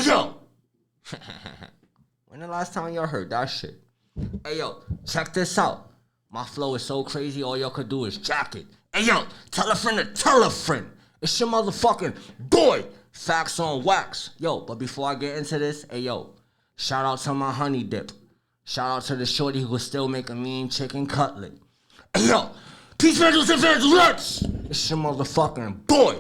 Hey, yo. When the last time y'all heard that shit? Hey, yo, check this out. My flow is so crazy, all y'all could do is jack it. Hey, yo, tell a friend to tell a friend. It's your motherfucking boy, Facts on Wax. Yo, but before I get into this, hey, yo, shout out to my honey dip. Shout out to the shorty who was still making mean chicken cutlet. Hey, yo, peace, vandals, and vandalettes. It's your motherfucking boy,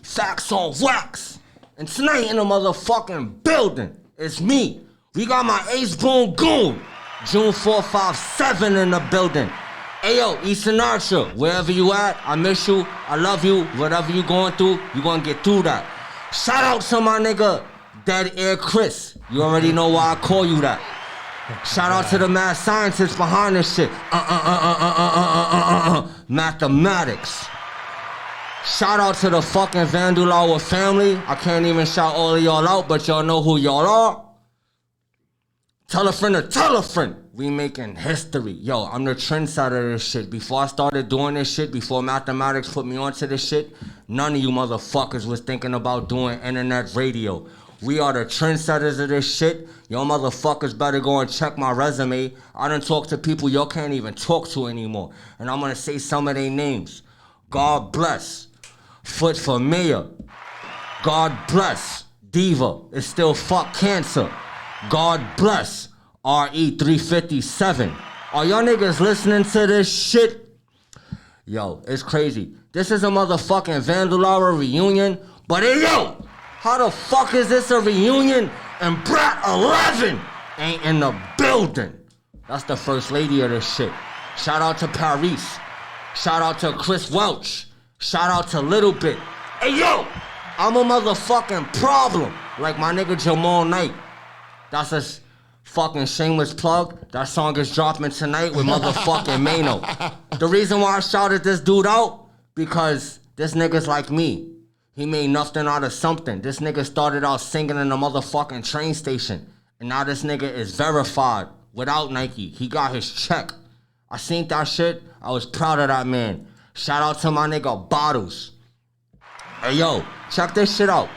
Facts on Wax. And tonight in the motherfucking building, it's me. We got my ace boom goon. June 4, 5, 7 in the building. Ayo, Eastern Archer, wherever you at, I miss you, I love you, whatever you going through, you gonna get through that. Shout out to my nigga, Dead Air Chris. You already know why I call you that. Shout out to the mad scientists behind this shit. Mathematics. Shout out to the fucking Vandal Hour family. I can't even shout all of y'all out, but y'all know who y'all are. Tell a friend to tell a friend. We making history. Yo, I'm the trendsetter of this shit. Before I started doing this shit, before mathematics put me onto this shit, none of you motherfuckers was thinking about doing internet radio. We are the trendsetters of this shit. Y'all motherfuckers better go and check my resume. I done talked to people y'all can't even talk to anymore. And I'm gonna say some of their names. God bless. Foot for mayor. God bless. Diva. It's still fuck cancer. God bless. RE357. Are y'all niggas listening to this shit? Yo, it's crazy. This is a motherfucking Vandal Hour reunion. But hey, yo, how the fuck is this a reunion and Brat 11 ain't in the building? That's the first lady of this shit. Shout out to Paris. Shout out to Chris Welch. Shout out to Little Bit. Hey, yo, I'm a motherfucking problem. Like my nigga Jamal Knight. That's a fucking shameless plug. That song is dropping tonight with motherfucking Mano. The reason why I shouted this dude out, because this nigga's like me. He made nothing out of something. This nigga started out singing in a motherfucking train station. And now this nigga is verified without Nike. He got his check. I seen that shit. I was proud of that man. Shout out to my nigga Bottles. Hey, yo, check this shit out.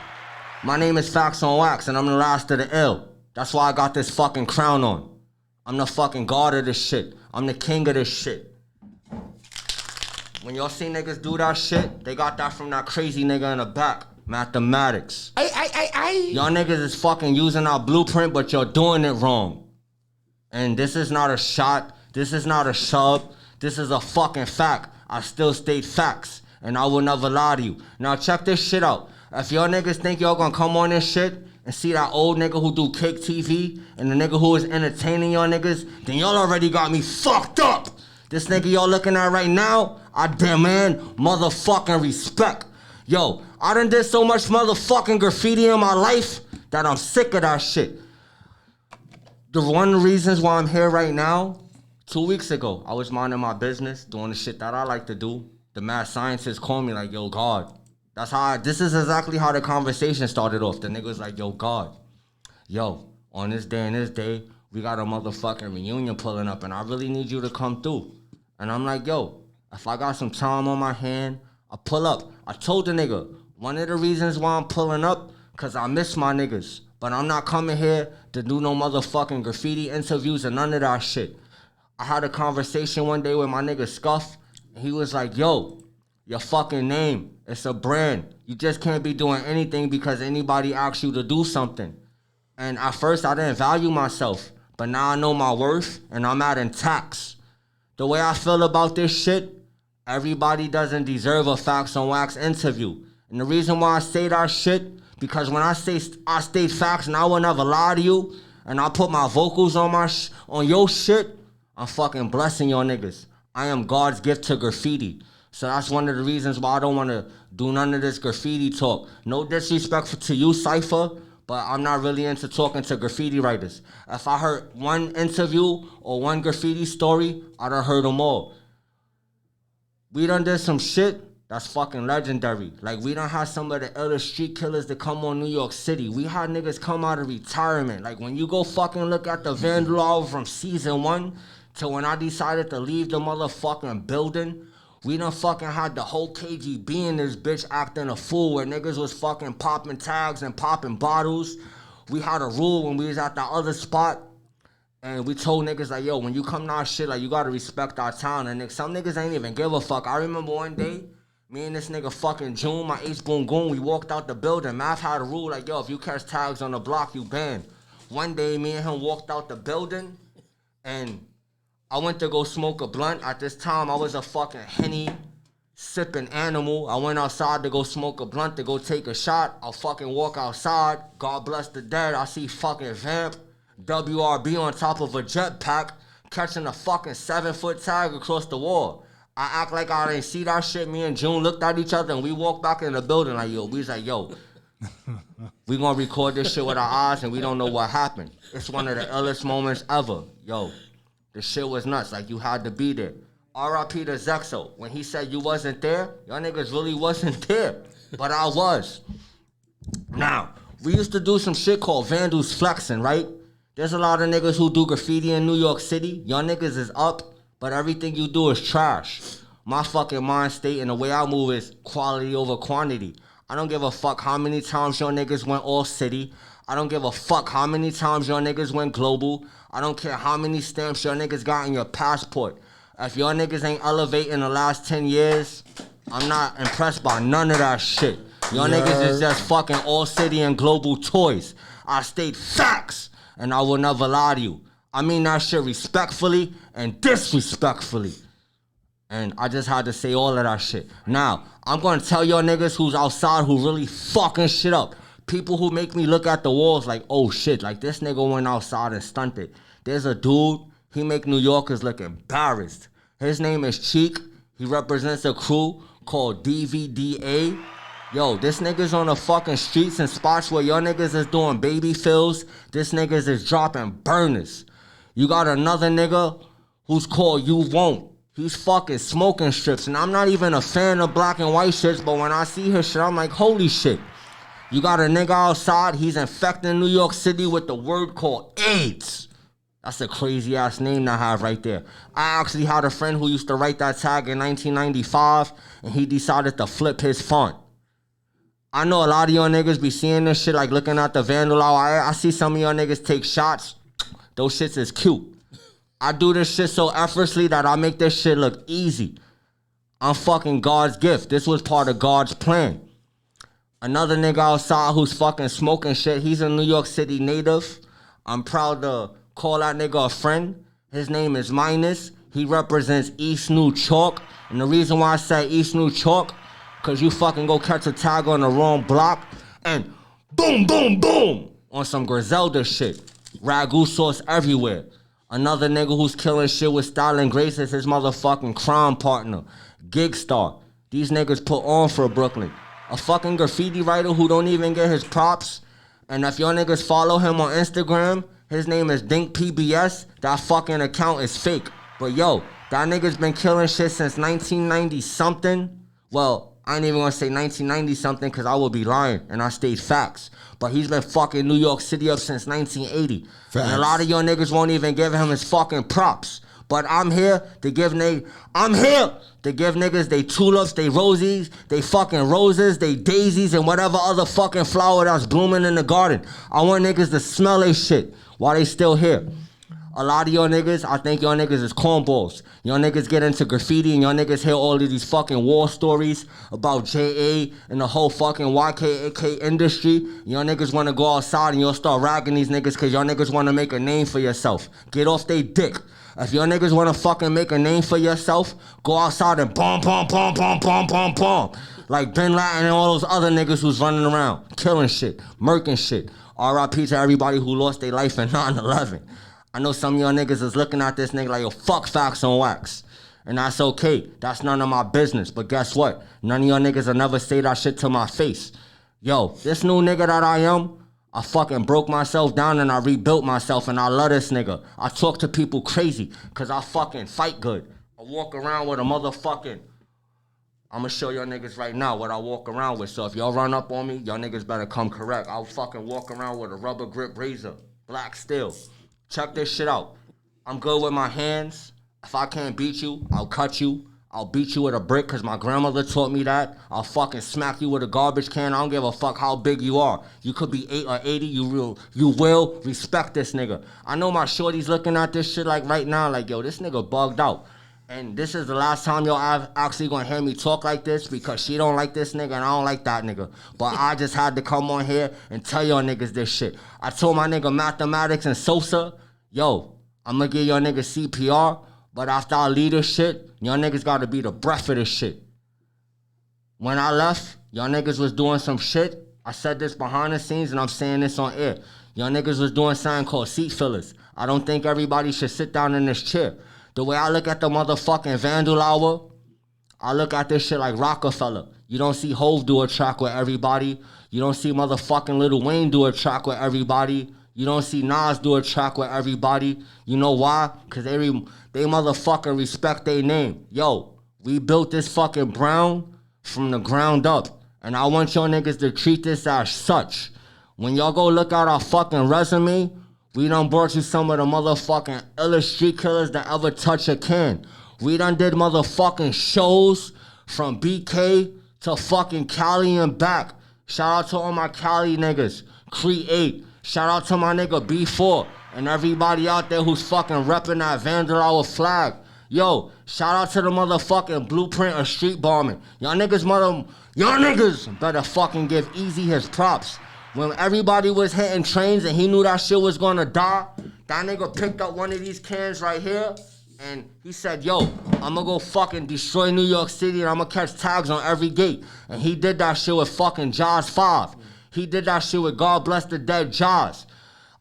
My name is Facts on Wax, and I'm the last of the ill. That's why I got this fucking crown on. I'm the fucking god of this shit. I'm the king of this shit. When y'all see niggas do that shit, they got that from that crazy nigga in the back. Mathematics. Y'all niggas is fucking using our blueprint, but you're doing it wrong. And this is not a shot. This is not a sub. This is a fucking fact. I still state facts, and I will never lie to you. Now check this shit out. If y'all niggas think y'all gonna come on this shit and see that old nigga who do Cake TV and the nigga who is entertaining y'all niggas, then y'all already got me fucked up. This nigga y'all looking at right now, I demand motherfucking respect. Yo, I done did so much motherfucking graffiti in my life that I'm sick of that shit. The one of the reasons why I'm here right now, 2 weeks ago, I was minding my business, doing the shit that I like to do. The mad scientists called me like, yo, God. That's how this is exactly how the conversation started off. The nigga was like, yo, God. Yo, on this day and this day, we got a motherfucking reunion pulling up and I really need you to come through. And I'm like, yo, if I got some time on my hand, I pull up. I told the nigga, one of the reasons why I'm pulling up, cause I miss my niggas. But I'm not coming here to do no motherfucking graffiti interviews and none of that shit. I had a conversation one day with my nigga Scuff, and he was like, yo, your fucking name, it's a brand. You just can't be doing anything because anybody asks you to do something. And at first, I didn't value myself, but now I know my worth, and I'm adding tax. The way I feel about this shit, everybody doesn't deserve a Facts on Wax interview. And the reason why I say that shit, because when I state facts and I will never lie to you, and I put my vocals on your shit, I'm fucking blessing y'all niggas. I am God's gift to graffiti. So that's one of the reasons why I don't want to do none of this graffiti talk. No disrespect to you, Sipha, but I'm not really into talking to graffiti writers. If I heard one interview or one graffiti story, I done heard them all. We done did some shit that's fucking legendary. Like, we done had some of the illest street killers that come on New York City. We had niggas come out of retirement. Like, when you go fucking look at the Vandal Hour from season 1 to when I decided to leave the motherfucking building, we done fucking had the whole KGB in this bitch acting a fool where niggas was fucking popping tags and popping bottles. we had a rule when we was at that other spot. And we told niggas like, yo, when you come to our shit, like, you gotta respect our town. And some niggas ain't even give a fuck. I remember one day, me and this nigga fucking June, my ace boom goon, we walked out the building. Math had a rule like, yo, if you catch tags on the block, you banned. One day, me and him walked out the building, and I went to go smoke a blunt. At this time, I was a fucking Henny sipping animal. I went outside to go smoke a blunt, to go take a shot. I'll fucking walk outside. God bless the dead. I see fucking Vamp, WRB on top of a jetpack, catching a fucking 7-foot tag across the wall. I act like I didn't see that shit. Me and June looked at each other and we walked back in the building like, yo, we was like, yo, we gonna record this shit with our eyes and we don't know what happened. It's one of the illest moments ever. Yo, the shit was nuts. Like, you had to be there. R.I.P. to Zexo. When he said you wasn't there, y'all niggas really wasn't there. But I was. Now, we used to do some shit called Vandals flexing, right? There's a lot of niggas who do graffiti in New York City. Y'all niggas is up, but everything you do is trash. My fucking mind state and the way I move is quality over quantity. I don't give a fuck how many times y'all niggas went all city. I don't give a fuck how many times y'all niggas went global. I don't care how many stamps y'all niggas got in your passport. If y'all niggas ain't elevating in the last 10 years, I'm not impressed by none of that shit. Y'all niggas is just fucking all city and global toys. I state facts. And I will never lie to you. I mean that shit respectfully and disrespectfully. And I just had to say all of that shit. Now, I'm gonna tell y'all niggas who's outside who really fucking shit up. People who make me look at the walls like, oh shit, like this nigga went outside and stunted. There's a dude, he make New Yorkers look embarrassed. His name is Cheek. He represents a crew called DVDA. Yo, this nigga's on the fucking streets and spots where y'all niggas is doing baby fills. This niggas is dropping burners. You got another nigga who's called You Won't. He's fucking smoking strips. And I'm not even a fan of black and white shits, but when I see his shit, I'm like, holy shit. You got a nigga outside, he's infecting New York City with the word called AIDS. That's a crazy ass name to have right there. I actually had a friend who used to write that tag in 1995, and he decided to flip his font. I know a lot of y'all niggas be seeing this shit, like looking at the Vandal. I see some of y'all niggas take shots. Those shits is cute. I do this shit so effortlessly that I make this shit look easy. I'm fucking God's gift. This was part of God's plan. Another nigga outside who's fucking smoking shit, he's a New York City native. I'm proud to call that nigga a friend. His name is Minus. He represents East New Chalk. And the reason why I say East New Chalk, cause you fucking go catch a tag on the wrong block and boom, boom, boom on some Griselda shit. Ragu sauce everywhere. Another nigga who's killing shit with style and grace is his motherfucking crime partner, Gig Star. These niggas put on for Brooklyn. A fucking graffiti writer who don't even get his props. And if y'all niggas follow him on Instagram, his name is Dink PBS. That fucking account is fake. But yo, that nigga's been killing shit since 1990 something. Well, I ain't even gonna say 1990 something because I would be lying and I state facts. But he's been fucking New York City up since 1980. Facts. And a lot of y'all niggas won't even give him his fucking props. But I'm here to give niggas they tulips, they rosies, they fucking roses, they daisies, and whatever other fucking flower that's blooming in the garden. I want niggas to smell their shit while they still here. A lot of y'all niggas, I think y'all niggas is cornballs. Y'all niggas get into graffiti and y'all niggas hear all of these fucking war stories about JA and the whole fucking YKK industry. Y'all niggas wanna go outside and y'all start ragging these niggas cause y'all niggas wanna make a name for yourself. Get off they dick. If y'all niggas wanna fucking make a name for yourself, go outside and bomb. Like Bin Laden and all those other niggas who's running around, killing shit, murking shit. R.I.P. to everybody who lost their life in 9/11. I know some of y'all niggas is looking at this nigga like, yo, fuck facts on wax. And that's okay. That's none of my business. But guess what? None of y'all niggas will never say that shit to my face. Yo, this new nigga that I am, I fucking broke myself down and I rebuilt myself and I love this nigga. I talk to people crazy because I fucking fight good. I walk around with a motherfucking... I'm gonna show y'all niggas right now what I walk around with. So if y'all run up on me, y'all niggas better come correct. I'll fucking walk around with a rubber grip razor, black steel. Check this shit out. I'm good with my hands. If I can't beat you, I'll cut you. I'll beat you with a brick because my grandmother taught me that. I'll fucking smack you with a garbage can. I don't give a fuck how big you are. You could be 8 or 80. You will respect this nigga. I know my shorty's looking at this shit like right now like, yo, this nigga bugged out. And this is the last time y'all actually gonna hear me talk like this because she don't like this nigga and I don't like that nigga. But I just had to come on here and tell y'all niggas this shit. I told my nigga Mathematics and Sosa, yo, I'm gonna give y'all niggas CPR. But after I leave this shit, y'all niggas gotta be the breath of this shit. When I left, y'all niggas was doing some shit. I said this behind the scenes and I'm saying this on air. Y'all niggas was doing something called seat fillers. I don't think everybody should sit down in this chair. The way I look at the motherfucking Vandal hour, I look at this shit like Rockefeller. You don't see Hove do a track with everybody. You don't see motherfucking Lil Wayne do a track with everybody. You don't see Nas do a track with everybody. You know why? Because they motherfucking respect their name. Yo, we built this fucking Brown from the ground up. And I want y'all niggas to treat this as such. When y'all go look at our fucking resume, we done brought you some of the motherfucking illest street killers that ever touch a can. We done did motherfucking shows from BK to fucking Cali and back. Shout out to all my Cali niggas. Create. Shout out to my nigga B4 and everybody out there who's fucking repping that Vandal Hour flag. Yo, shout out to the motherfucking blueprint of street bombing. Y'all niggas better fucking give Easy his props. When everybody was hitting trains and he knew that shit was gonna die, that nigga picked up one of these cans right here and he said, yo, I'm gonna go fucking destroy New York City and I'm gonna catch tags on every gate. And he did that shit with fucking Jaws 5. He did that shit with God Bless the Dead Jaws.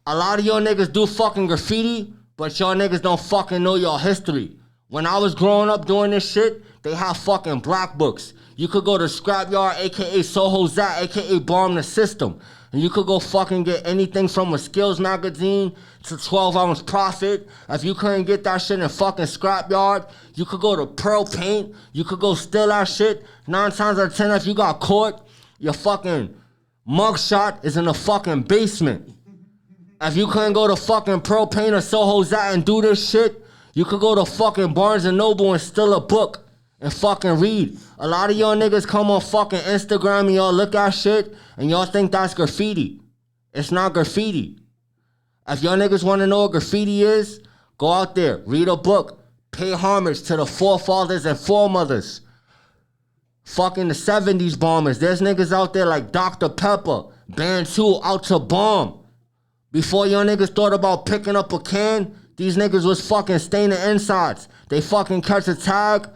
A lot of y'all niggas do fucking graffiti, but y'all niggas don't fucking know your history. When I was growing up doing this shit, they have fucking black books. You could go to Scrapyard, aka Soho Zat, aka Bomb the System. And you could go fucking get anything from a Skills magazine to 12 Ounce Profit. If you couldn't get that shit in fucking Scrapyard, you could go to Pearl Paint. You could go steal that shit. 9 times out of 10, if you got caught, your fucking mugshot is in the fucking basement. If you couldn't go to fucking Pearl Paint or Soho Zat and do this shit, you could go to fucking Barnes & Noble and steal a book and fucking read. A lot of y'all niggas come on fucking Instagram and y'all look at shit and y'all think that's graffiti. It's not graffiti. If y'all niggas want to know what graffiti is, go out there, read a book, pay homage to the forefathers and foremothers. Fucking the 70s bombers. There's niggas out there like Dr. Pepper, Band 2, out to bomb. Before y'all niggas thought about picking up a can, these niggas was fucking staining insides. They fucking catch a tag.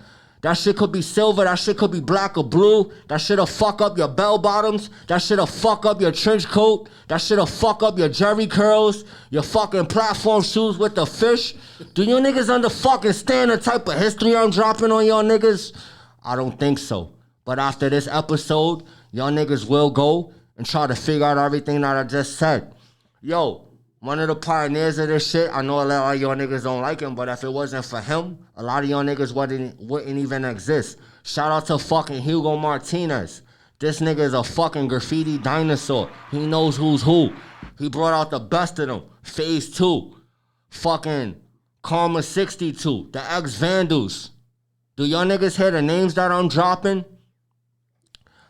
That shit could be silver, that shit could be black or blue. That shit'll fuck up your bell bottoms. That shit'll fuck up your trench coat. That shit'll fuck up your jerry curls. Your fucking platform shoes with the fish. Do you niggas understand the type of history I'm dropping on y'all niggas? I don't think so. But after this episode, y'all niggas will go and try to figure out everything that I just said. Yo, one of the pioneers of this shit, I know a lot of y'all niggas don't like him, but if it wasn't for him, a lot of y'all niggas wouldn't even exist. Shout out to fucking Hugo Martinez. This nigga is a fucking graffiti dinosaur. He knows who's who. He brought out the best of them. Phase 2. Fucking Karma 62. The ex-Vandals. Do y'all niggas hear the names that I'm dropping?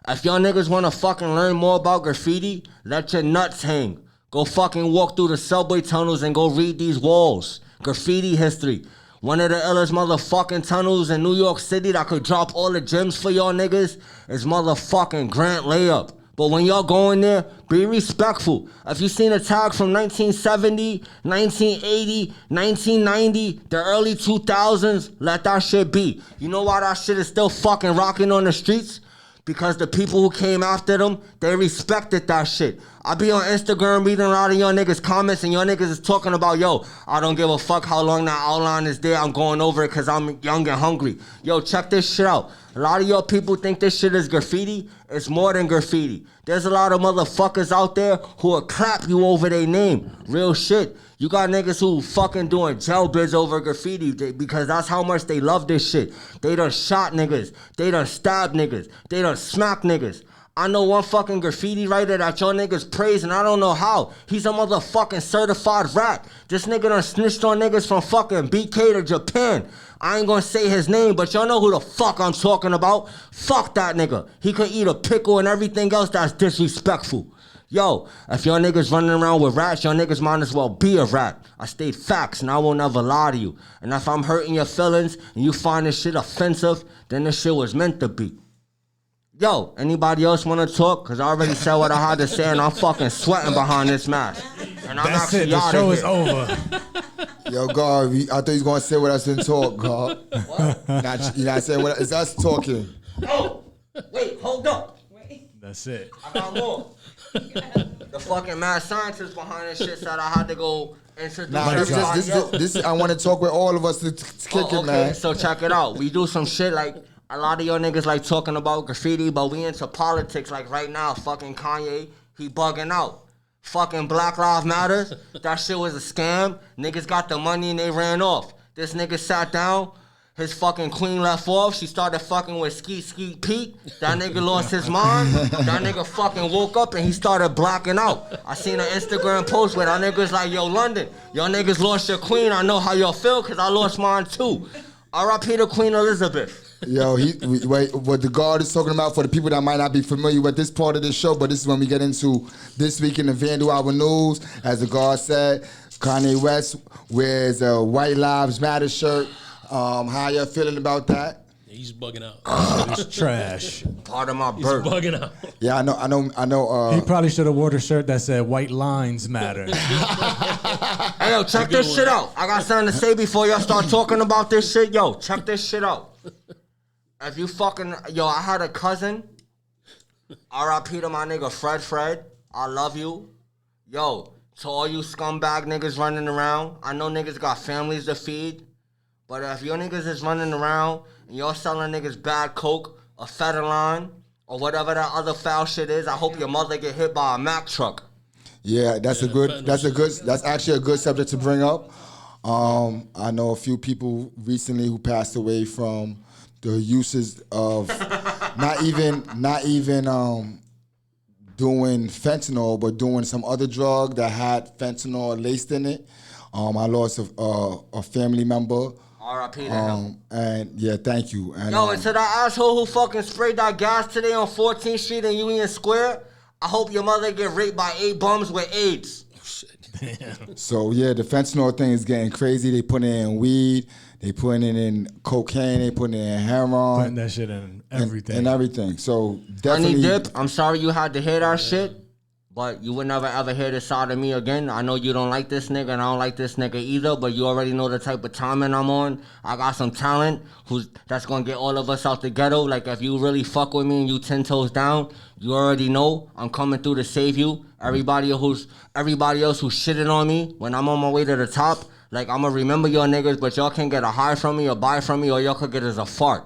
If y'all niggas want to fucking learn more about graffiti, let your nuts hang. Go fucking walk through the subway tunnels and go read these walls. Graffiti history. One of the illest motherfucking tunnels in New York City that could drop all the gems for y'all niggas is motherfucking Grant Layup. But when y'all go in there, be respectful. If you seen a tag from 1970, 1980, 1990, the early 2000s, let that shit be. You know why that shit is still fucking rocking on the streets? Because the people who came after them, they respected that shit. I be on Instagram reading a lot of y'all niggas comments and y'all niggas is talking about, yo, I don't give a fuck how long that outline is there. I'm going over it because I'm young and hungry. Yo, check this shit out. A lot of y'all people think this shit is graffiti. It's more than graffiti. There's a lot of motherfuckers out there who will clap you over their name. Real shit. You got niggas who fucking doing jail bids over graffiti because that's how much they love this shit. They done shot niggas. They done stabbed niggas. They done smacked niggas. I know one fucking graffiti writer that y'all niggas praise and I don't know how. He's a motherfucking certified rat. This nigga done snitched on niggas from fucking BK to Japan. I ain't gonna say his name, but y'all know who the fuck I'm talking about. Fuck that nigga. He could eat a pickle and everything else that's disrespectful. Yo, if y'all niggas running around with rats, y'all niggas might as well be a rat. I state facts and I won't ever lie to you. And if I'm hurting your feelings and you find this shit offensive, then this shit was meant to be. Yo, anybody else want to talk? Because I already said what I had to say and I'm fucking sweating behind this mask. And I'm That's it, the show is over. Yo, God, I thought he was going to sit with us and talk, God. What? You're not saying what? It's us talking. Oh, wait, hold up. That's it. I got more. The fucking mad scientist behind this shit said I had to go introduce this I want to talk with all of us to kick it, man. So check it out. We do some shit like a lot of y'all niggas like talking about graffiti, but we into politics like right now. Fucking Kanye, he bugging out. Fucking Black Lives Matter, that shit was a scam. Niggas got the money and they ran off. This nigga sat down. His fucking queen left off. She started fucking with Skeet Pete. That nigga lost his mind. That nigga fucking woke up and he started blacking out. I seen an Instagram post where that nigga's like, yo, London, y'all niggas lost your queen. I know how y'all feel because I lost mine too. R.I.P. to Queen Elizabeth. Yo, wait, what the guard is talking about for the people that might not be familiar with this part of the show, but this is when we get into This Week in the Vandal Hour News. As the guard said, Kanye West wears a White Lives Matter shirt. How y'all feeling about that? He's bugging out. It's trash. Part of my He's birth. bugging out. Yeah, I know. He probably should have worn a shirt that said "White Lines Matter." Hey, yo, check this shit out. I got something to say before y'all start talking about this shit. Yo, check this shit out. If you fucking, yo, I had a cousin. R.I.P. to my nigga Fred. I love you. Yo, to all you scumbag niggas running around, I know niggas got families to feed. But if your niggas is running around and y'all selling niggas bad coke or Federline or whatever that other foul shit is, I hope your mother get hit by a Mack truck. Yeah, that's actually a good subject to bring up. I know a few people recently who passed away from the uses of not even doing fentanyl, but doing some other drug that had fentanyl laced in it. I lost a family member. R.I.P. to him. And yeah, thank you. And, yo, and to that asshole who fucking sprayed that gas today on 14th Street in Union Square, I hope your mother get raped by 8 bums with AIDS. So yeah, the fentanyl thing is getting crazy. They put it in weed, they putting it in cocaine, they putting it in heroin. Putting that shit in everything. And everything. So definitely. Honey Dip, I'm sorry you had to hear that shit. But you would never ever hear this side of me again. I know you don't like this nigga and I don't like this nigga either, but you already know the type of timing I'm on. I got some talent that's gonna get all of us out the ghetto. Like if you really fuck with me and you 10 toes down, you already know I'm coming through to save you. Everybody else who's shitting on me when I'm on my way to the top, like I'ma remember y'all niggas, but y'all can't get a high from me or buy from me, or y'all could get as a fart.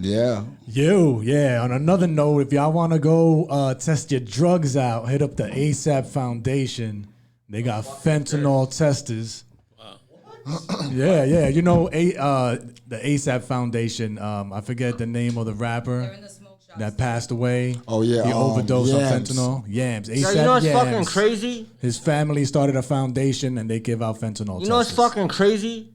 Yeah. Yeah. On another note, if y'all want to go test your drugs out, hit up the ASAP Foundation. They got fentanyl testers. Wow. Yeah. You know, the ASAP Foundation. I forget the name of the rapper that passed away. Oh yeah. He overdosed on fentanyl. Yams. ASAP, yo, you know what's Yams. fucking crazy? His family started a foundation and they give out fentanyl. You know what's fucking crazy?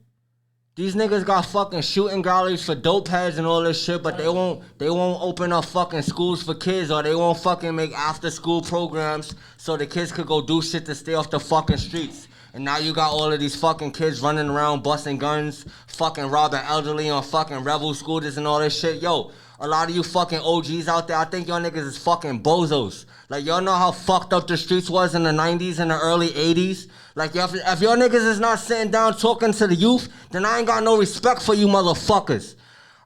These niggas got fucking shooting galleries for dope heads and all this shit, but they won't open up fucking schools for kids, or they won't fucking make after school programs so the kids could go do shit to stay off the fucking streets. And now you got all of these fucking kids running around busting guns, fucking robbing elderly on fucking rebel scooters and all this shit. Yo, a lot of you fucking OGs out there, I think y'all niggas is fucking bozos. Like, y'all know how fucked up the streets was in the 90s and the early 80s? Like, if y'all niggas is not sitting down talking to the youth, then I ain't got no respect for you motherfuckers.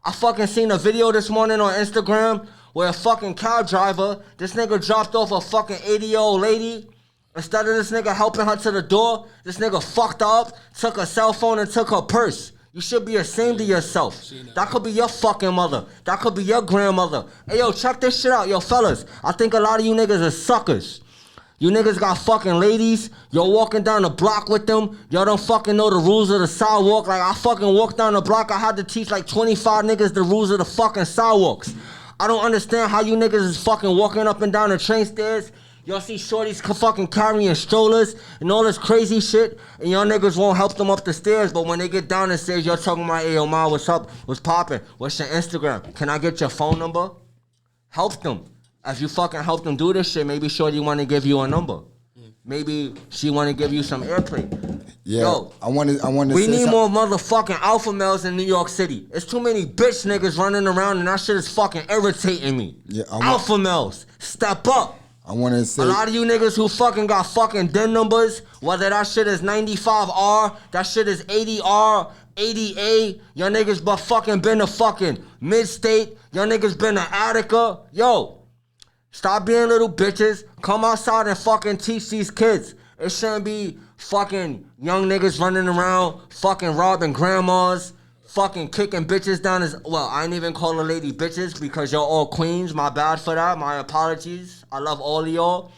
I fucking seen a video this morning on Instagram where a fucking cab driver, this nigga dropped off a fucking 80-year-old lady. Instead of this nigga helping her to the door, this nigga fucked her up, took her cell phone and took her purse. You should be ashamed of yourself. That could be your fucking mother. That could be your grandmother. Hey, yo, check this shit out. Yo, fellas, I think a lot of you niggas are suckers. You niggas got fucking ladies. You're walking down the block with them. Y'all don't fucking know the rules of the sidewalk. Like, I fucking walked down the block. I had to teach like 25 niggas the rules of the fucking sidewalks. I don't understand how you niggas is fucking walking up and down the train stairs. Y'all see shorties fucking carrying strollers and all this crazy shit, and y'all niggas won't help them up the stairs, but when they get down the stairs, y'all talking about, hey, yo, ma, what's up? What's poppin'? What's your Instagram? Can I get your phone number? Help them. If you fucking help them do this shit, maybe shorty want to give you a number. Maybe she want to give you some airplay. Yeah, yo, I want to. We need more motherfucking alpha males in New York City. It's too many bitch niggas running around, and that shit is fucking irritating me. Yeah, alpha males, step up. I want to say a lot of you niggas who fucking got fucking DIN numbers, whether that shit is 95R, that shit is 80R, 80A, y'all niggas but fucking been to fucking mid-state, y'all niggas been to Attica. Yo, stop being little bitches. Come outside and fucking teach these kids. It shouldn't be fucking young niggas running around, fucking robbing grandmas, fucking kicking bitches down as... Well, I ain't even call a lady bitches because y'all all queens. My bad for that. My apologies. I love all of y'all.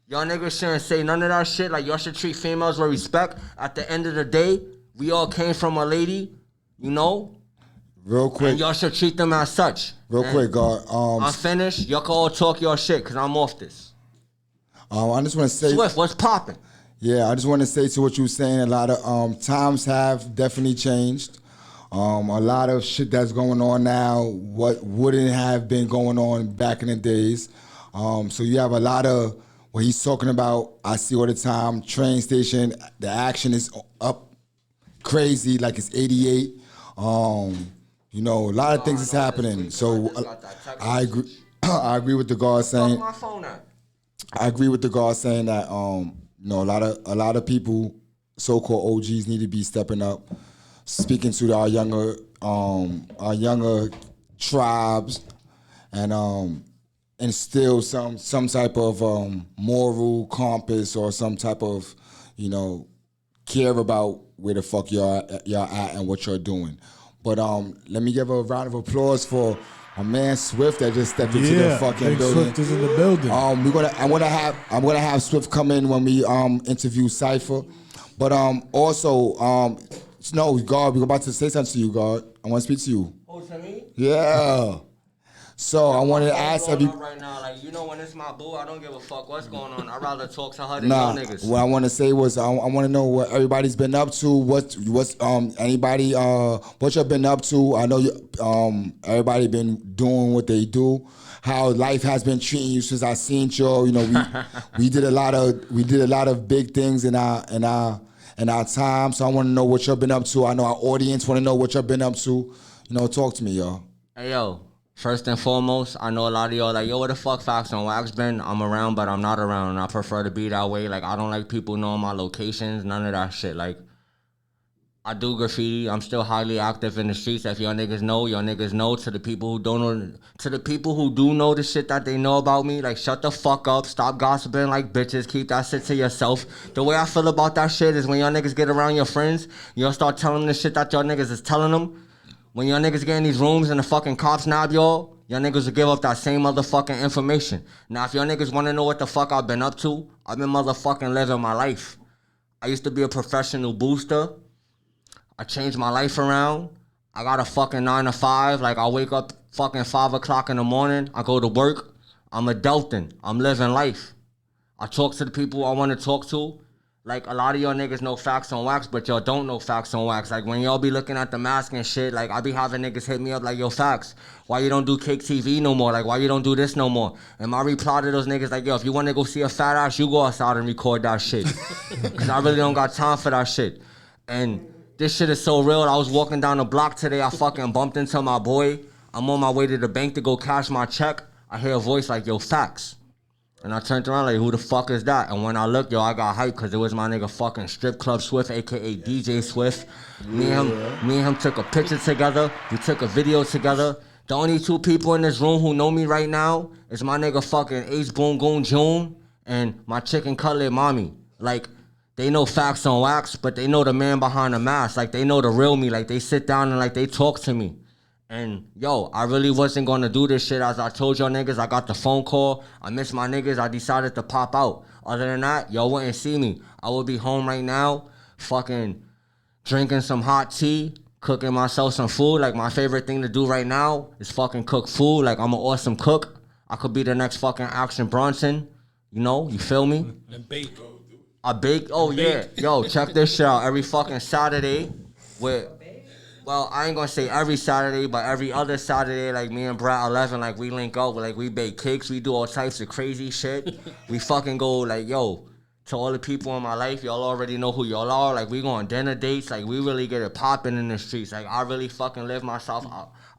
Y'all niggas shouldn't say none of that shit. Like, y'all should treat females with respect. At the end of the day, we all came from a lady, you know? Real quick. And y'all should treat them as such. Real quick, God. I'm finished. Y'all can all talk your shit because I'm off this. I just want to say... Swift, what's popping? Yeah, I just want to say to what you were saying, a lot of times have definitely changed. A lot of shit that's going on now, what wouldn't have been going on back in the days. So you have a lot of what he's talking about, I see all the time, train station, the action is up crazy, like it's 88. You know, a lot of things is happening. So I agree. I agree with the guard saying. I agree with the guard saying that you know, a lot of people, so-called OGs, need to be stepping up, speaking to our younger tribes, and instill some type of moral compass or some type of, you know, care about where the fuck y'all at and what you're doing. But let me give a round of applause for my man Swift that just stepped into the fucking building. Swift is in the building. I'm gonna have Swift come in when we interview Cypher. But also no, God, we're about to say something to you, God. I want to speak to you. Oh, to me? Yeah. So I wanted to ask right now, like, you know, when it's my boo, I don't give a fuck what's going on. I'd rather talk to her than nah, y'all niggas. What I want to say was I want to know what everybody's been up to. What's anybody what you've been up to? I know you everybody been doing what they do. How life has been treating you since I seen you. You know, we did a lot of big things in our time. So I want to know what you've been up to. I know our audience want to know what you've been up to. You know, talk to me, y'all. Hey, yo. First and foremost, I know a lot of y'all like, yo, where the fuck Facts on Wax been? I'm around, but I'm not around, and I prefer to be that way. Like, I don't like people knowing my locations, none of that shit. Like, I do graffiti. I'm still highly active in the streets. If y'all niggas know, y'all niggas know. To the people who don't know, to the people who do know the shit that they know about me, like, shut the fuck up. Stop gossiping like bitches. Keep that shit to yourself. The way I feel about that shit is when y'all niggas get around your friends, y'all start telling them the shit that y'all niggas is telling them. When y'all niggas get in these rooms and the fucking cops nab y'all niggas will give up that same motherfucking information. Now, if y'all niggas want to know what the fuck I've been up to, I've been motherfucking living my life. I used to be a professional booster. I changed my life around. I got a fucking 9 to 5. Like, I wake up fucking 5 o'clock in the morning. I go to work. I'm adulting. I'm living life. I talk to the people I want to talk to. Like, a lot of y'all niggas know Facts on Wax, but y'all don't know Facts on Wax. Like, when y'all be looking at the mask and shit, like, I be having niggas hit me up like, yo, Facts, why you don't do Cake TV no more? Like, why you don't do this no more? And my reply to those niggas like, yo, if you want to go see a fat ass, you go outside and record that shit. Because I really don't got time for that shit. And this shit is so real. I was walking down the block today. I fucking bumped into my boy. I'm on my way to the bank to go cash my check. I hear a voice like, yo, Facts. And I turned around like, who the fuck is that? And when I looked, yo, I got hyped because it was my nigga fucking Strip Club Swift, a.k.a. DJ Swift. Me and him took a picture together. We took a video together. The only two people in this room who know me right now is my nigga fucking Ace Boom Goon June and my chicken cutlet mommy. Like, they know Facts on Wax, but they know the man behind the mask. Like, they know the real me. Like, they sit down and, like, they talk to me. And, yo, I really wasn't going to do this shit. As I told y'all niggas, I got the phone call. I miss my niggas. I decided to pop out. Other than that, y'all wouldn't see me. I would be home right now, fucking drinking some hot tea, cooking myself some food. Like, my favorite thing to do right now is fucking cook food. Like, I'm an awesome cook. I could be the next fucking Action Bronson. You know, you feel me? And bake. I bake. Oh yeah, yo, check this shit out. Every fucking Saturday, well, I ain't gonna say every Saturday, but every other Saturday, like me and Brad 11, like we link up, like we bake cakes, we do all types of crazy shit. We fucking go like, yo, to all the people in my life, y'all already know who y'all are. Like we go on dinner dates, like we really get it popping in the streets. Like I really fucking live myself.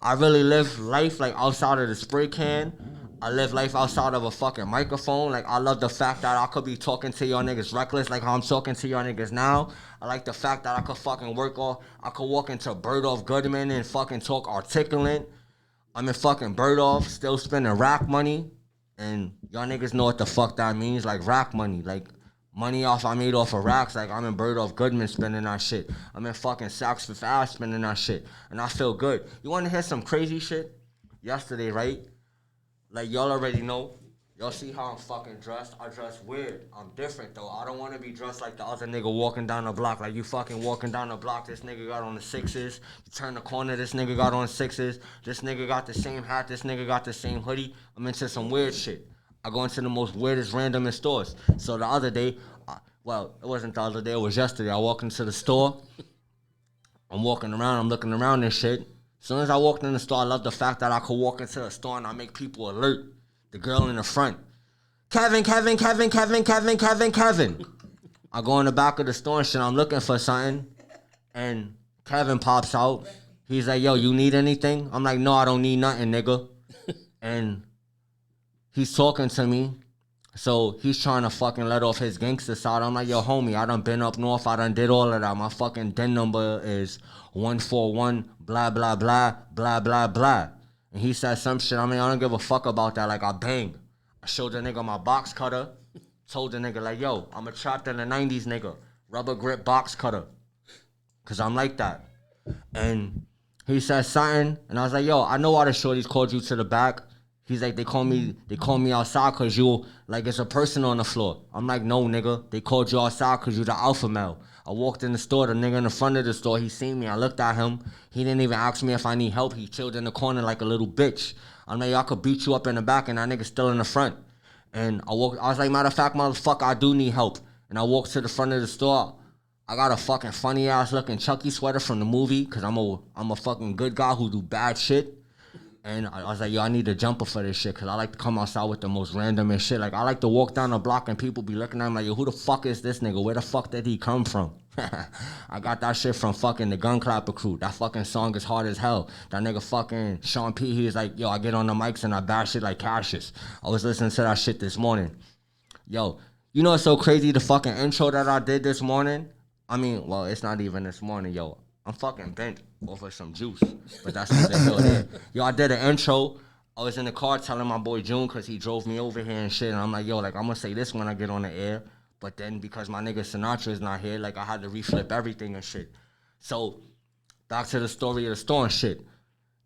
I really live life like outside of the spray can. I live life outside of a fucking microphone. Like, I love the fact that I could be talking to y'all niggas reckless like how I'm talking to y'all niggas now. I like the fact that I could fucking I could walk into Birdolph Goodman and fucking talk articulate. I'm in fucking Birdolph, still spending rack money. And y'all niggas know what the fuck that means. Like, rack money. Like, money I made off of racks. Like, I'm in Birdolph Goodman spending that shit. I'm in fucking Saks Fifth Ave spending that shit. And I feel good. You want to hear some crazy shit? Yesterday, right? Like, y'all already know. Y'all see how I'm fucking dressed? I dress weird. I'm different, though. I don't want to be dressed like the other nigga walking down the block. Like, you fucking walking down the block, this nigga got on the sixes. You turn the corner, this nigga got on sixes. This nigga got the same hat. This nigga got the same hoodie. I'm into some weird shit. I go into the most weirdest randomest stores. So the other day, well, it wasn't the other day. It was yesterday. I walked into the store. I'm walking around. I'm looking around and shit. As soon as I walked in the store, I love the fact that I could walk into the store and I make people alert. The girl in the front. Kevin. I go in the back of the store and shit. I'm looking for something. And Kevin pops out. He's like, yo, you need anything? I'm like, no, I don't need nothing, nigga. And he's talking to me. So he's trying to fucking let off his gangster side. I'm like, yo, homie, I done been up north. I done did all of that. My fucking DIN number is 141, blah, blah, blah, blah, blah, blah. And he said some shit. I mean, I don't give a fuck about that. Like, I bang. I showed the nigga my box cutter. Told the nigga, like, yo, I'm a trapped in the 90s nigga. Rubber grip box cutter. Because I'm like that. And he said something. And I was like, yo, I know why the shorties called you to the back. He's like, they call me outside because you, like, it's a person on the floor. I'm like, no, nigga. They called you outside because you the alpha male. I walked in the store, the nigga in the front of the store, he seen me. I looked at him. He didn't even ask me if I need help. He chilled in the corner like a little bitch. I'm like, yo, I could beat you up in the back and that nigga still in the front. And I was like, matter of fact, motherfucker, I do need help. And I walked to the front of the store. I got a fucking funny ass looking Chucky sweater from the movie because I'm a fucking good guy who do bad shit. And I was like, yo, I need a jumper for this shit because I like to come outside with the most randomest shit. Like, I like to walk down the block and people be looking at me like, yo, who the fuck is this nigga? Where the fuck did he come from? I got that shit from fucking the Gun Clapper crew. That fucking song is hard as hell. That nigga fucking Sean P, he was like, yo, I get on the mics and I bash shit like Cassius. I was listening to that shit this morning. Yo, you know what's so crazy? The fucking intro that I did this morning? I mean, well, it's not even this morning, yo. I'm fucking bent off of some juice, but that's what the hell it is. Yo, I did an intro. I was in the car telling my boy June because he drove me over here and shit. And I'm like, yo, like, I'm going to say this when I get on the air. But then because my nigga Sinatra is not here, like, I had to reflip everything and shit. So, back to the story of the store and shit.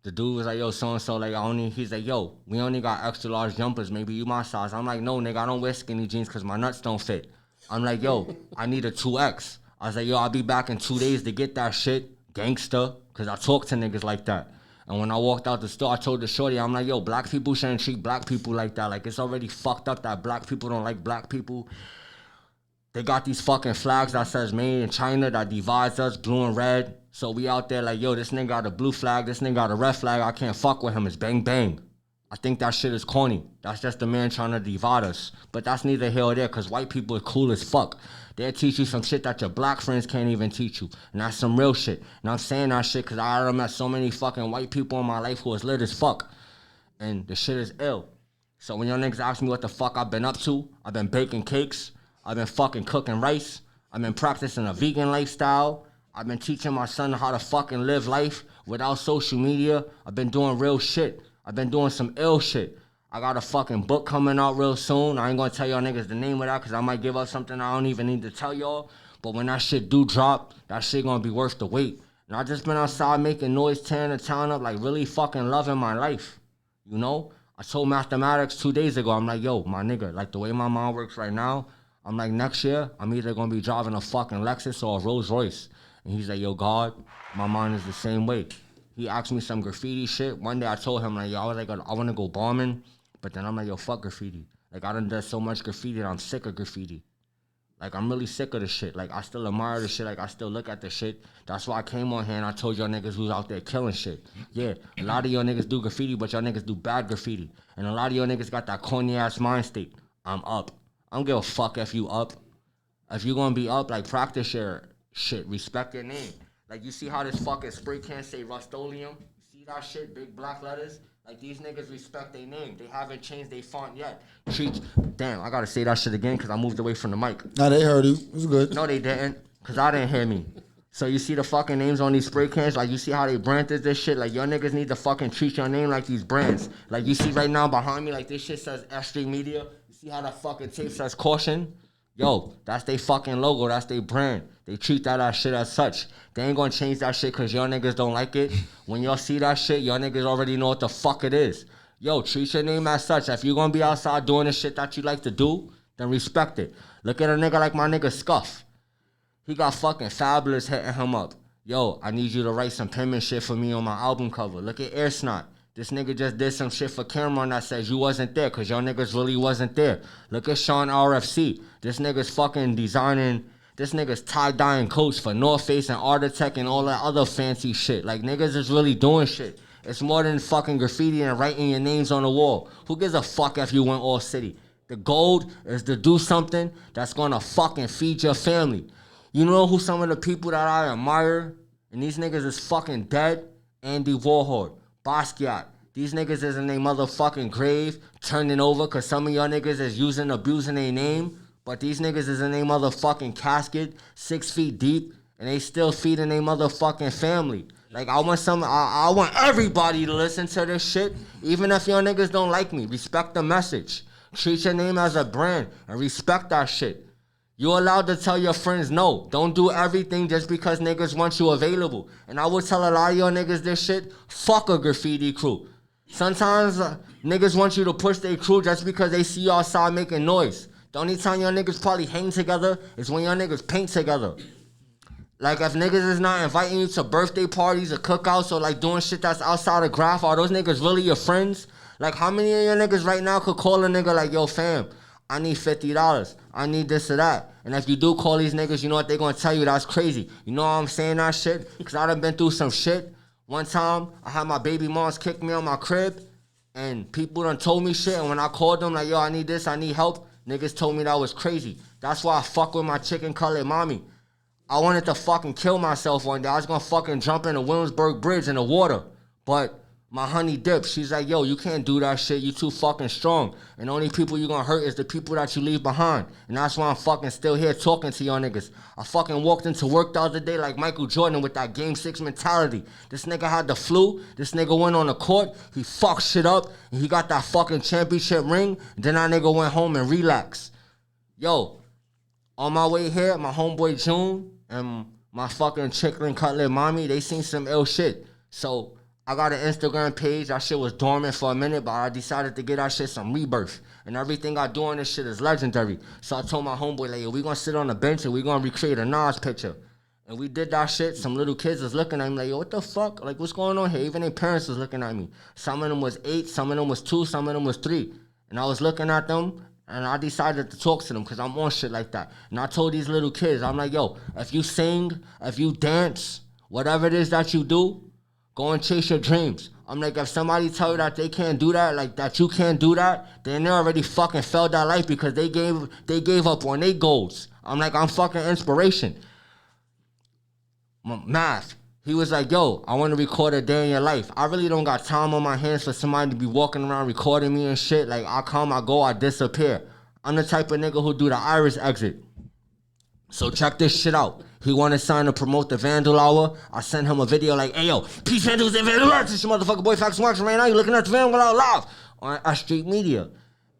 The dude was like, yo, so-and-so, like, he's like, yo, we only got extra large jumpers. Maybe you my size. I'm like, no, nigga, I don't wear skinny jeans because my nuts don't fit. I'm like, yo, I need a 2X. I was like, yo, I'll be back in 2 days to get that shit. Gangster, because I talk to niggas like that. And when I walked out the store, I told the shorty, I'm like, yo, black people shouldn't treat black people like that. Like, it's already fucked up that black people don't like black people. They got these fucking flags that says made in China that divides us, blue and red. So we out there like, yo, this nigga got a blue flag, this nigga got a red flag. I can't fuck with him. It's bang, bang. I think that shit is corny. That's just the man trying to divide us. But that's neither here or there, because white people are cool as fuck. They'll teach you some shit that your black friends can't even teach you. And that's some real shit. And I'm saying that shit because I done met so many fucking white people in my life who is lit as fuck. And the shit is ill. So when y'all niggas ask me what the fuck I've been up to, I've been baking cakes. I've been fucking cooking rice. I've been practicing a vegan lifestyle. I've been teaching my son how to fucking live life without social media. I've been doing real shit. I've been doing some ill shit. I got a fucking book coming out real soon. I ain't gonna tell y'all niggas the name of that because I might give up something I don't even need to tell y'all. But when that shit do drop, that shit gonna be worth the wait. And I just been outside making noise, tearing the town up, like really fucking loving my life. You know? I told Mathematics 2 days ago, I'm like, yo, my nigga, like the way my mind works right now, I'm like, next year, I'm either gonna be driving a fucking Lexus or a Rolls Royce. And he's like, yo, God, my mind is the same way. He asked me some graffiti shit. One day I told him, like, yo, I was like, I wanna go bombing. But then I'm like, yo, fuck graffiti. Like, I done done so much graffiti that I'm sick of graffiti. Like, I'm really sick of the shit. Like, I still admire the shit. Like, I still look at the shit. That's why I came on here and I told y'all niggas who's out there killing shit. Yeah, a lot of y'all niggas do graffiti, but y'all niggas do bad graffiti. And a lot of y'all niggas got that corny-ass mind state. I'm up. I don't give a fuck if you up. If you gonna be up, like, practice your shit. Respect your name. Like, you see how this fucking spray can say Rust-Oleum? You see that shit? Big black letters? Like, these niggas respect their name. They haven't changed their font yet. Damn, I gotta say that shit again because I moved away from the mic. Nah, they heard you. It was good. No, they didn't, because I didn't hear me. So you see the fucking names on these spray cans? Like, you see how they branded this shit? Like, your niggas need to fucking treat your name like these brands. Like, you see right now behind me, like, this shit says S.STREET Media. You see how that fucking tape says caution? Yo, that's they fucking logo. That's they brand. They treat that shit as such. They ain't gonna change that shit because y'all niggas don't like it. When y'all see that shit, y'all niggas already know what the fuck it is. Yo, treat your name as such. If you gonna be outside doing the shit that you like to do, then respect it. Look at a nigga like my nigga Scuff. He got fucking Fabulous hitting him up. Yo, I need you to write some penmanship for me on my album cover. Look at Air Snot. This nigga just did some shit for Cameron that says you wasn't there because y'all niggas really wasn't there. Look at Sean RFC. This nigga's fucking designing, this nigga's tie-dyeing coats for North Face and Architect and all that other fancy shit. Like, niggas is really doing shit. It's more than fucking graffiti and writing your names on the wall. Who gives a fuck if you went all city? The goal is to do something that's gonna fucking feed your family. You know who some of the people that I admire? And these niggas is fucking dead? Andy Warhol. Basquiat. These niggas is in their motherfucking grave, turning over, cause some of y'all niggas is abusing their name, but these niggas is in their motherfucking casket, 6 feet deep, and they still feeding their motherfucking family. Like, I want everybody to listen to this shit, even if y'all niggas don't like me. Respect the message. Treat your name as a brand, and respect that shit. You're allowed to tell your friends no. Don't do everything just because niggas want you available. And I will tell a lot of y'all niggas this shit. Fuck a graffiti crew. Sometimes niggas want you to push their crew just because they see you outside making noise. The only time y'all niggas probably hang together is when y'all niggas paint together. Like, if niggas is not inviting you to birthday parties or cookouts or like doing shit that's outside of GRAFF, are those niggas really your friends? Like, how many of your niggas right now could call a nigga like, yo, fam, I need $50. I need this or that. And if you do call these niggas, you know what they gonna tell you? That's crazy. You know why I'm saying that shit? Because I done been through some shit. One time, I had my baby moms kick me on my crib, and people done told me shit, and when I called them like, yo, I need this, I need help, niggas told me that was crazy. That's why I fuck with my chicken colored mommy. I wanted to fucking kill myself one day. I was gonna fucking jump in the Williamsburg Bridge in the water. But my honey dip, she's like, yo, you can't do that shit. You too fucking strong. And the only people you gonna hurt is the people that you leave behind. And that's why I'm fucking still here talking to y'all niggas. I fucking walked into work the other day like Michael Jordan with that Game 6 mentality. This nigga had the flu. This nigga went on the court. He fucked shit up. And he got that fucking championship ring. And then that nigga went home and relaxed. Yo, on my way here, my homeboy June and my fucking chicken cutlet mommy, they seen some ill shit. So I got an Instagram page. That shit was dormant for a minute, but I decided to get that shit some rebirth. And everything I do on this shit is legendary. So I told my homeboy, like, yo, we gonna sit on the bench and we gonna recreate a Nas picture. And we did that shit. Some little kids was looking at me like, yo, what the fuck? Like, what's going on here? Even their parents was looking at me. Some of them was 8, some of them was 2, some of them was 3. And I was looking at them, and I decided to talk to them because I'm on shit like that. And I told these little kids, I'm like, yo, if you sing, if you dance, whatever it is that you do, go and chase your dreams. I'm like, if somebody tell you that they can't do that, like that you can't do that, then they already fucking failed that life because they gave up on their goals. I'm like, I'm fucking inspiration. Math. He was like, yo, I want to record a day in your life. I really don't got time on my hands for somebody to be walking around recording me and shit. Like, I come, I go, I disappear. I'm the type of nigga who do the iris exit. So check this shit out. He wanted to sign to promote the Vandal Hour. I sent him a video like, hey, yo, peace, Vandals and Vandal Arts. This your motherfucking boy, Facts Marks. Right now, you looking at the Vandal Hour live on S.STREET Media.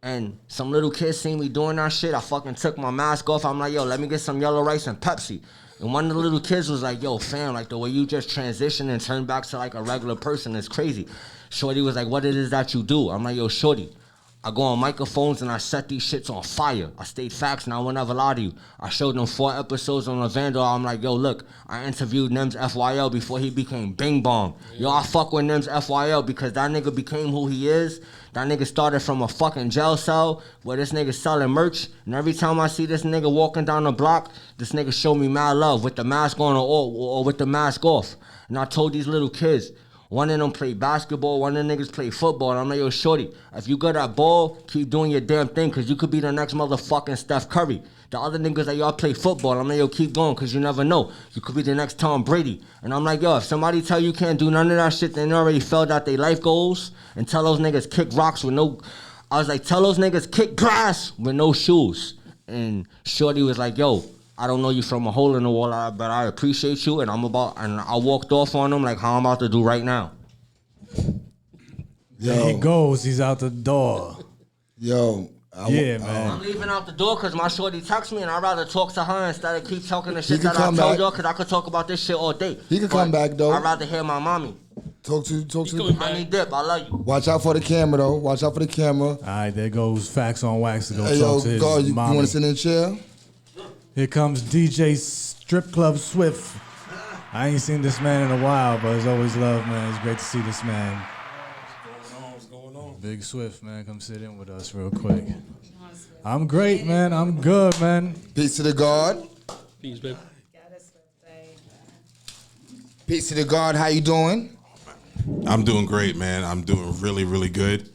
And some little kids seen me doing that shit. I fucking took my mask off. I'm like, yo, let me get some yellow rice and Pepsi. And one of the little kids was like, yo, fam, like the way you just transition and turn back to like a regular person is crazy. Shorty was like, what it is that you do? I'm like, yo, shorty, I go on microphones and I set these shits on fire. I state facts and I will never lie to you. I showed them 4 episodes on the Vandal. I'm like, yo, look, I interviewed Nims FYL before he became Bing Bong. Yo, I fuck with Nims FYL because that nigga became who he is. That nigga started from a fucking jail cell where this nigga selling merch. And every time I see this nigga walking down the block, this nigga show me mad love with the mask on or with the mask off. And I told these little kids, one of them play basketball, one of the niggas play football. And I'm like, yo, shorty, if you good at ball, keep doing your damn thing, because you could be the next motherfucking Steph Curry. The other niggas that y'all play football, I'm like, yo, keep going, because you never know. You could be the next Tom Brady. And I'm like, yo, if somebody tell you can't do none of that shit, then they already failed out their life goals. And tell those niggas kick rocks with no... I was like, tell those niggas kick grass with no shoes. And shorty was like, yo, I don't know you from a hole in the wall, but I appreciate you, and I walked off on him like how I'm about to do right now. There he goes. He's out the door. Yo. Man. I'm leaving out the door because my shorty texts me, and I'd rather talk to her instead of keep talking the shit that I told y'all, because I could talk about this shit all day. He could come back, though. I'd rather hear my mommy. Talk to the... Honey Dip, I love you. Watch out for the camera, though. Watch out for the camera. All right, there goes Facts on Wax to go Hey, talk to his God, you mommy. want to sit in the chair? Here comes DJ Strip Club Swift. I ain't seen this man in a while, but it's always love, man. It's great to see this man. What's going on? Big Swift, man, come sit in with us real quick. I'm great, man. I'm good, man. Peace to the God. Peace, baby. Peace to the God. How you doing? I'm doing great, man. I'm doing really, really good.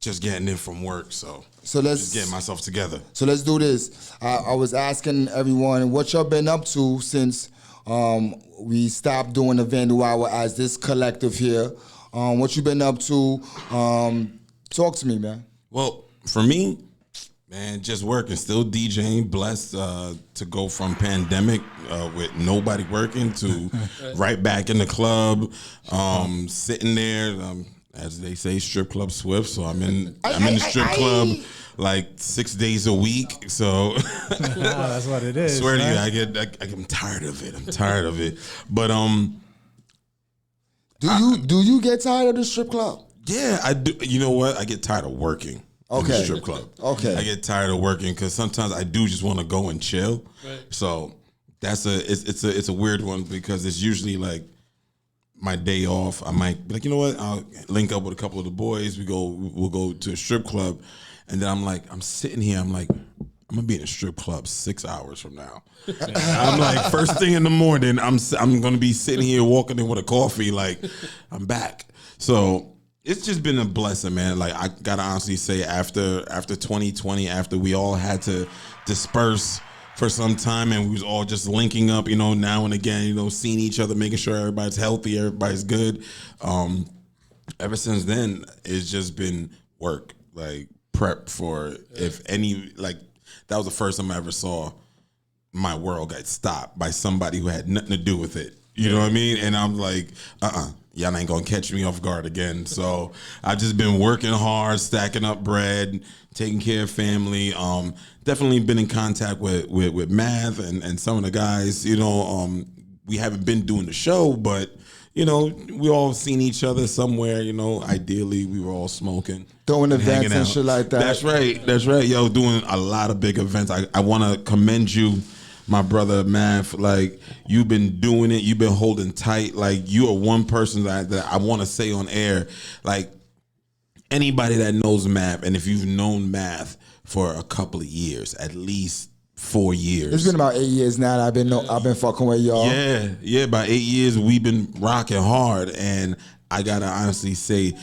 Just getting in from work, so let's just getting myself together. So let's do this. I was asking everyone what y'all been up to since we stopped doing the Vandal Hour as this collective here. What you been up to? Talk to me, man. Well, for me, man, just working, still DJing. Blessed to go from pandemic with nobody working to right back in the club, sitting there. As they say, strip club Swift. So I'm in the strip club like 6 days a week. So That's what it is. I swear man. to you, I'm tired of it. I'm tired of it. But do you get tired of the strip club? yeah, I do. You know what? I get tired of working. In the Okay. strip club. Okay. I get tired of working because sometimes I do just want to go and chill. Right. So it's a weird one because it's usually like my day off. I might be like, you know what? I'll link up with a couple of the boys. We'll go to a strip club, and then I'm sitting here. I'm like, I'm gonna be in a strip club 6 hours from now. I'm like, first thing in the morning, I'm gonna be sitting here walking in with a coffee. Like, I'm back. So it's just been a blessing, man. Like, I gotta honestly say, after 2020, after we all had to disperse for some time and we was all just linking up, you know, now and again, you know, seeing each other, making sure everybody's healthy, everybody's good. Ever since then, it's just been work, like prep for if any, like that was the first time I ever saw my world get stopped by somebody who had nothing to do with it. You know what I mean? And I'm like, y'all ain't gonna catch me off guard again. So I've just been working hard, stacking up bread, taking care of family. Definitely been in contact with Math and some of the guys. You know, we haven't been doing the show, but you know, we all seen each other somewhere. You know, ideally we were all smoking, Throwing and events hanging and out. shit like that. That's right. That's right. Yo, doing a lot of big events. I want to commend you, my brother Math. Like, you've been doing it. You've been holding tight. Like, you are one person that I want to say on air. Like, anybody that knows Math, and if you've known Math for a couple of years, at least 4 years. It's been about 8 years now that I've been fucking with y'all. Yeah, about 8 years we've been rocking hard, and I gotta honestly say,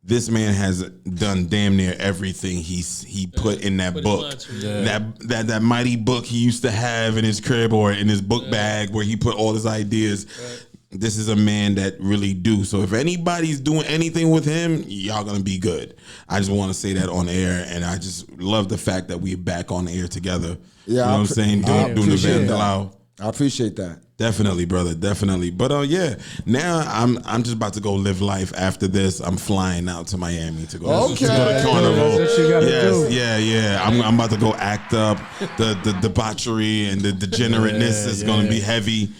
this man has done damn near everything he put in that book. Much, yeah. That mighty book he used to have in his crib or in his book bag where he put all his ideas. Right. This is a man that really do. So if anybody's doing anything with him, y'all gonna be good. I just want to say that on air, and I just love the fact that we're back on air together. Yeah, you know what I'm saying? Doing the appreciate Vandal that. out. I appreciate that. Definitely, brother. Definitely. But yeah, now I'm just about to go live life after this. I'm flying out to Miami to go, Okay. to go to Carnival. That's what you gotta do. Yeah. I'm about to go act up. The debauchery and the degenerateness is gonna be heavy.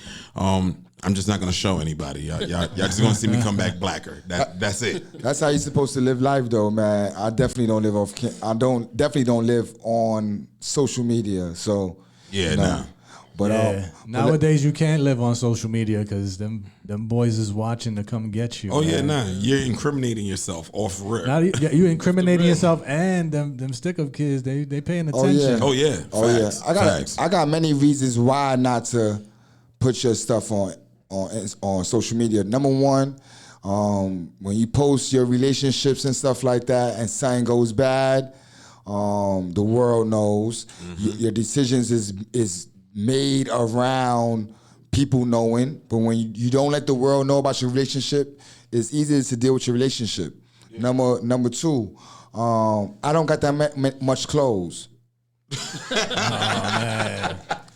I'm just not gonna show anybody. Y'all just gonna see me come back blacker. That's it. That's how you're supposed to live life, though, man. I definitely don't live off. Definitely don't live on social media. So Yeah, no. nah. But Nowadays you can't live on social media because them boys is watching to come get you. Oh yeah, man. nah. You're incriminating yourself off rip. Now you incriminating yourself, and them stick-up kids, they paying Oh, yeah. attention. Oh yeah. oh Facts. yeah, Facts. I got many reasons why not to put your stuff on social media. Number one, when you post your relationships and stuff like that, and something goes bad, the world knows. Your decisions is made around people knowing, but when you don't let the world know about your relationship, it's easier to deal with your relationship. Number two, I don't got that much clothes.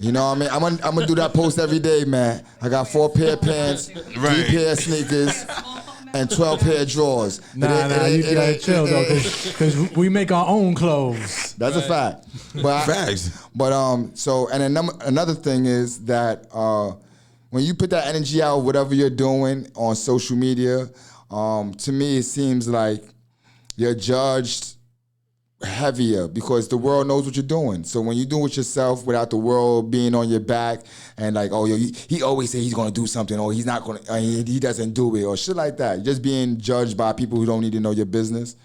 You know what I mean? I'm gonna do that post every day, man. I got 4 pair of pants, 3 pair of sneakers, and 12 pair of drawers. You gotta chill though, because we make our own clothes. That's a fact. But Facts. So and another thing is that when you put that energy out, whatever you're doing on social media, to me it seems like you're judged heavier because the world knows what you're doing. So when you do it yourself without the world being on your back and like, oh, he always say he's gonna do something, or he's not gonna, he doesn't do it, or shit like that. Just being judged by people who don't need to know your business.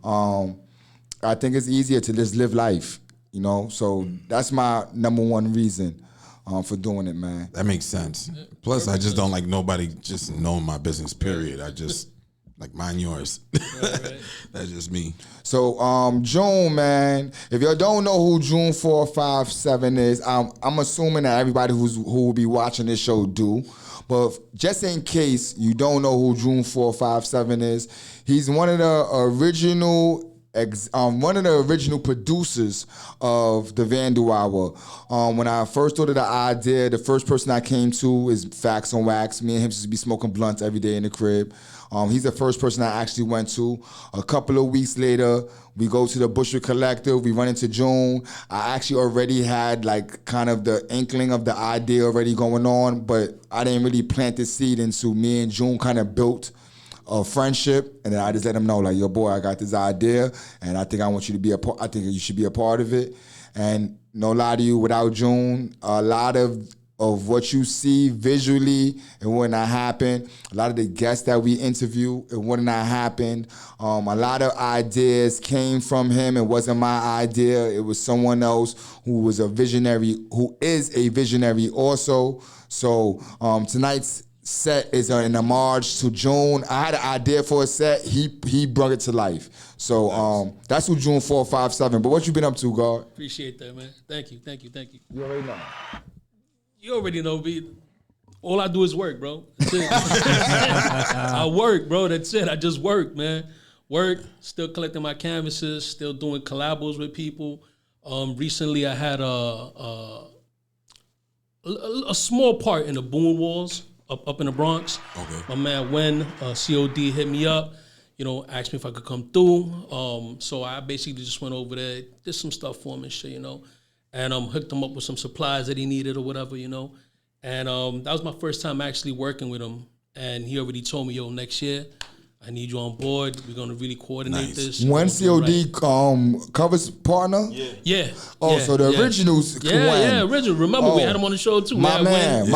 I think it's easier to just live life, you know. So that's my number one reason for doing it, man. That makes sense. Plus, I just don't like nobody just knowing my business. Period. I just like mind yours. That's just me. So June, man, if you don't know who June 457 is, I'm assuming that everybody who will be watching this show do. But just in case you don't know who June 457 is, he's one of the original producers of the Vandal Hour. When I first thought of the idea, the first person I came to is Facts on Wax. Me and him used to be smoking blunts every day in the crib. He's the first person I actually went to. A couple of weeks later, we go to the Bushwick Collective. We run into June. I actually already had like kind of the inkling of the idea already going on, but I didn't really plant the seed into me and June kind of built a friendship, and then I just let him know, like, yo, boy, I got this idea, and I think I want you to be a part. I think you should be a part of it. And no lie to you, without June, a lot of what you see visually, it would not happen. A lot of the guests that we interview, it would not happen. A lot of ideas came from him. It wasn't my idea. It was someone else who was a visionary, who is a visionary also. So tonight's set is an homage to June. I had an idea for a set. He brought it to life. So that's who June 457. But what you been up to, God? Appreciate that, man. Thank you. You already know. You already know, B. All I do is work, bro. That's it. I work, bro. That's it. I just work, man. Work, still collecting my canvases, still doing collabos with people. Recently, I had a small part in the Boom Walls up in the Bronx. Okay. My man Wen, COD, hit me up, asked me if I could come through. So I basically just went over there, did some stuff for him and shit, and hooked him up with some supplies that he needed or whatever, And that was my first time actually working with him. And he already told me, yo, next year, I need you on board. We're gonna really coordinate this. When COD covers partner? Yeah. Oh, so the originals. Yeah, original. Remember, we had him on the show too. My man.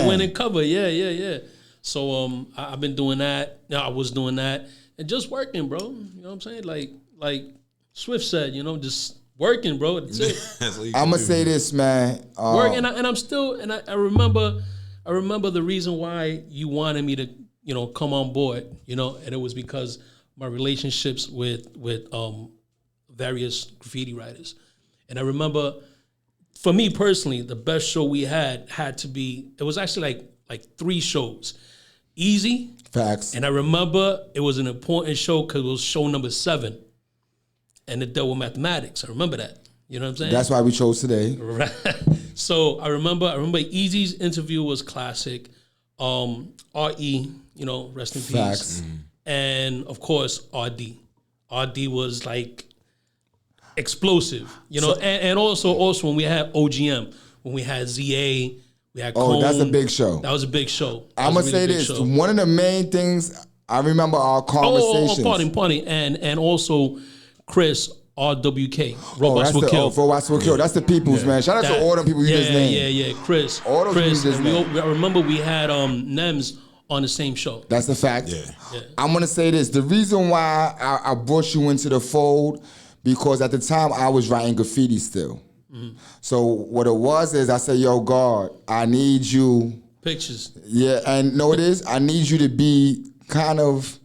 Win and cover. Yeah. So I've been doing that. I was doing that and just working, bro. You know what I'm saying? Like Swift said, just working, bro. That's it. I'm gonna say this, man. Work, and I'm still, and I remember the reason why you wanted me to, come on board, and it was because my relationships with various graffiti writers, and I remember, for me personally, the best show we had to be. It was actually like 3 shows, Easy. Facts. And I remember it was an important show because it was show number 7. And it dealt with mathematics. I remember that. You know what I'm saying? That's why we chose today. Right. So I remember Easy's interview was classic. R.E., rest in peace. Facts. And of course, R.D. R.D. was like explosive, and also when we had OGM, when we had ZA, We had Oh, that's a Cone. big show. That was a big show. I'm gonna say this. One of the main things I remember our conversations. Pardon. And also Chris RWK. Robots will kill. Robots will kill. That's the people's, man. Shout out to all them people you just named. Yeah. Chris. All those Chris. people you just named. I remember we had Nems on the same show. That's a fact. Yeah. I'm gonna say this. The reason why I brought you into the fold, because at the time I was writing graffiti still. Mm-hmm. So what it was is I said, yo, God, I need you. Pictures. Yeah, and no, it is. I need you to be kind of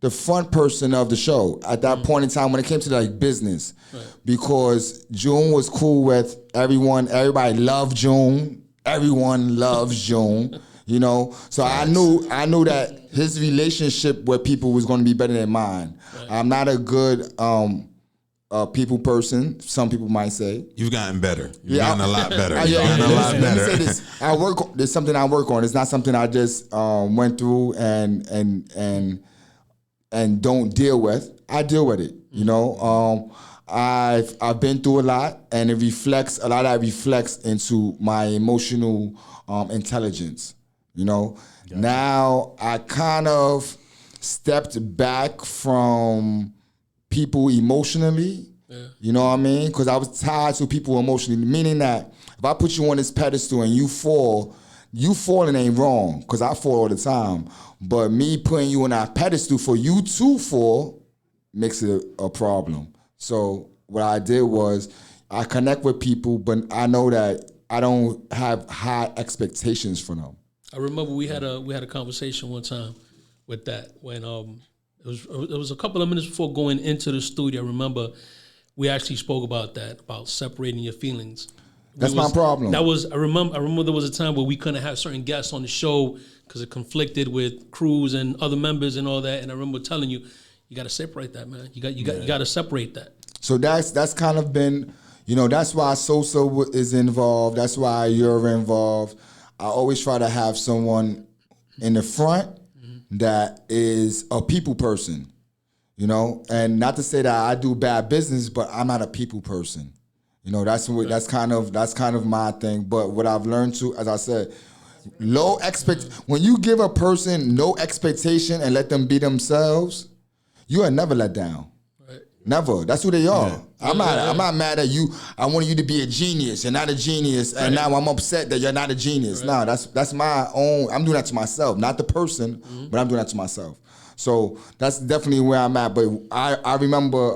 the front person of the show at that point in time when it came to like business. Right. Because June was cool with everyone. Everybody loved June. Everyone loves June. You know, so I knew that his relationship with people was going to be better than mine. Right. I'm not a good people person. Some people might say you've gotten better. You've gotten a lot better. You've gotten a lot Let me better. say this: there's something I work on. It's not something I just went through and don't deal with. I deal with it. You know, I've been through a lot, and it reflects a lot. Of that reflects into my emotional intelligence. You know, now I kind of stepped back from people emotionally. Yeah. You know what I mean? Because I was tied to people emotionally, meaning that if I put you on this pedestal and you falling ain't wrong, because I fall all the time. But me putting you on that pedestal for you to fall makes it a problem. So what I did was I connect with people, but I know that I don't have high expectations for them. I remember we had a conversation one time with that when it was a couple of minutes before going into the studio. I remember we actually spoke about that, about separating your feelings. That's my problem. I remember there was a time where we couldn't have certain guests on the show because it conflicted with crews and other members and all that. And I remember telling you, you got to separate that, man. You got to separate that. So that's kind of been, you know, that's why Sosa is involved. That's why you're involved. I always try to have someone in the front that is a people person, you know, and not to say that I do bad business, but I'm not a people person. You know, that's kind of my thing. But what I've learned to, as I said, when you give a person no expectation and let them be themselves, you are never let down. Right. Never. That's who they are. Yeah. I'm not mad at you. I wanted you to be a genius. You're not a genius, and now I'm upset that you're not a genius. Right. No, that's my own. I'm doing that to myself, not the person, but I'm doing that to myself. So that's definitely where I'm at. But I remember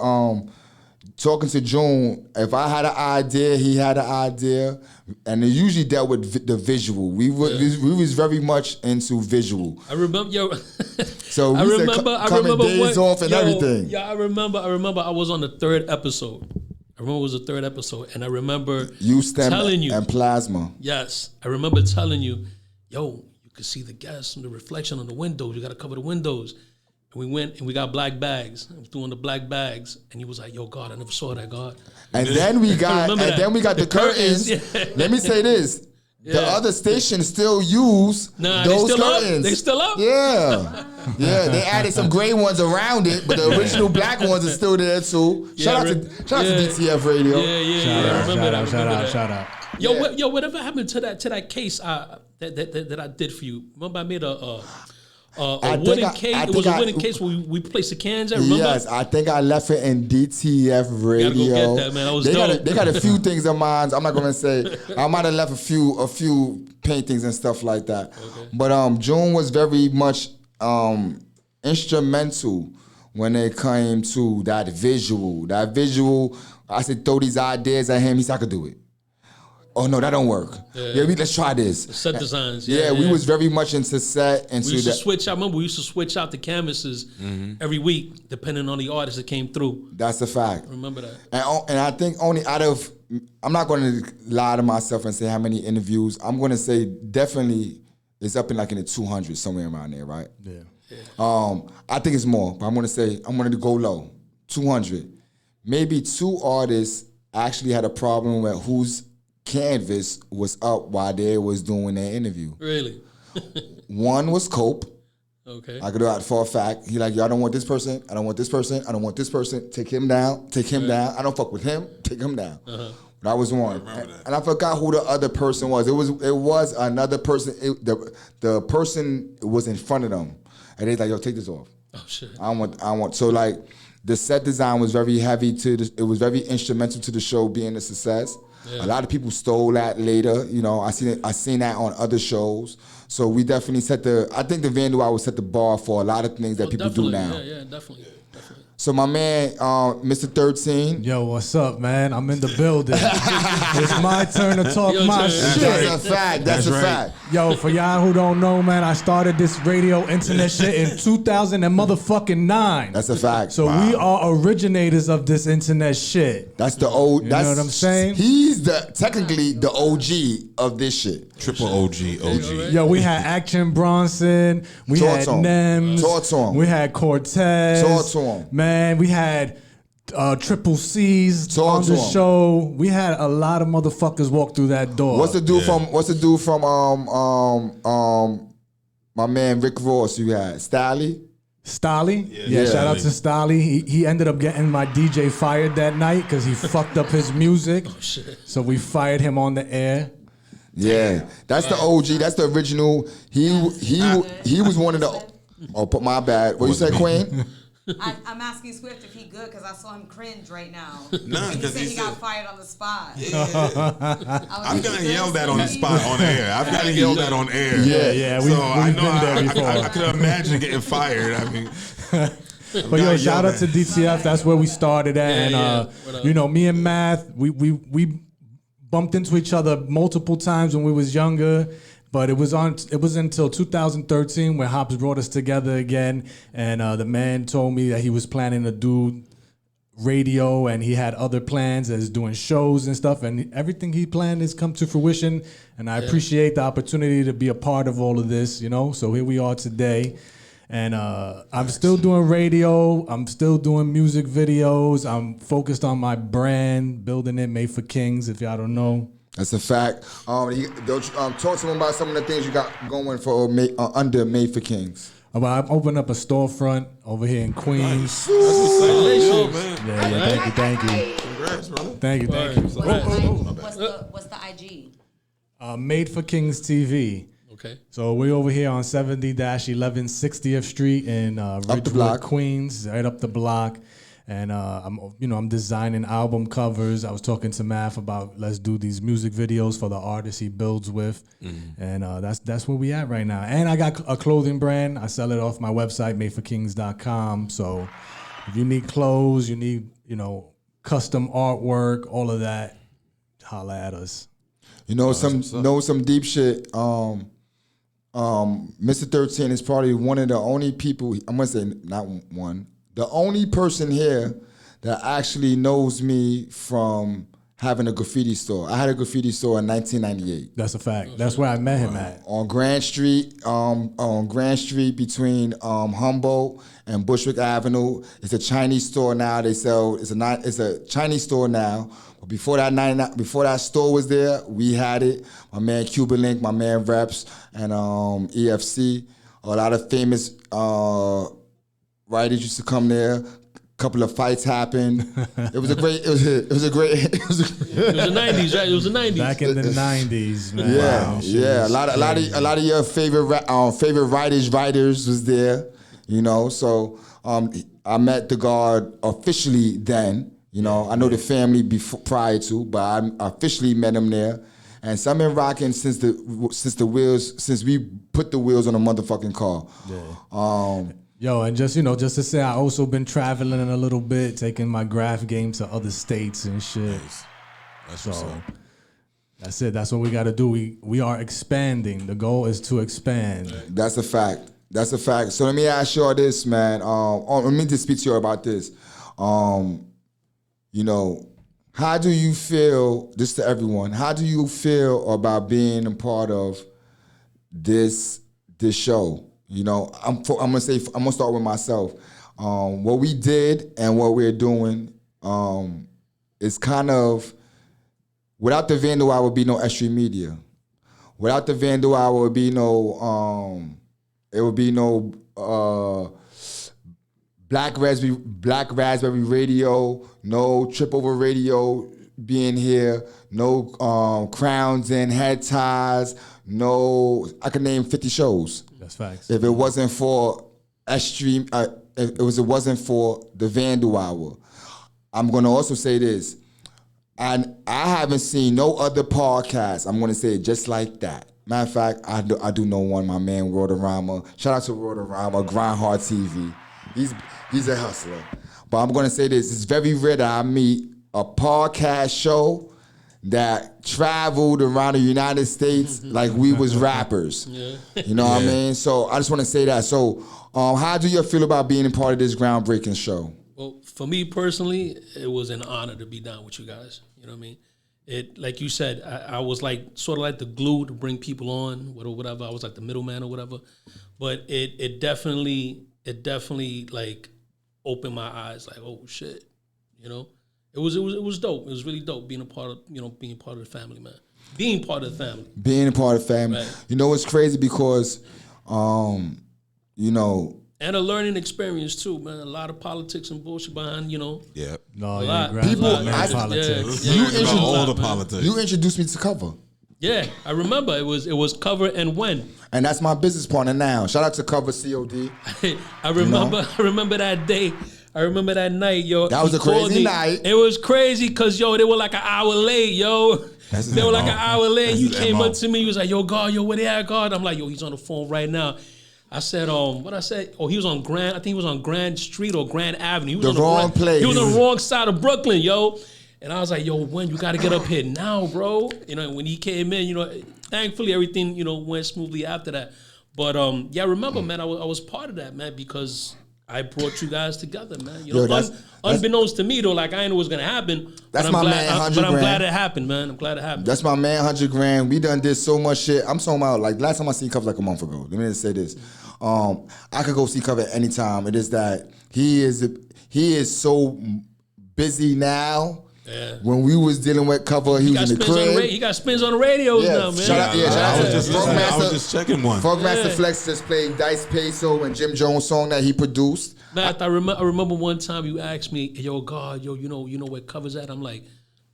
talking to June. If I had an idea, he had an idea, and it usually dealt with the visual. We was very much into visual. I remember, so we remember days off and everything. Yeah, I remember. I was on the third episode. I remember it was the third episode, and I remember telling you and plasma. Yes, I remember telling you, yo, you could see the gas and the reflection on the windows. You got to cover the windows. And we went and we got black bags. I was doing the black bags, and he was like, "Yo, God, I never saw that, God." And then we got the curtains. Yeah. Let me say this: the other stations still use those curtains. They still up? Yeah, yeah. They added some gray ones around it, but the original black ones are still there too. Shout out to DTF Radio. Yeah. Shout out. Yo, whatever happened to that case that I did for you? Remember, I made a wooden case. It was a wooden case where we placed the cans in. Remember? Yes, I think I left it in DTF Radio. You gotta go get that, man. That was dope. They got a few things of mine. I'm not gonna say. I might have left a few paintings and stuff like that. Okay. But June was very much instrumental when it came to that visual. I said, throw these ideas at him. He said, I could do it. Oh no, that don't work. Let's try this. Set designs. We was very much into set and we used to switch. I remember we used to switch out the canvases every week, depending on the artist that came through. That's a fact. I remember that. And I think only out of, I'm not going to lie to myself and say how many interviews. I'm going to say definitely it's up in the 200 somewhere around there, right? Yeah. I think it's more, but I'm going to go low, 200. Maybe 2 artists actually had a problem with whose canvas was up while they was doing their interview. Really? One was Cope. Okay. I could do that for a fact. He like, yo, I don't want this person. I don't want this person. I don't want this person. Take him down. Take him down. I don't fuck with him. Take him down. That was one. And I forgot who the other person was. It was another person. The person was in front of them. And they like, yo, take this off. Oh shit. I want. So like, the set design was very heavy it was very instrumental to the show being a success. Yeah. A lot of people stole that later. You know, I seen that on other shows. So we definitely I think the Vandal Hour set the bar for a lot of things that people do now. Yeah, definitely. So my man, Mr. 13. Yo, what's up, man? I'm in the building. It's my turn to talk my shit. That's a fact. That's a fact. Yo, for y'all who don't know, man, I started this radio internet shit in 2009. That's a fact. So we are originators of this internet shit. That's the old. You know what I'm saying? He's technically the OG of this shit. Triple OG. Yo, we had Action Bronson. We had Nems. Talk to him. We had Cortez. Talk to him. Man, we had Triple C's on the show. We had a lot of motherfuckers walk through that door. What's the dude from my man Rick Ross? You had Stally? Yeah, shout out to Stally. He ended up getting my DJ fired that night because he fucked up his music. Oh shit. So we fired him on the air. Yeah, that's the OG. That's the original. He was one of the. Oh, my bad. What you said, Queen? I'm asking Swift if he good because I saw him cringe right now. Nah, because he got fired on the spot. I've gotten yelled at on the spot on air. I've gotten yelled at on air. Yeah. So I know been there before. I could imagine getting fired. I mean. But yo, shout out to DTF. That's where we started at, and you know, me and Math, we bumped into each other multiple times when we was younger. But it was until 2013 when Hops brought us together again, and the man told me that he was planning to do radio and he had other plans as doing shows and stuff, and everything he planned has come to fruition, and I appreciate the opportunity to be a part of all of this, you know. So here we are today, and I'm still doing radio, I'm still doing music videos, I'm focused on my brand, building it, Made for Kings, if y'all don't know. That's a fact. Talk to him about some of the things you got going for under Made for Kings. I've opened up a storefront over here in Queens. That's what's man. Yeah, thank you. Congrats, brother. Thank you. What's the IG? Made for Kings TV. Okay. So we're over here on 70-11 60th Street in Ridgewood, Queens, right up the block. And I'm designing album covers. I was talking to Math about let's do these music videos for the artists he builds with, and that's where we at right now. And I got a clothing brand. I sell it off my website, madeforkings.com. So if you need clothes, you need custom artwork, all of that, holla at us. Some deep shit. Mr. 13 is probably one of the only people. I'm gonna say not one. The only person here that actually knows me from having a graffiti store. I had a graffiti store in 1998. That's a fact. That's where I met him at. On Grand Street, between Humboldt and Bushwick Avenue. It's a Chinese store now. It's a Chinese store now. But before that store was there, we had it. My man Cuban Link, my man Reps, and EFC. A lot of famous writers used to come there. A couple of fights happened. It was the 90s, right? It was the 90s. Back in the 90s, man. Yeah, Wow, yeah. A lot of your favorite writers was there. So I met the guard officially then. I know the family prior to, but I officially met him there. And so I've been rocking since we put the wheels on a motherfucking car. Yeah. Yo, and just to say, I also been traveling a little bit, taking my GRAFF game to other states and shit. Nice. That's what's up. That's it. That's what we got to do. We are expanding. The goal is to expand. That's a fact. So let me ask you all this, man. Let me just speak to you about this. How do you feel? This to everyone. How do you feel about being a part of this show? I'm gonna start with myself. What we did and what we're doing is kind of, without the Vandal Hour would be no S.STREET Media. Without the Vandal Hour would be no Black Raspberry Radio, no Trip Over Radio, being here, no crowns and head ties, no. I could name 50 shows. That's facts. If it wasn't for S.STREET, if it wasn't for the Vandal Hour. I'm gonna also say this, and I haven't seen no other podcast. I'm gonna say it just like that. Matter of fact, I do know one. My man Rotorama. Shout out to Rotorama, Grind Hard TV. He's a hustler. But I'm gonna say this: it's very rare that I meet a podcast show that traveled around the United States like we was rappers. Yeah. You know what I mean? So I just want to say that. So how do you feel about being a part of this groundbreaking show? Well, for me personally, it was an honor to be down with you guys. You know what I mean? It, like you said, I was like sort of like the glue to bring people on, whatever. I was like the middleman or whatever. But it definitely like opened my eyes. Like, oh shit, you know. It was dope. It was really dope being a part of the family, man. Being part of the family. Being a part of the family. Right. You know, it's crazy because, you know. And a learning experience too, man. A lot of politics and bullshit behind, you know. Yeah. No, Politics. You introduced me to Cover. Yeah, I remember it was Cover and When. And that's my business partner now. Shout out to Cover COD. I remember that day. I remember that night, yo. That was a crazy night. It was crazy because, yo, they were like an hour late, yo. They were like an hour late. You came up to me. You was like, yo, God, yo, where they at, God? I'm like, yo, he's on the phone right now. I said, what I said? Oh, he was on Grand. I think he was on Grand Street or Grand Avenue. He was the wrong place. He was on the wrong side of Brooklyn, yo. And I was like, yo, when you got to get up here now, bro. You know, when he came in, you know, thankfully everything, you know, went smoothly after that. But yeah, remember, man, I was part of that, man, because I brought you guys together, man. You know, unbeknownst to me, though, like I didn't know what was gonna happen. That's my man, 100 grand. But I'm glad it happened, man. I'm glad it happened. That's my man, 100 grand. We done did so much shit. I'm talking about, like, last time I seen Cover like a month ago. Let me just say this. I could go see Cover at any time. It is that he is so busy now. Yeah. When we was dealing with Cover, he was in the crib. He got spins on the radios now, man. Shout out I was just checking one. Funkmaster Flex just played Dice Peso and Jim Jones song that he produced. Matt, I remember one time you asked me, yo, God, yo, you know where Cover's at? I'm like,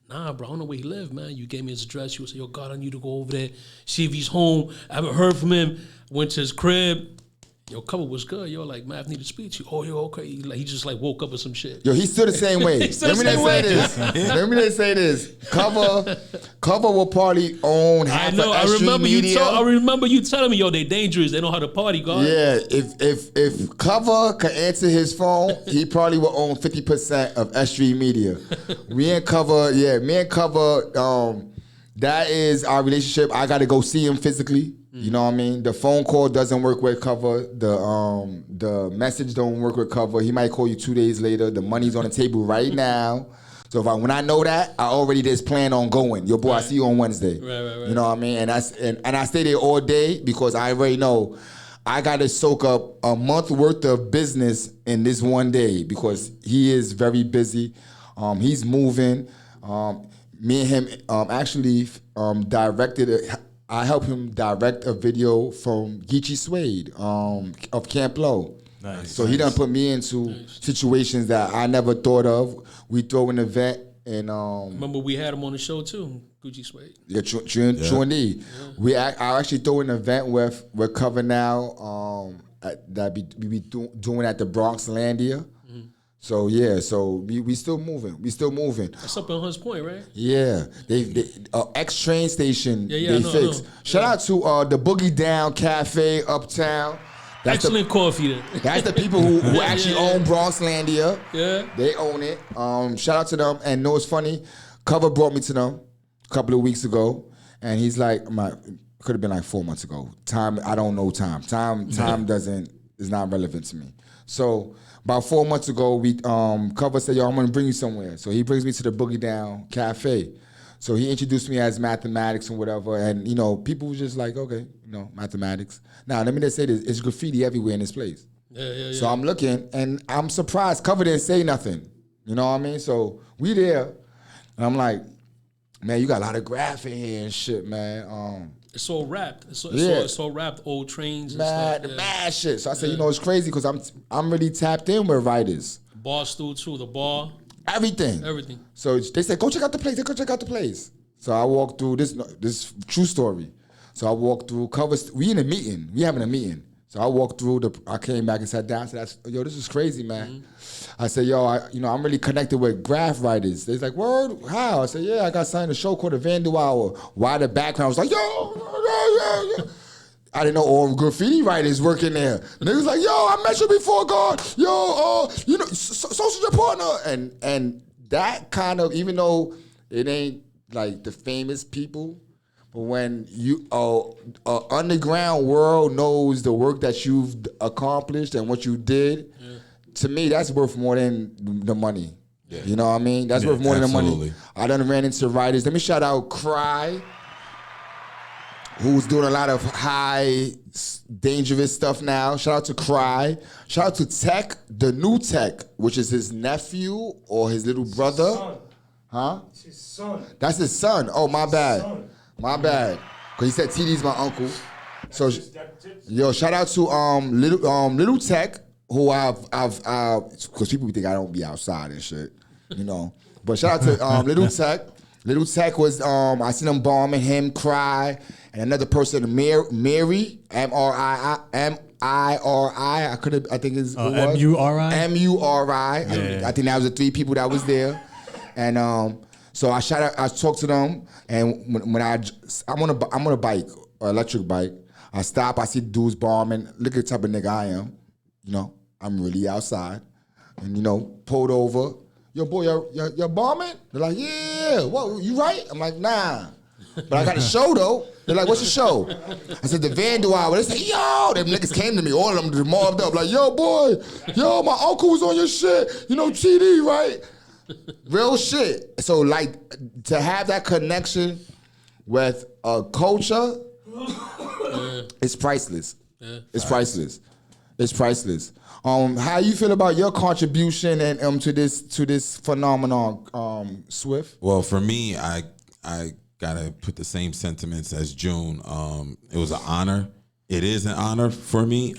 nah, bro, I don't know where he live, man. You gave me his address. You said, yo, God, I need to go over there, see if he's home. I haven't heard from him. Went to his crib. Yo, Cover was good. Yo, like, man, I need to speak to you. Oh, yo, okay. He just like woke up with some shit. Yo, he's still the same way. Let me just say this. Cover will probably own half of S.STREET Media. I remember you telling me, yo, they dangerous. They know how to party, God. Yeah, if Cover could answer his phone, he probably will own 50% of S.STREET Media. Me and Cover, that is our relationship. I got to go see him physically. You know what I mean? The phone call doesn't work with Cover. The message don't work with Cover. He might call you 2 days later. The money's on the table right now. So when I know that, I already just plan on going. Yo, boy, I see you on Wednesday. Right. You know what I mean? And I stay there all day because I already know I got to soak up a month worth of business in this one day because he is very busy. He's moving. Me and him actually directed I helped him direct a video from Geechee Suede of Camp Low. Nice. So he done put me into situations that I never thought of. We throw an event and remember we had him on the show too, Geechee Suede. Yeah, true indeed. I actually throw an event with Cover now that we be doing at the Bronx Landia. So yeah, we still moving. That's up in Hunts Point, right? Yeah, they X train station. They fixed. Shout out to the Boogie Down Cafe uptown. That's excellent coffee there. That's the people who actually own Bronxlandia. Yeah, they own it. Shout out to them. And know what's funny? Cover brought me to them a couple of weeks ago, and he's like, could have been like 4 months ago. Time, I don't know time. Time is not relevant to me. So. About 4 months ago, we Cover said, yo, I'm gonna bring you somewhere. So he brings me to the Boogie Down Cafe. So he introduced me as mathematics and whatever. And, you know, people was just like, okay, you know, mathematics. Now, let me just say this. It's graffiti everywhere in this place. Yeah. So I'm looking, and I'm surprised. Cover didn't say nothing. You know what I mean? So we there. And I'm like, man, you got a lot of graph in here and shit, man. It's all wrapped. It's all wrapped. Old trains and stuff. Mad shit. So I said, you know, it's crazy because I'm really tapped in with writers. Bar stool too. The bar. Everything. So they said, go check out the place. Go check out the place. So I walked through this true story. So I walked through we in a meeting. We having a meeting. So I walked through I came back and sat down. I said, yo, this is crazy, man. I said, yo, I'm really connected with GRAFF writers. They's like, word? How? I said, yeah, I got signed a show called the Vandal Hour. Why the background was like, yo. I didn't know all graffiti writers working there. Niggas like, yo, I met you before, God. Yo, social partner. And that kind of, even though it ain't like the famous people, but when you underground world knows the work that you've accomplished and what you did, to me, that's worth more than the money. Yeah. You know what I mean? That's worth more than the money. I done ran into writers. Let me shout out Cry, who's doing a lot of high, dangerous stuff now. Shout out to Cry. Shout out to Tech, the new Tech, which is his nephew or his little brother. His son. Huh? It's his son. That's his son. Oh, my bad. My bad. Because he said TD's my uncle. So, yo, shout out to little Tech, who because people think I don't be outside and shit, you know. But shout out to Little Tech. Little Tech was, I seen him bombing, him, Cry, and another person, Mary, M-R-I-I, I think it's M-U-R-I? M-U-R-I. Yeah. I think that was the 3 people that was there. And so I talked to them, and when I'm on a bike, an electric bike, I stop, I see dudes bombing, look at the type of nigga I am, you know, I'm really outside, and, you know, pulled over, yo, boy, you're bombing? They're like, yeah, what, you right? I'm like, nah. But I got a show, though. They're like, what's the show? I said, the Vandal Hour. They say, yo, them niggas came to me, all of them mobbed up, like, yo, boy, yo, my uncle was on your shit. You know, TD, right? Real shit. So, like, to have that connection with a culture, it's priceless. It's priceless. It's priceless. How you feel about your contribution and to this phenomenon, Swift? Well, for me, I gotta put the same sentiments as June. It was an honor. It is an honor for me,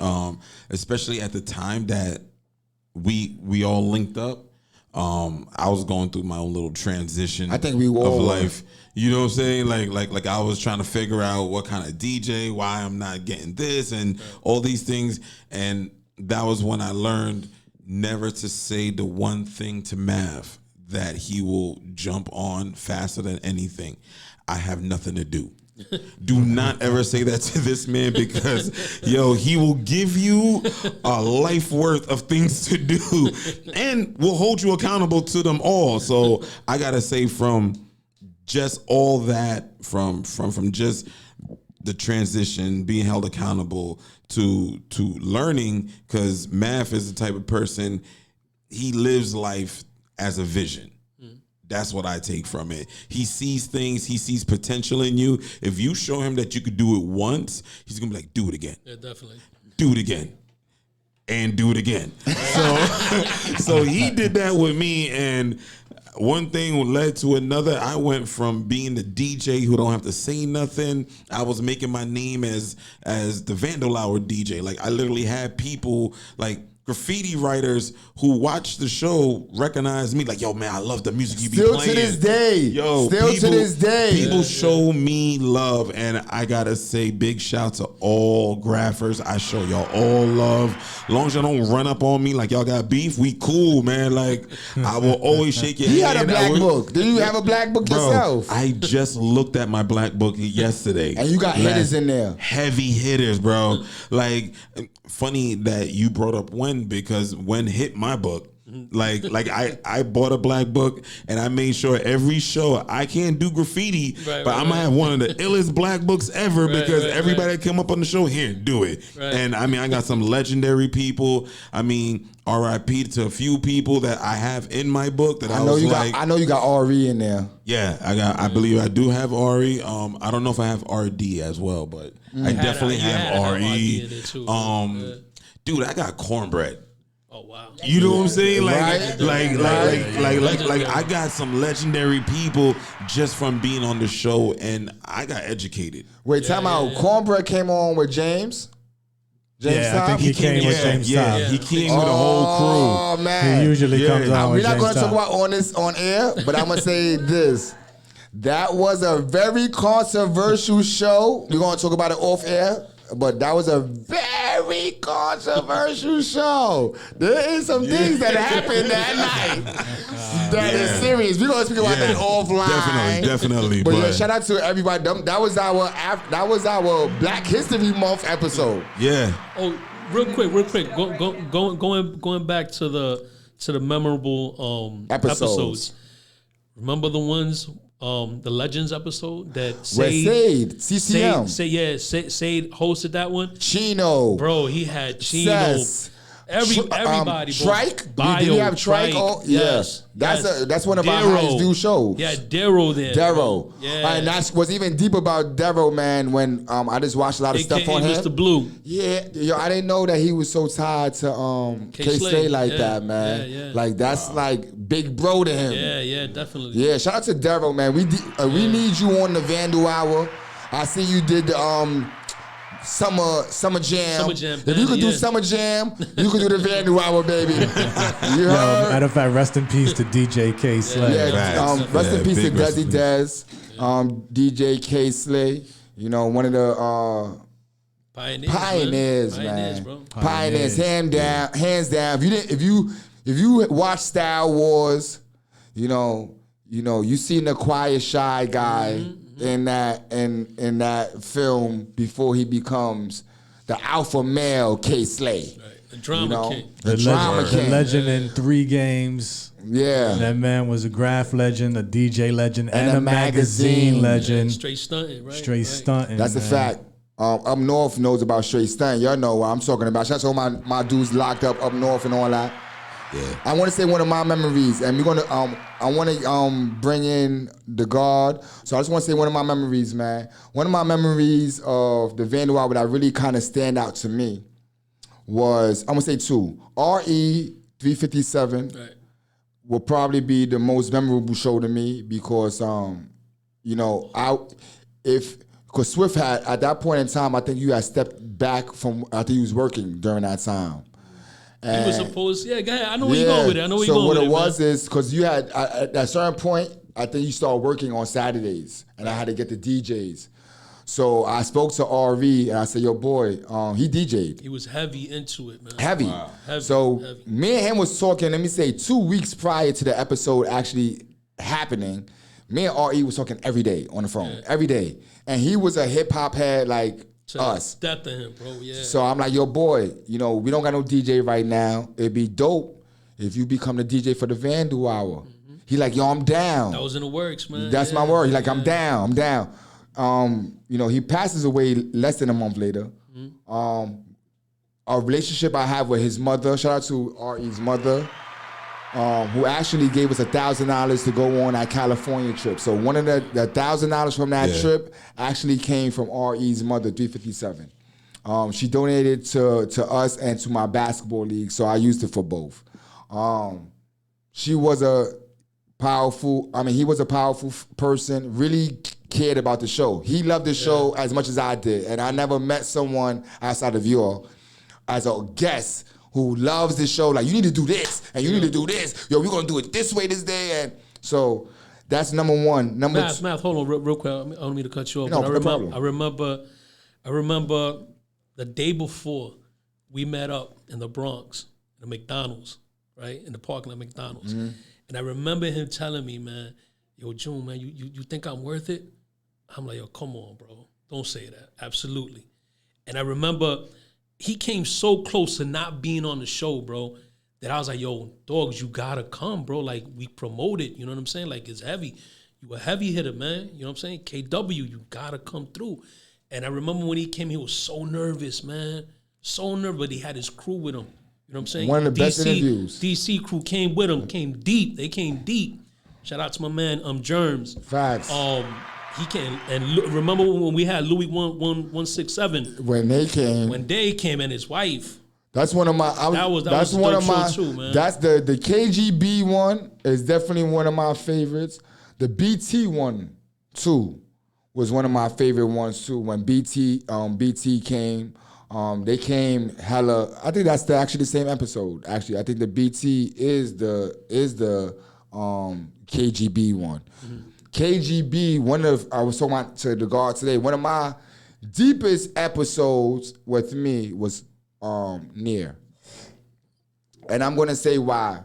especially at the time that we all linked up. I was going through my own little transition. I think we all of life. You know what I'm saying? Like I was trying to figure out what kind of DJ, why I'm not getting this, and all these things. And that was when I learned never to say the one thing to Mav that he will jump on faster than anything. I have nothing to do. Do not ever say that to this man, because he will give you a life worth of things to do and will hold you accountable to them all. So I gotta say, from just all that, from just the transition, being held accountable to learning, because Math is the type of person, he lives life as a vision. That's what I take from it. He sees things. He sees potential in you. If you show him that you could do it once, he's going to be like, do it again. Yeah, definitely. Do it again. And do it again. So he did that with me, and one thing led to another. I went from being the DJ who don't have to say nothing. I was making my name as the Vandal Hour DJ. Like, I literally had people like graffiti writers who watch the show recognize me, like, yo, man, I love the music you be playing. Still to this day. Yo, Still to this day. People show me love, and I gotta say big shout to all graphers. I show y'all all love. As long as y'all don't run up on me like y'all got beef, we cool, man. Like, I will always shake your hand. He had a black book. Did you have a black book yourself? I just looked at my black book yesterday. And you got hitters in there. Heavy hitters, bro. Like, funny that you brought up Wen, because Wen hit my book. Like I bought a black book, and I made sure every show, I can't do graffiti, but I'm gonna have one of the illest black books ever, because everybody that come up on the show, here, do it. And I mean, I got some legendary people. I mean, RIP to a few people that I have in my book that I know you like. I know you got RE in there. Yeah, I believe I do have RE. I don't know if I have RD as well, but I definitely have RE. Dude, I got Cornbread. Oh wow! You know what I'm saying? Like Right. I got some legendary people just from being on the show, and I got educated. Wait, time out. Cornbread came on with James. James Yeah, I think Tom? he came with James Tom. He came with a whole Oh He man. usually comes on We're with not James going to talk Tom. about on air, but I'm gonna say this. That was a very controversial show. We're gonna talk about it off air, but that was a very controversial show. There is some things that happened that night that is serious. We're gonna speak about that offline. Definitely. But yeah, shout out to everybody. That was our Black History Month episode. Yeah. Oh, real quick. Going back to the memorable Episodes. Remember the ones, the Legends episode that Where Sade, CCM. Sade hosted that one. Chino. Bro, he had Chino. Cess. Everybody, bro. Trike? Bio, Did he have Trike? Trike, Oh, yes. That's one of our Darrow. highest view shows. Yeah, Darrow there. Darrow. Yeah. And that's what's even deep about Darrow, man, when I just watched a lot of stuff on him. Mr. Blue. Yeah, yo, I didn't know that he was so tied to K-Slay like that, man. Yeah. Like that's like big bro to him. Yeah, definitely. Yeah, shout out to Darrow, man. We need you on the Vandal Hour. I see you did the Summer Jam. Summer Jam, If you could do yeah. Summer Jam, you could do the Vandal Hour, baby. You heard? Matter of fact, rest in peace to DJ K Slay. Yeah, rest in peace to big rest in Desi Des, DJ K Slay. You know, one of the pioneers, man. Bro. Pioneers, hands down. If you watch Star Wars, you seen the quiet, shy guy in that film before he becomes the alpha male K Slay. Right. The drama king. The drama The king. legend in 3 games. Yeah. That man was a GRAFF legend, a DJ legend, and a magazine legend. Straight stunting, right? Straight right. stunting. That's a man. fact. Up north knows about straight stunt. Y'all know what I'm talking about. Shout out to all my dudes locked up north and all that. Yeah. I want to say one of my memories, and we're gonna. I want to bring in the guard. So I just want to say one of my memories, man. One of my memories of the Vandal Hour that really kind of stand out to me was, I'm gonna say 2. RE 357 will probably be the most memorable show to me because, because Swift had at that point in time, I think you had stepped back from. I think he was working during that time. He was supposed, go ahead. I know where you're going with it. So what it was is because you had at a certain point, I think you started working on Saturdays, and I had to get the DJs. So I spoke to RV and I said, "Yo, boy, he DJ'd. He was heavy into it, man. Heavy. Wow. Heavy. So heavy. me and him was talking. Let me say 2 weeks prior to the episode actually happening. Me and RE was talking every day on the phone, every day, and he was a hip hop head like us. Death to him, bro. Yeah. So I'm like, yo, boy, we don't got no DJ right now. It'd be dope if you become the DJ for the Vandal Hour. Mm-hmm. He like, yo, I'm down. That was in the works, man. That's my word. He like, I'm down. He passes away less than a month later. Mm-hmm. A relationship I have with his mother, shout out to RE's mother, who actually gave us $1,000 to go on that California trip. So one of the $1,000 from that trip actually came from RE's mother, 357. She donated to us and to my basketball league, so I used it for both. He was a powerful person, really cared about the show. He loved the show as much as I did, and I never met someone outside of you all as a guest who loves this show, like, you need to do this, and you need to do this. Yo, we're going to do it this way this day. And so that's number 1. Math, hold on real quick. I don't mean to cut you off. No, but no problem. I remember the day before we met up in the Bronx, the McDonald's, right? In the parking lot McDonald's. Mm-hmm. And I remember him telling me, man, yo, June, man, you think I'm worth it? I'm like, yo, come on, bro. Don't say that. Absolutely. And I remember he came so close to not being on the show, bro, that I was like, yo, dogs, you gotta come, bro. Like, we promote it, you know what I'm saying? Like, it's heavy. You a heavy hitter, man. You know what I'm saying? KW, you gotta come through. And I remember when he came, he was so nervous, man. So nervous, but he had his crew with him. You know what I'm saying? One of the best interviews. DC crew came with him, came deep. They came deep. Shout out to my man, Germs. Facts. He came, and remember when we had Louis 167? When they came. When they came and his wife. That's one of my. That's one of my. Too, man. That's the KGB one is definitely one of my favorites. The BT one too was one of my favorite ones too. When BT came, They came hella. I think that's actually the same episode. Actually, I think the BT is the KGB one. KGB. I was talking about to the guard today. One of my deepest episodes with me was Near, and I'm gonna say why.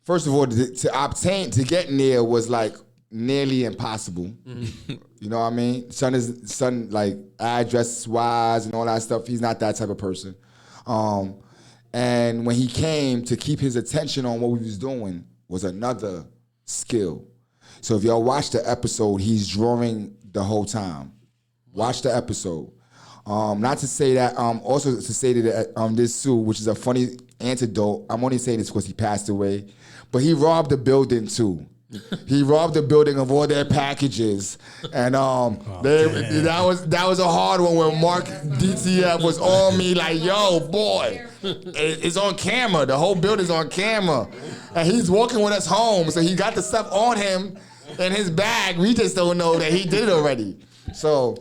First of all, to get Near was like nearly impossible. You know what I mean? Son, like address wise and all that stuff. He's not that type of person. And when he came, to keep his attention on what we was doing was another skill. So if y'all watch the episode, he's drawing the whole time. Watch the episode. Not to say that. Also to say that this too, which is a funny antidote. I'm only saying this because he passed away, but he robbed the building too. He robbed the building of all their packages, and that was a hard one when Mark DTF was on me like, yo, boy, it's on camera. The whole building's on camera, and he's walking with us home, so he got the stuff on him in his bag. We just don't know that he did it already. So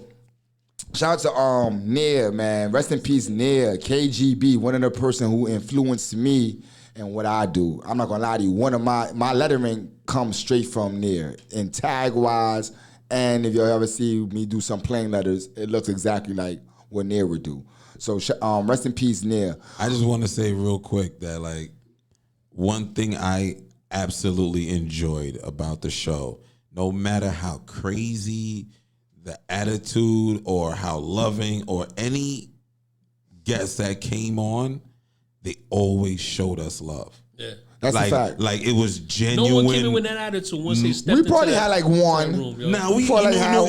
shout out to Near, man. Rest in peace, Near. KGB, one of the person who influenced me and what I do. I'm not gonna lie to you. One of my lettering comes straight from Near, and tag wise, and if you ever see me do some plain letters, it looks exactly like what Near would do. So rest in peace, Near. I just want to say real quick that like one thing I absolutely enjoyed about the show, no matter how crazy the attitude or how loving or any guest that came on, they always showed us love. Yeah. That's like, a fact. Like it was genuine. No one came in with that attitude once they stepped We probably into had that like one. room, yo. Now you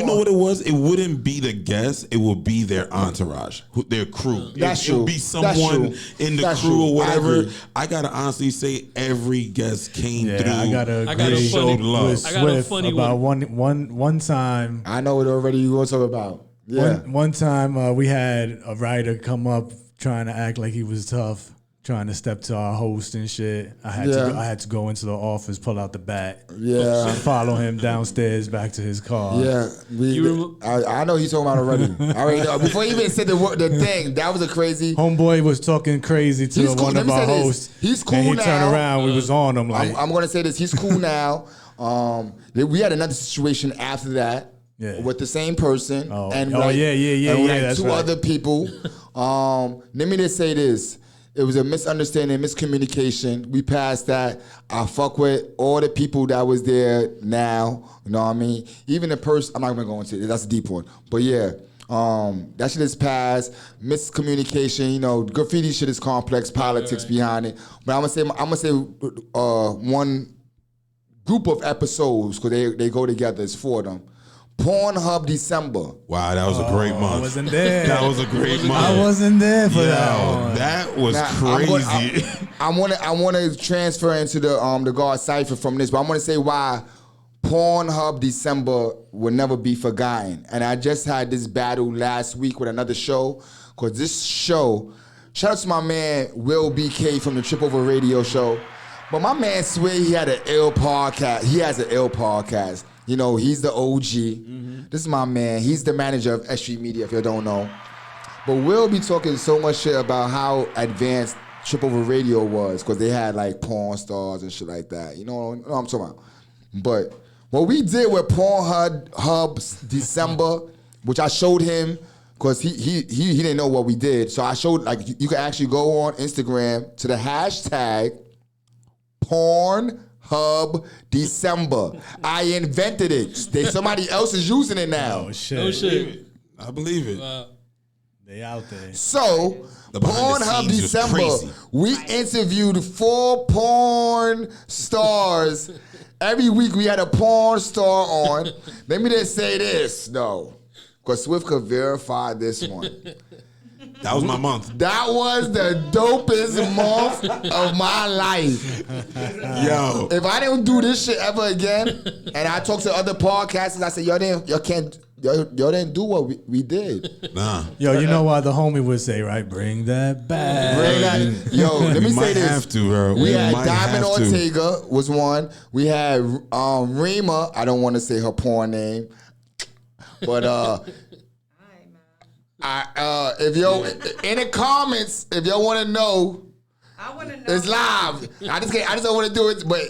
know what it was? It wouldn't be the guest. It would be their entourage, their crew. That's It true. would be someone in the That's crew true. or I whatever. agree. I gotta honestly say, every guest came Yeah, through. I gotta I got a agree funny- showed love. with I got a Swift funny about one time. I know it already. You want to talk about? Yeah. One time we had a writer come up trying to act like he was tough, trying to step to our host and shit. I had to go into the office, pull out the bat, Yeah. follow him downstairs back to his car. Yeah, I know he's talking about already. I already know. Before he even said the thing, that was a crazy. Homeboy was talking crazy to He's cool. one Let of me our say this. hosts. He's cool and he now. turned around. We was on him like, I'm gonna say this. He's cool now. We had another situation after that. Yeah. With the same person. Oh. And Oh, like, yeah, and like that's two right. other people. Let me just say this. It was a misunderstanding, miscommunication. We passed that. I fuck with all the people that was there now. You know what I mean? Even the person, I'm not gonna go into it. That's a deep one. But yeah, that shit is passed. Miscommunication. You know, graffiti shit is complex. Politics behind it. But I'm gonna say one group of episodes because they go together. It's for them. Pornhub December. Wow, that was a great month. I wasn't there. That was a great month. I wasn't there for that Yo, one. that was Now, crazy. I want to transfer into the God cipher from this, but I'm going to say why Pornhub December will never be forgotten. And I just had this battle last week with another show, because this show, shout out to my man Will BK from the Trip Over Radio Show. But my man swear he had an ill podcast. He has an ill podcast. You know, he's the OG. Mm-hmm. This is my man. He's the manager of S.STREET Media, if you don't know. But we'll be talking so much shit about how advanced Trip Over Radio was, because they had like porn stars and shit like that. You know what I'm talking about? But what we did with Pornhub's December, which I showed him, because he didn't know what we did. So I showed, like, you can actually go on Instagram to the hashtag Pornhub December. I invented it. Somebody else is using it now. Oh shit. No shit. I believe it. They out there. So, The behind the Pornhub scenes was December, crazy. we interviewed 4 porn stars. Every week we had a porn star on. Let me just say this, though, because Swift could verify this one. That was my month. That was the dopest month of my life. Yo. If I didn't do this shit ever again, and I talked to other podcasters, I said, y'all didn't do what we did. Nah. Yo, you know why the homie would say, right? Bring that back. Bring that- Yo, let me We say might this. have to, bro. We had might Diamond have to. Ortega was one. We had Rima. I don't want to say her porn name, but If yo in the comments, if y'all want to know, I want to know. it's live. I just don't want to do it, but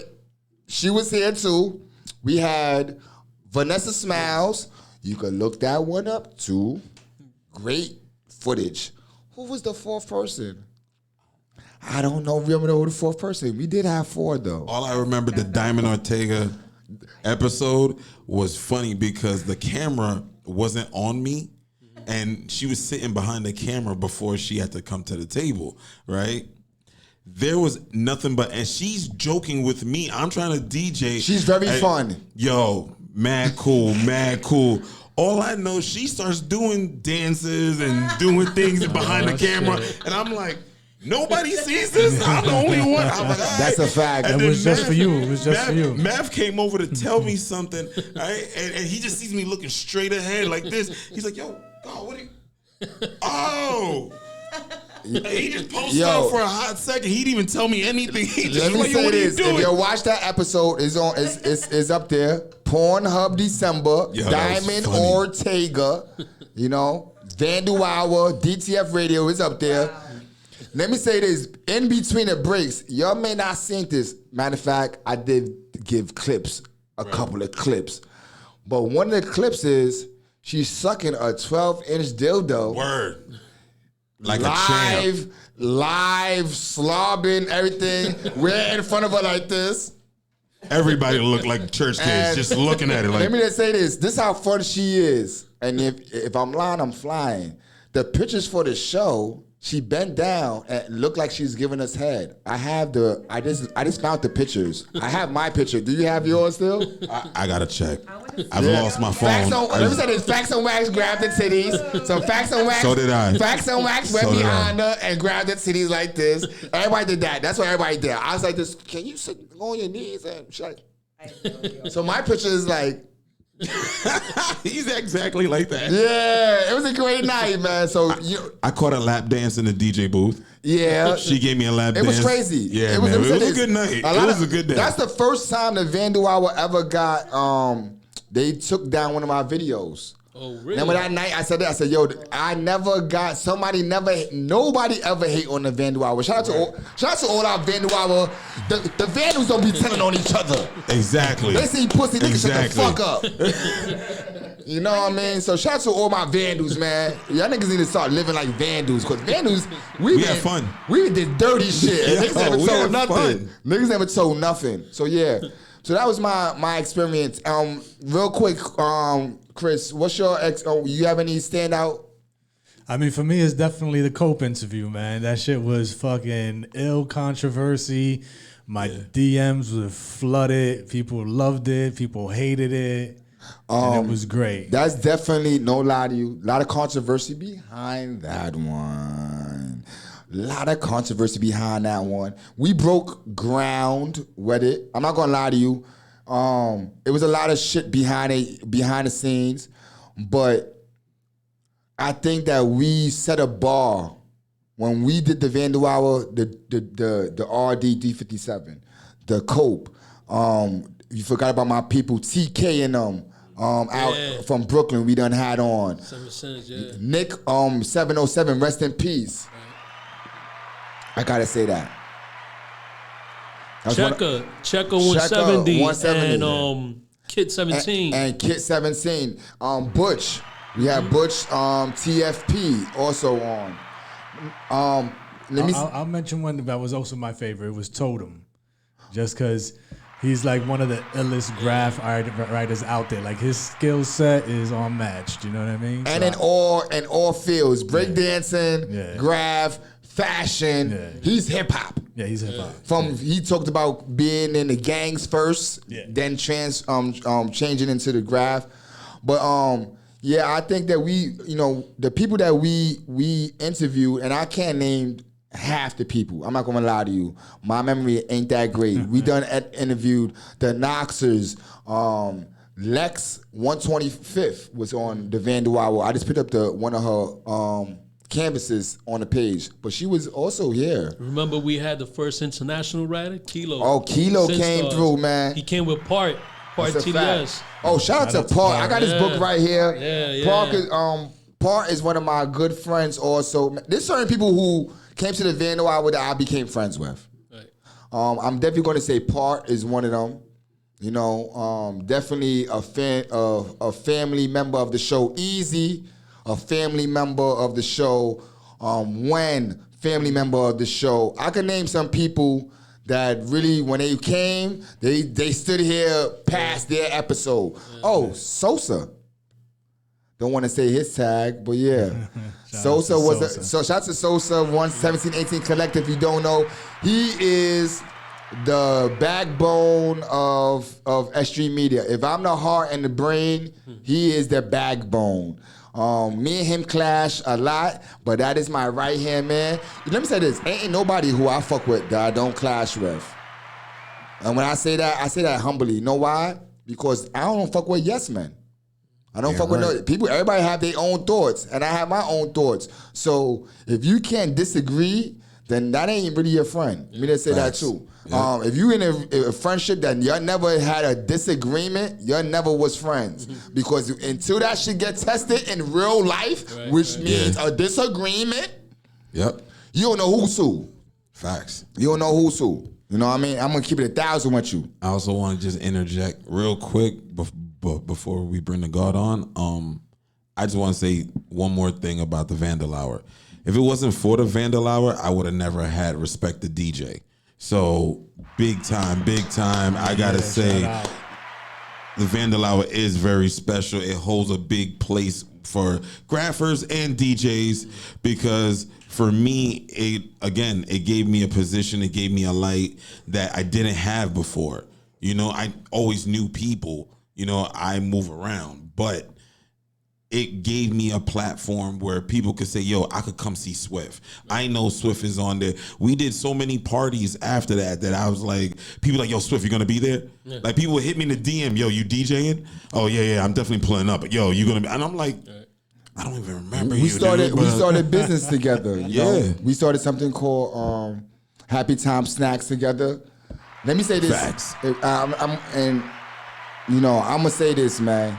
she was here too. We had Vanessa Smiles. You can look that one up too. Great footage. Who was the fourth person? I don't know. Remember who the fourth person? We did have 4 though. All I remember the Diamond Ortega episode was funny because the camera wasn't on me, and she was sitting behind the camera before she had to come to the table, right? There was nothing but, and she's joking with me. I'm trying to DJ. She's very fun. Yo, mad cool, mad cool. All I know, she starts doing dances and doing things behind the camera, and I'm like, nobody sees this. I'm the only one. I'm like, That's a fact. And It then was just for you. It was just for you. Mav came over to tell me something, right? And he just sees me looking straight ahead like this. He's like, yo, God, what are you? Oh. And he just posted out for a hot second. He didn't even tell me anything. He just Let me like, yo, say what are you this: doing? if you watch that episode, is up there. Pornhub December, Yo, that was Diamond funny. Ortega, Vandal Hour, DTF Radio is up there. Wow. Let me say this: in between the breaks, y'all may not seen this. Matter of fact, I did give clips, a couple of clips, but one of the clips is she's sucking a 12-inch dildo. Word. Like a champ. Live, slobbing, everything. We're in front of her like this. Everybody looked like church kids And just looking at it like, let me just say this. This is how fun she is. And if I'm lying, I'm flying. The pictures for the show, she bent down and looked like she's giving us head. I just found the pictures. I have my picture. Do you have yours still? I gotta check. wanna I've Yeah. lost my phone. Let me say this. Facts on Wax grabbed the titties. So Facts on Wax. So did I. Facts on Wax went So did behind her and grabbed the titties like this. Everybody did that. That's what everybody did. I was like this, can you sit go on your knees? And she's like, so my picture is like, He's exactly like that. yeah, it was a great night, man. So I caught a lap dance in the DJ booth. yeah. She gave me a lap It dance. was crazy. Yeah, man. It was a good night. It was a good day. That's the first time the Vandal Hour ever got. They took down one of my videos. Oh, really? Remember that night? I said that. I said, "Yo, I never got nobody ever hate on the Vandal Hour." Shout out to all our Vandal Hour. The Vandals don't be telling on each other. Exactly. They see pussy niggas shut Exactly. the fuck up. You know what I mean? So shout out to all my Vandals, man. Y'all niggas need to start living like Vandals, cause Vandals we had fun. We did dirty shit. And Yo, niggas never we told had nothing. fun. Niggas never told nothing. So yeah. So that was my experience. Real quick, Chris, what's your you have any standout? I mean, for me, it's definitely the Cope interview, man. That shit was fucking ill controversy. My DMs were flooded. People loved it. People hated it. And it was great. That's definitely, no lie to you, a lot of controversy behind that one. A lot of controversy behind that one. We broke ground with it. I'm not gonna lie to you. It was a lot of shit behind the scenes, but I think that we set a bar when we did the Vandal Hour, the RD 357, the Cope. You forgot about my people TK and them. Out from Brooklyn, we done had on. 7%, yeah. Nick 707, rest in peace. I gotta say that. That's Checker 170, 170. and Kid 17. and Kit 17. Butch. We have Butch TFP also on. Let me I'll mention one that was also my favorite. It was Totem. Just because he's like one of the illest graph writers out there. Like his skill set is unmatched. You know what I mean? and So in all fields, breakdancing, Yeah. graph, fashion. Yeah. He's hip hop. yeah, he's hip hop. He talked about being in the gangs first, Yeah. then changing into the graph. But yeah, I think that the people that we interviewed, and I can't name half the people. I'm not gonna lie to you. My memory ain't that great. We done interviewed the Knoxers. Lex 125th was on the Vandal Hour. I just picked up one of her canvases on the page, but she was also here. Remember, we had the first international rider, Kilo. Oh, Kilo came through, man. He came with Part That's a TDS. fact. Oh, shout out to Park. I got his book right here. Yeah. Park is Part is one of my good friends also. There's certain people who came to the Vandal Hour that I became friends with. Right. I'm definitely going to say Part is one of them. You know, definitely a family member of the show. Easy, a family member of the show. When family member of the show. I can name some people that really, when they came, they stood here past their episode. Oh, Sosa. Don't want to say his tag, but yeah. Sosa was so shout out to Sosa, 1718 Collective. If you don't know, he is the backbone of S.STREET Media. If I'm the heart and the brain, he is the backbone. Me and him clash a lot, but that is my right hand man. Let me say this: ain't nobody who I fuck with that I don't clash with. And when I say that humbly. You know why? Because I don't fuck with yes men. I don't fuck with no people. Everybody have their own thoughts, and I have my own thoughts. So if you can't disagree, then that ain't really your friend. Me to say that too. Yeah. If you in a friendship that y'all never had a disagreement, y'all never was friends. Because until that shit get tested in real life, which means a disagreement, you don't know who's who. Facts. You don't know who's who. You know what I mean? I'm gonna keep it 1,000 with you. I also want to just interject real quick before we bring the God on. I just want to say one more thing about the Vandal Hour. If it wasn't for the Vandal Hour, I would have never had Respect the DJ. So big time. I gotta say, the Vandal Hour is very special. It holds a big place for graphers and DJs because for me, it gave me a position, it gave me a light that I didn't have before. You know, I always knew people. You know, I move around, but it gave me a platform where people could say, yo, I could come see Swift. I know Swift is on there. We did so many parties after that I was like, people like, yo, Swift, you gonna be there? Yeah. Like people would hit me in the DM, yo, you DJing? Oh, yeah, I'm definitely pulling up. Yo, you gonna be? And I'm like, I don't even remember we started business together. You know? We started something called Happy Time Snacks together. Let me say this. Facts. I'm gonna say this, man.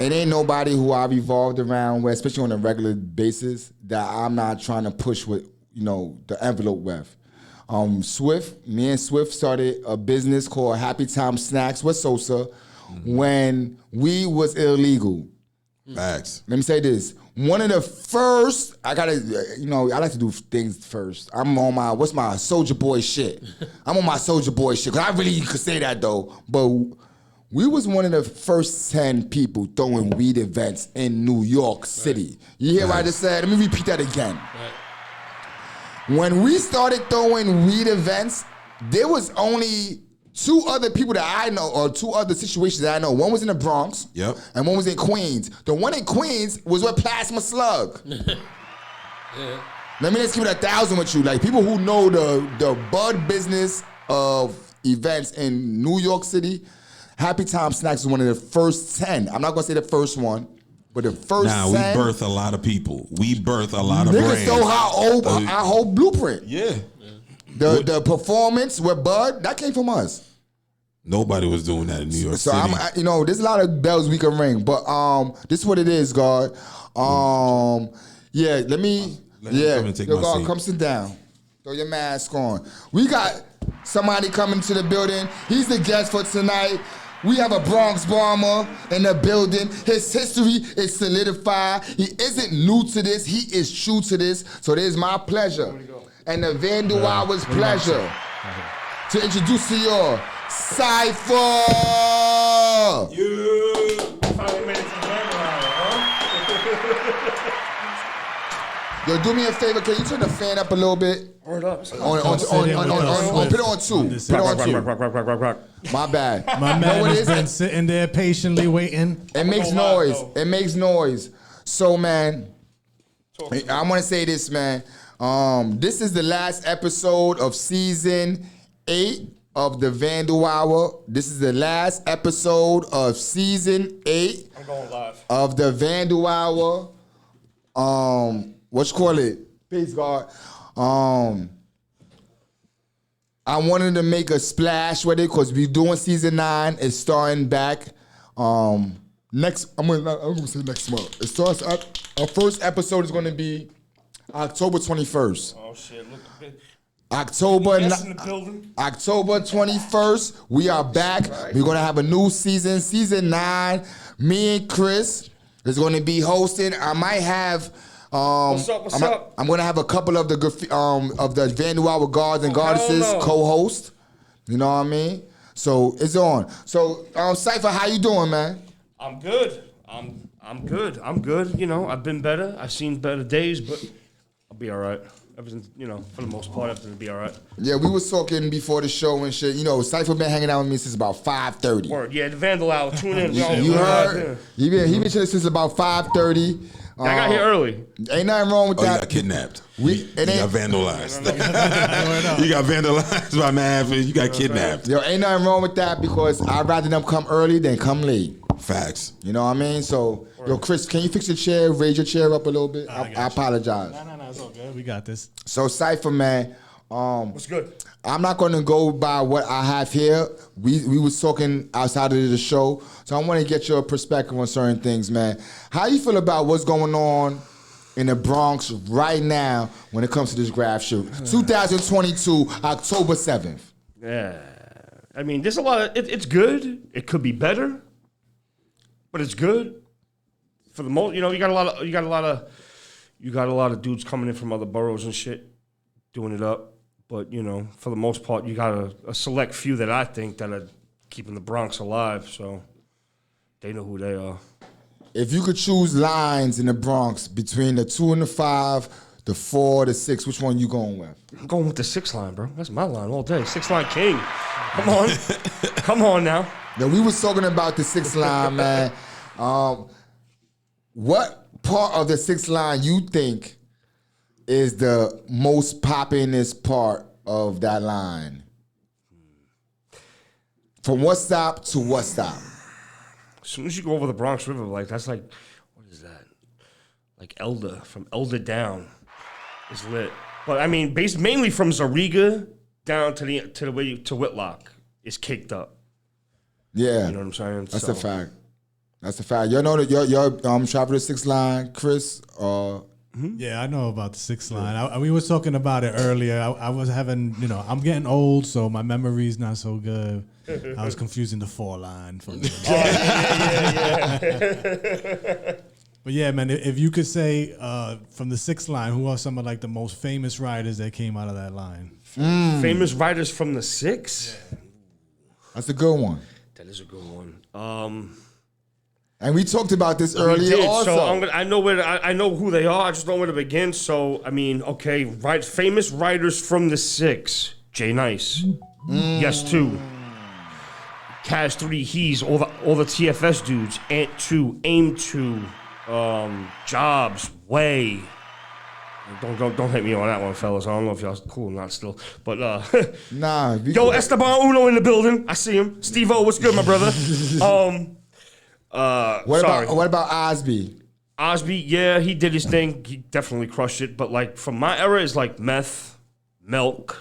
It ain't nobody who I've evolved around with, especially on a regular basis, that I'm not trying to push with, the envelope with. Me and Swift started a business called Happy Time Snacks with Sosa when we was illegal. Facts. Let me say this. One of the first, I like to do things first. I'm on my Soulja Boy shit. I'm on my Soulja Boy shit, because I really could say that though, but we was one of the first 10 people throwing weed events in New York City. You hear what I just said? Let me repeat that again. When we started throwing weed events, there was only 2 other people that I know, or 2 other situations that I know. One was in the Bronx, and one was in Queens. The one in Queens was with Plasma Slug. Let me just keep it 1,000 with you. Like, people who know the bud business of events in New York City, Happy Time Snacks is one of the first 10. I'm not gonna say the first one, but the first 10. We birth a lot of people. We birth a lot of brands. Niggas know our whole blueprint. Yeah. The performance with Bud, that came from us. Nobody was doing that in New York City. There's a lot of bells we can ring, but this is what it is, God. God, come sit down. Throw your mask on. We got somebody coming to the building. He's the guest for tonight. We have a Bronx bomber in the building. His history is solidified. He isn't new to this. He is true to this. So it is my pleasure and the Vandal Hour's pleasure to introduce to y'all Sipha. Yo, do me a favor. Can you turn the fan up a little bit? Word up. Put it on 2. Put it on 2. My bad. My man has been sitting there patiently waiting. It makes noise. It makes noise. So, man, I want to say this, man. This is the last episode of season 8 of the Vandal Hour. This is the last episode of season 8 of the Vandal Hour. Peace, God. I wanted to make a splash with it because we're doing season 9. It's starting back I'm gonna say next month. It starts up Our first episode is going to be October 21st. Oh shit! Look. October Yes, in the building. October 21st, we are back. We're going to have a new season, season 9. Me and Chris is going to be hosting. I might have What's up? I'm going to have a couple of the Vandal Hour guards and goddesses no. co-host. You know what I mean? So it's on. So Sipha, how you doing, man? I'm good. I'm good. I'm good. You know, I've been better. I've seen better days, but I'll be all right. Everything, you know, for the most part, everything will be all right. Yeah, we was talking before the show and shit. You know, Sipha been hanging out with me since about 5:30. Word. Yeah, the Vandal Hour. Tune in. You heard? He been chilling since about 5:30. I got here early. Ain't nothing wrong with Oh, you that. got kidnapped. You got vandalized. You got vandalized by man. You got kidnapped. Yo, ain't nothing wrong with that because I'd rather them come early than come late. Facts. You know what I mean? So, yo, Chris, can you fix your chair? Raise your chair up a little bit. I apologize. No, it's all good. We got this. So, Sipha, man. What's good? I'm not going to go by what I have here. We was talking outside of the show, so I want to get your perspective on certain things, man. How you feel about what's going on in the Bronx right now when it comes to this GRAFF shoot? 2022, October 7th. Yeah. I mean, there's a lot of. It's good. It could be better, but it's good. For the most, you know, you got a lot of dudes coming in from other boroughs and shit, doing it up. But, you know, for the most part, you got a select few that I think that are keeping the Bronx alive, so they know who they are. If you could choose lines in the Bronx between the 2 and the 5, the 4, the 6, which one you going with? I'm going with the 6 line, bro. That's my line all day. 6 line king. Come on. Come on now. Now, we was talking about the 6 line, man. What part of the 6 line you think is the most poppinest part of that line? From what stop to what stop? As soon as you go over the Bronx River, like, that's like, what is that? Like Elder, from Elder down is lit. But I mean, mainly from Zariga down to the way to Whitlock is caked up. Yeah. You know what I'm saying? That's a fact. That's a fact. You know that you're shop for the 6 line, Chris? Yeah, I know about the 6 line. We was talking about it earlier. I was having, you know, I'm getting old, so my memory's not so good. I was confusing the 4 line from the But yeah, man, if you could say from the 6 line, who are some of like the most famous riders that came out of that line? Famous riders from the 6? Yeah. That's a good one. That is a good one. And we talked about this earlier also. So I know who they are. I just don't know where to begin. So I mean, okay, famous riders from the 6. Jay Nice, Yes 2, Cash 3, He's all the TFS dudes, Ant 2, Aim 2, Jobs, Way. Don't hit me on that one, fellas. I don't know if y'all cool or not still, but nah. Yo, Esteban Uno in the building. I see him. Steve-O, what's good, my brother? What about Osby? Osby, yeah, he did his thing. He definitely crushed it. But like from my era, it's like Meth, Milk,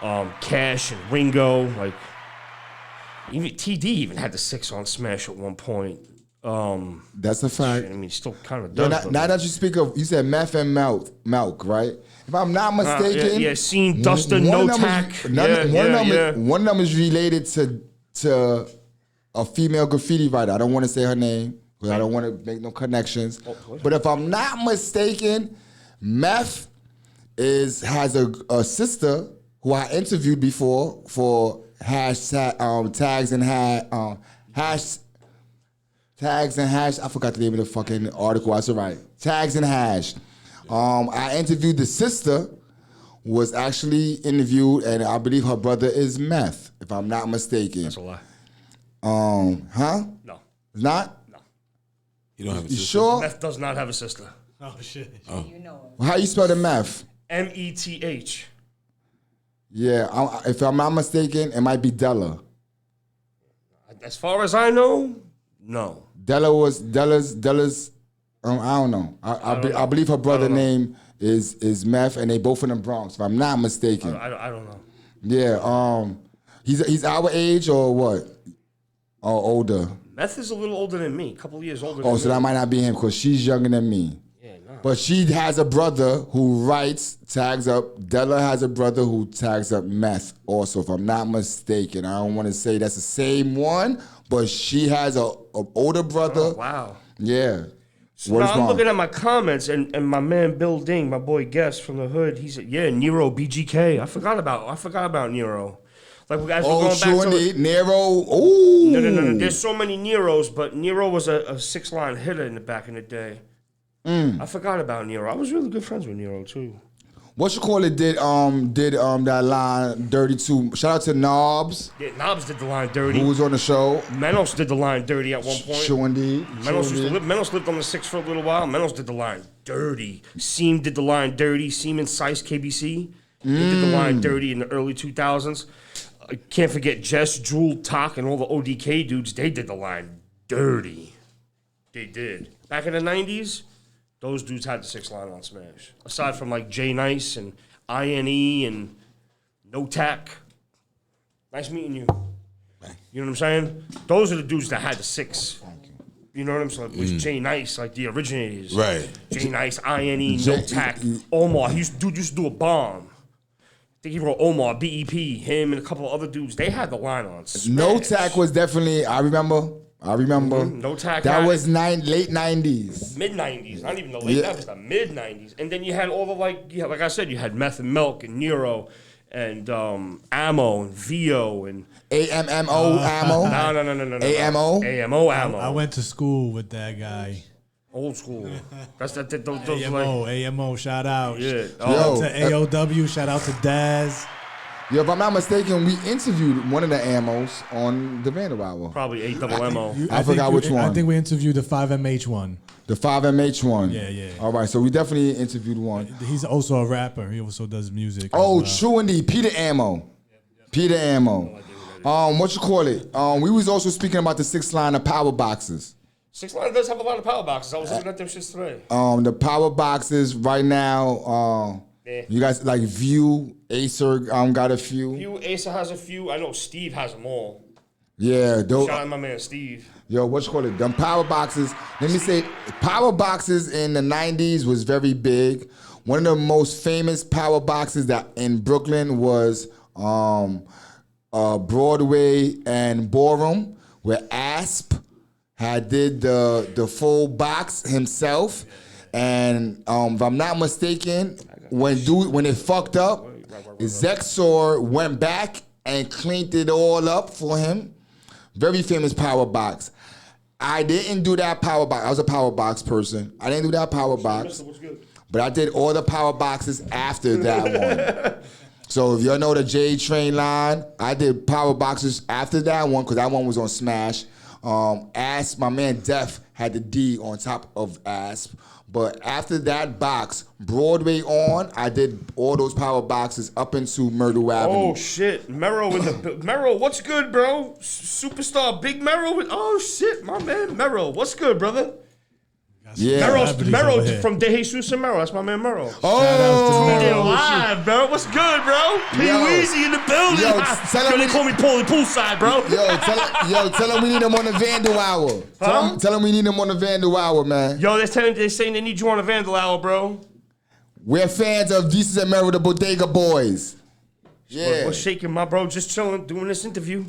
Cash, and Ringo. Like even TD even had the 6 on Smash at one point. That's a fact. I mean, he still kind of does. Now that you speak of, you said Meth and Milk, right? If I'm not mistaken, yeah, Scene, Duster, No Tack. One of them is related to a female graffiti writer. I don't want to say her name because I don't want to make no connections. But if I'm not mistaken, Meth has a sister who I interviewed before for tags and hash. I forgot the name of the fucking article. That's all right. Tags and hash. I interviewed the sister, was actually interviewed, and I believe her brother is Meth, if I'm not mistaken. That's a lie. Huh? No. It's not? No. You don't have a You sister? sure? Meth does not have a sister. Oh shit! You know. How you spell the Meth? Meth. Yeah, if I'm not mistaken, it might be Della. As far as I know, no. Della's. I don't know. I believe her brother name is Meth, and they both in the Bronx. If I'm not mistaken. I don't know. Yeah. He's our age or what? or older? Meth is a little older than me, a couple of years older. Oh, than so me. that might not be him because she's younger than me. Yeah, no. But she has a brother who writes, tags up. Della has a brother who tags up meth also, if I'm not mistaken. I don't want to say that's the same one, but she has a older brother. Oh, wow. Yeah. So What now is I'm wrong? looking at my comments, and my man Bill Ding, my boy Guest from the hood, he said, "Yeah, Nero BGK. I forgot about Nero. Like as we're Oh, going back true to indeed. Nero. Ooh. no. There's so many Neros, but Nero was a 6-line hitter in the back in the day. I forgot about Nero. I was really good friends with Nero too. What you call it? Did that line dirty too? Shout out to Knobs, Yeah, Knobs did the line dirty. who was on the show. Menos did the line dirty at one point. True indeed. Menos lived on the 6 for a little while. Menos did the line dirty. Seam did the line dirty. Seam and Sice KBC. They did the line dirty in the early 2000s. I can't forget Jess, Jewel, Talk, and all the ODK dudes. They did the line dirty. They did. Back in the 90s, those dudes had the 6-line on Smash. Aside from like Jay Nice and INE and No Tack. Nice meeting you. You know what I'm saying? Those are the dudes that had the 6. You know what I'm saying? It was Jay Nice, like the originators. Right. Jay Nice, INE, No Tack, Omar. He used to do a bomb. I think he wrote Omar, BEP, him, and a couple of other dudes. They had the line on Smash. No Tack was definitely. I remember. No Tack. That had was it. late 90s. Mid-90s, not even the late 90s, the mid-90s. And then you had all the, like I said, you had Meth and Milk and Nero and Ammo and VO and... AMMO ammo. No. AMO? AMO Ammo. I went to school with that guy. Old school. Those AMO, AMO, shout out. Yeah. Shout out Yo, to AOW, shout out to Daz. Yo, if I'm not mistaken, we interviewed one of the Ammos on the Vandal Hour. Probably AMO. I forgot which one. I think we interviewed the 5MH one. The 5MH one. Yeah. All right, so we definitely interviewed one. He's also a rapper. He also does music. Oh, as well. true indeed. Peter Ammo. Peter Ammo. What you call it? We was also speaking about the 6-line of power boxes. 6-line does have a lot of power boxes. I was looking at them shits today. The power boxes right now. You guys like View, Acer got a few. View, Asa has a few. I know Steve has them all. Yeah, those. Shout out my man Steve. Yo, what you call it? Them power boxes. Let me say, power boxes in the 90s was very big. One of the most famous power boxes that in Brooklyn was Broadway and Ballroom, where Asp had did the full box himself. And if I'm not mistaken, when it fucked up, Zexor went back and cleaned it all up for him. Very famous power box. I didn't do that power box. I was a power box person. I didn't do that power box. But I did all the power boxes after that one. So if y'all know the J Train line, I did power boxes after that one because that one was on Smash. Asp, my man Def had the D on top of Asp. But after that box, Broadway on, I did all those power boxes up into Myrtle Avenue. Oh shit, Mero in the Mero, what's good, bro? Superstar, Big Mero. Oh shit, my man Mero, what's good, brother? Yeah. Mero from De Jesus and Mero. That's my man Mero. Oh, Live, bro. What's good, bro? P Weezy in the building. Tell him they call me Paulie Poolside, bro. Tell him we need him on the Vandal Hour. Tell him we need him on the Vandal Hour, man. Yo, they're saying they need you on the Vandal Hour, bro. We're fans of Jesus and Mero, the Bodega Boys. Yeah. What's shaking, my bro? Just chilling, doing this interview.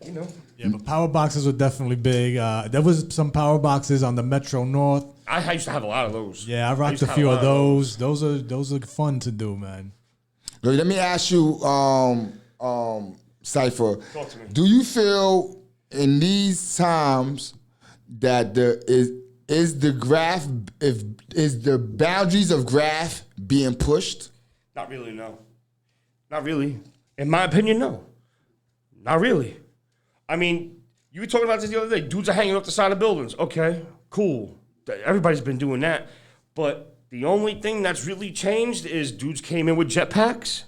You know. Yeah, but power boxes were definitely big. There was some power boxes on the Metro North. I used to have a lot of those. Yeah, I rocked a few of those. Those are fun to do, man. Let me ask you, Sipha. Talk to me. Do you feel in these times that is the boundaries of GRAFF being pushed? Not really, no. Not really. In my opinion, no. Not really. I mean, you were talking about this the other day. Dudes are hanging off the side of buildings. Okay, cool. Everybody's been doing that. But the only thing that's really changed is dudes came in with jetpacks.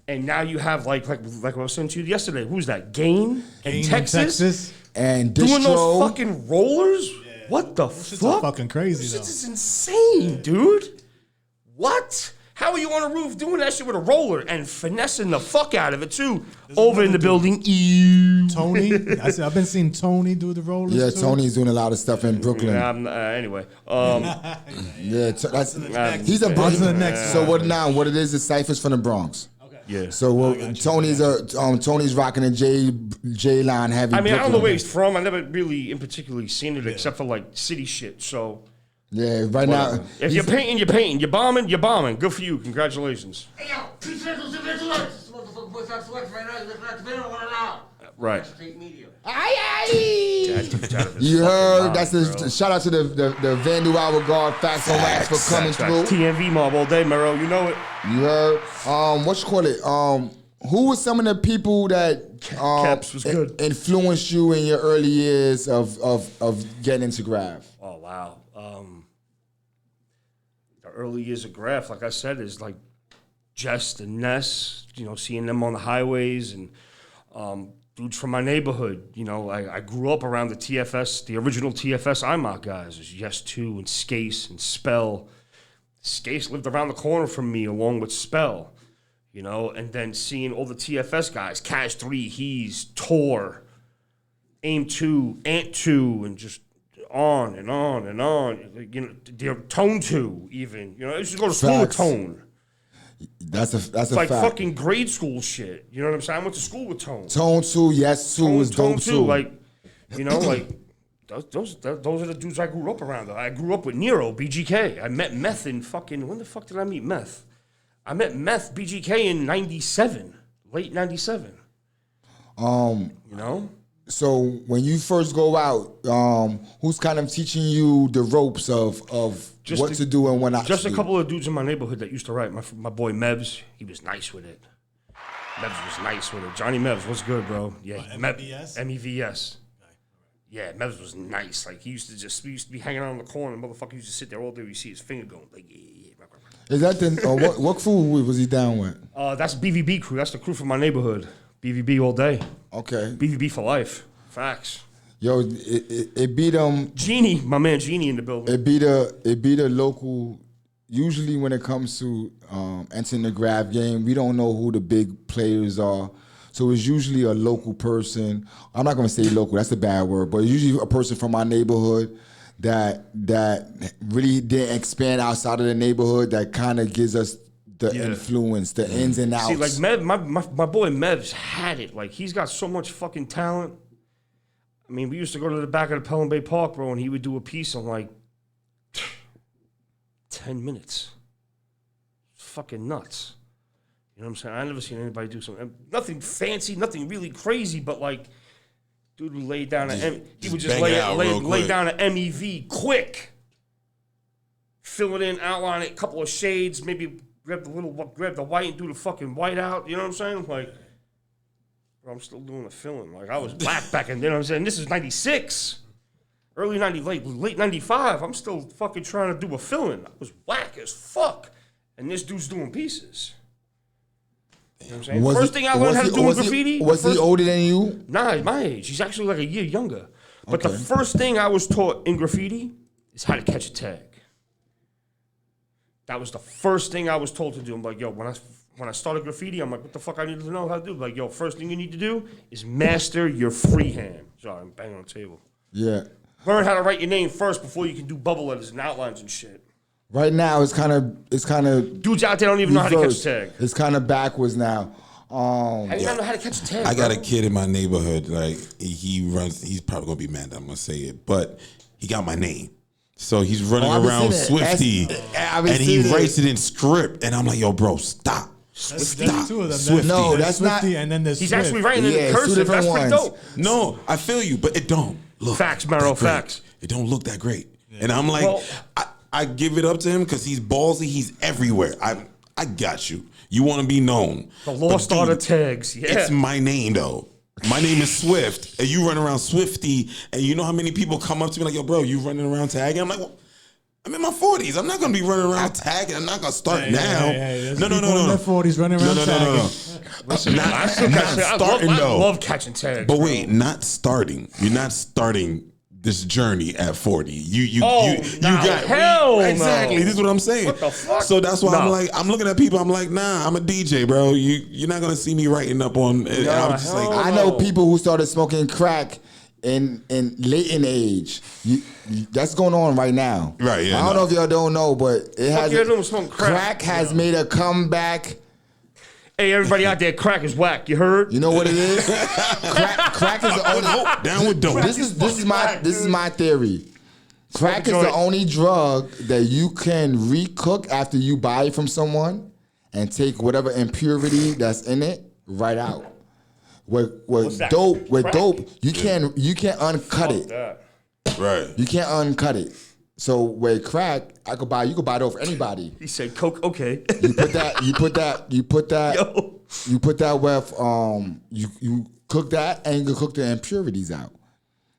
And now you have, like I was saying to you yesterday, who's that? Gain in Texas? And doing Distro. those fucking rollers? Yeah. What the fuck? Fucking crazy, This though. is insane, dude. What? How are you on a roof doing that shit with a roller and finessing the fuck out of it too? Over in the building. Tony, I've been seeing Tony do the rollers. Yeah, too. Tony's doing a lot of stuff in Brooklyn. Anyway, Yeah, he's a On to the next So what now? What it is Cyphers from the Bronx. yeah. So Tony's rocking a J line heavy. I mean, I don't know Brooklyn. where he's from. I never really, in particular, seen it except for like city shit. So Yeah, right now. if you're painting, you're painting. You're bombing, you're bombing. Good for you. Congratulations. Hey, yo, peace and vigilance. This motherfucker puts out sweats right now. Looking at the video, one now. Right. State media. You heard? That's a shout out to the Vandal Hour Guard Facts on Wax for coming through. TNV mob all day, Mero. You know it. You heard? What you call it? Who were some of the people that Caps was good. influenced you in your early years of getting into GRAFF? Oh wow. The early years of GRAFF, like I said, is like Jess and Ness. You know, seeing them on the highways and dudes from my neighborhood. You know, I grew up around the TFS, the original TFS IMOC guys. There's Yes 2 and Skase and Spell. Skase lived around the corner from me along with Spell. You know, and then seeing all the TFS guys, Cash 3, He's, Tor, Aim 2, Ant 2, and just on and on and on. You know, Tone 2 even. You know, I used to go to school with Facts. Tone. That's It's a like fact. fucking grade school shit. You know what I'm saying? I went to school with Tone. Tone 2, Yes 2 was Tone dope 2, too. like, you know, like, those are the dudes I grew up around. I grew up with Nero, BGK. I met Meth in fucking, when the fuck did I meet Meth? I met Meth, BGK in 97, late 97. You know? So when you first go out, who's kind of teaching you the ropes of what to do and what not to do? Just a couple of dudes in my neighborhood that used to write. My boy Mevs, he was nice with it. Mevs was nice with it. Johnny Mevs, what's good, bro? Yeah, MEVS? MEVS. Yeah, Mevs was nice. Like, we used to be hanging out in the corner, and motherfucker used to sit there all day. You see his finger going, like, yeah. Is that the what crew was he down with? That's BVB crew. That's the crew from my neighborhood. BVB all day. Okay. BVB for life. Facts. Yo, it beat Genie, my man Genie in the building. it beat a local. Usually when it comes to entering the GRAFF game, we don't know who the big players are. So it's usually a local person. I'm not gonna say local, that's a bad word, but it's usually a person from our neighborhood that really didn't expand outside of the neighborhood that kind of gives us the influence, the ins and outs. See, like Mev, my boy Mevs had it. Like, he's got so much fucking talent. I mean, we used to go to the back of the Pelham Bay Park, bro, and he would do a piece in like 10 minutes. It's fucking nuts. You know what I'm saying? I never seen anybody do something. Nothing fancy, nothing really crazy, but like, dude would lay down he would just lay down an MEV quick. Fill it in, outline it, a couple of shades, maybe grab the white and do the fucking white out. You know what I'm saying? Like, bro, I'm still doing the filling. Like, I was black back in, you know what I'm saying? This is 96. Early 90, late 95. I'm still fucking trying to do a filling. I was whack as fuck. And this dude's doing pieces. You know what I'm saying? First thing I learned how to do in graffiti. Was he older than you? Nah, he's my age. He's actually like a year younger. But the first thing I was taught in graffiti is how to catch a tag. That was the first thing I was told to do. I'm like, yo, when I started graffiti, I'm like, what the fuck I need to know how to do? Like, yo, first thing you need to do is master your freehand. Sorry, I'm banging on the table. Yeah. Learn how to write your name first before you can do bubble letters and outlines and shit. Right now, it's kind of dudes out there don't even know how to catch a tag. It's kind of backwards now. How do you not know how to catch a tag? I got a kid in my neighborhood. Like, he runs. He's probably gonna be mad that I'm gonna say it, but he got my name. So he's running around Swifty, and he writes it in script. And I'm like, yo, bro, stop. There's Stop. two of them. Swifty. No, There's that's not- Swifty and then there's He's Swift. actually writing it in Yeah, cursive. two different That's pretty ones. dope. No, I feel you, but it don't look Facts, Mero, that great. facts. It don't look that great. And I'm like, Well- I give it up to him because he's ballsy. He's everywhere. I got you. You want to be known. The lost art of tags. Yeah. It's my name, though. My name is Swift, and you run around Swifty, and you know how many people come up to me like, yo, bro, you running around tagging? I'm like, well, I'm in my 40s. I'm not going to be running around tagging. I'm not going to start now. There's No. people in their 40s running around tagging. Not starting, I though. love catching tags. But wait, not starting. You're not starting this journey at 40. You nah, got hell exactly. no. This is what I'm saying. What the fuck? So that's why No. I'm looking at people. I'm like, nah, I'm a DJ, bro. You're not gonna see me writing up on. I'm just like, I know people who started smoking crack in late in age. That's going on right now. Right, yeah, I don't know if y'all don't know, but it has. y'all doing smoking crack? Crack has made a comeback. Hey, everybody out there, crack is whack. You heard? You know what it is? Crack is the only. down with dope. This is my theory. Crack is the only drug that you can recook after you buy it from someone and take whatever impurity that's in it right out. With that? dope, Crack? you can't uncut it. Right. You can't uncut it. So with crack, you could buy it off anybody. He said coke. Okay. You put that Yo. you put that with you cook that and you can cook the impurities out.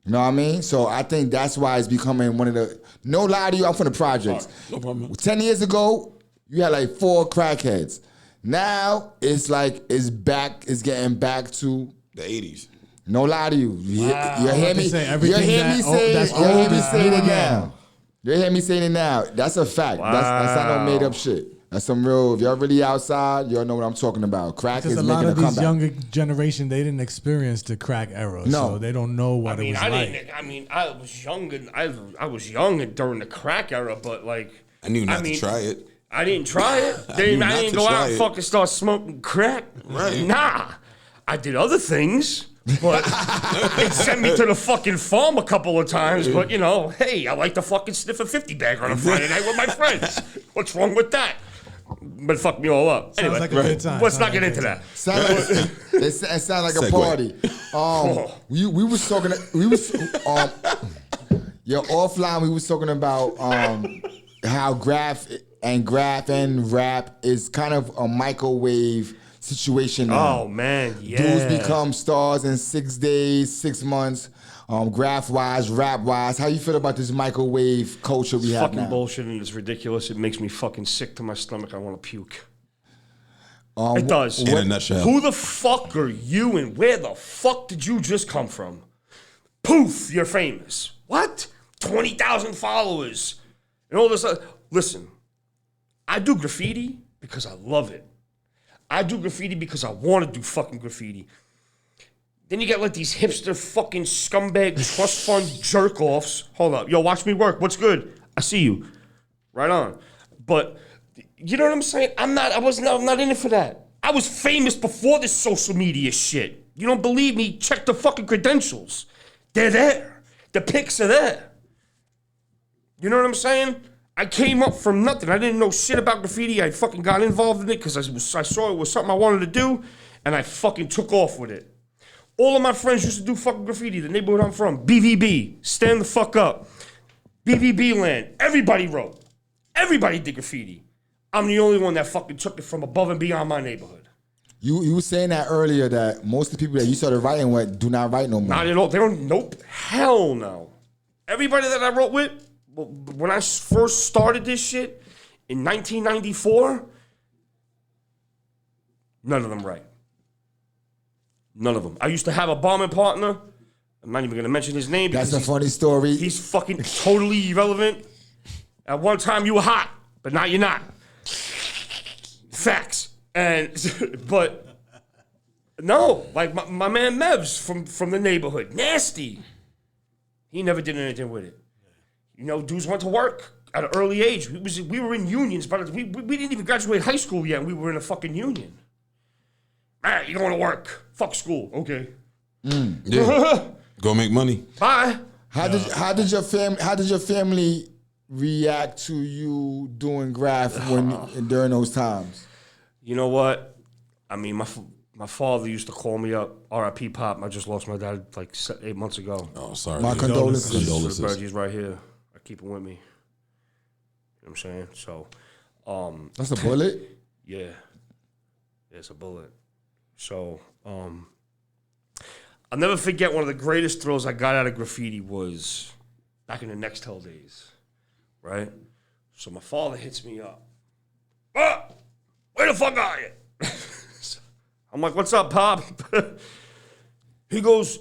You know what I mean? So I think that's why it's becoming one of the. No lie to you, I'm from the projects. No problem. 10 years ago, you had like 4 crackheads. Now it's like it's getting back to The 80s. no lie to you. You hear me? say You everything hear me that- say that's it. You hear old me is saying new it again. now. You hear me saying it now. That's a fact. That's not no made up shit. That's some real. If y'all really outside, y'all know what I'm talking about. Crack Because is a lot making a of these comeback. younger generation, they didn't experience the crack era, No. so they don't know what it was like. I was young and I was young during the crack era, but like I knew not to try it. I didn't try it. knew I not didn't to go try out and it. fucking start smoking crack. Right. Nah. I did other things, but it sent me to the fucking farm a couple of times. But you know, hey, I like to fucking sniff a 50 bagger on a Friday night with my friends. What's wrong with that? But it fucked me all up. Sounds Anyway, like a good time. let's Sounds not like get a into good that. It sound like a Segue. party. We was talking. Offline. We was talking about how graph and rap is kind of a microwave situation now. Oh man, yeah. Dudes become stars in 6 days, 6 months. Graph wise, rap wise. How you feel about this microwave culture we have fucking now? bullshit and it's ridiculous. It makes me fucking sick to my stomach. I want to puke. It does. In a nutshell. Who the fuck are you and where the fuck did you just come from? Poof, you're famous. What? 20,000 followers. And all this. Listen, I do graffiti because I love it. I do graffiti because I want to do fucking graffiti. Then you get like these hipster fucking scumbag trust fund jerk offs. Hold up. Yo, watch me work. What's good? I see you. Right on. But you know what I'm saying? I'm not in it for that. I was famous before this social media shit. You don't believe me? Check the fucking credentials. They're there. The pics are there. You know what I'm saying? I came up from nothing. I didn't know shit about graffiti. I fucking got involved in it because I saw it was something I wanted to do, and I fucking took off with it. All of my friends used to do fucking graffiti. The neighborhood I'm from, BVB, stand the fuck up. BVB land, everybody wrote. Everybody did graffiti. I'm the only one that fucking took it from above and beyond my neighborhood. You were saying that earlier that most of the people that you started writing with do not write no more. Not at all. They don't, nope. Hell no. Everybody that I wrote with, when I first started this shit in 1994, none of them write. None of them. I used to have a bombing partner. I'm not even going to mention his name. That's because a funny story. He's fucking totally irrelevant. At one time you were hot, but now you're not. Facts. But no, like my man Mevs from the neighborhood, nasty. He never did anything with it. You know, dudes went to work at an early age. We were in unions, but we didn't even graduate high school yet. And we were in a fucking union. Man, you going to work? Fuck school. Okay. Yeah. Go make money. Bye. How did your family react to you doing graph during those times? You know what? I mean, my father used to call me up. R.I.P. Pop. I just lost my dad like 8 months ago. Oh, sorry. My condolences. Condolences. He's right here. I keep him with me. You know what I'm saying? So, That's a bullet? yeah. It's a bullet. So, I'll never forget one of the greatest thrills I got out of graffiti was back in the Nextel days, right? So my father hits me up. Ah, where the fuck are you? I'm like, what's up, Pop? He goes,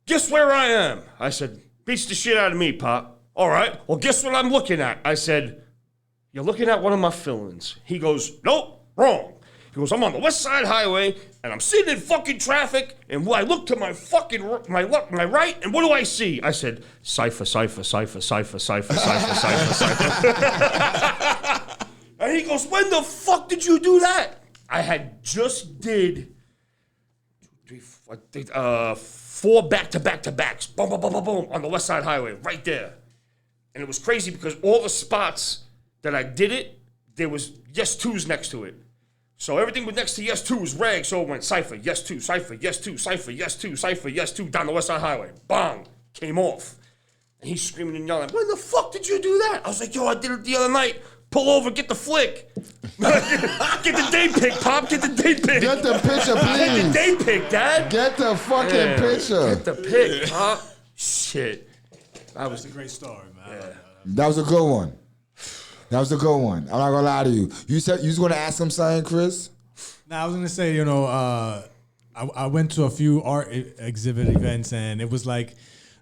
guess where I am? I said, Beats the shit out of me, Pop. All right, well, guess what I'm looking at? I said, you're looking at one of my fill-ins. He goes, nope, wrong. He goes, I'm on the West Side Highway, and I'm sitting in fucking traffic, and I look to my fucking, my right, and what do I see? I said, Sipha, Sipha, Sipha, Sipha, Sipha, Sipha, Sipha, Sipha. And he goes, when the fuck did you do that? I had just did 4 back-to-back-to-backs, boom, boom, boom, boom, boom, on the West Side Highway, right there. And it was crazy because all the spots that I did it, there was Yes 2s next to it. So everything was next to Yes 2 was rag, so it went Sipha, Yes 2, Sipha, Yes 2, Sipha, Yes 2, Sipha, Yes 2, down the West Side Highway. Bang! Came off. And he's screaming and yelling, when the fuck did you do that? I was like, yo, I did it the other night. Pull over, get the flick. Get the day pic, Pop, get the day pic. Get the picture, please. Get the day pic, Dad. Get the fucking picture. Get the pic, Pop. Shit. That was a great story, man. Yeah. That was a good one. That was a good one. I'm not gonna lie to you. You said you was gonna ask him something, Chris? Now I was gonna say, I went to a few art exhibit events, and it was like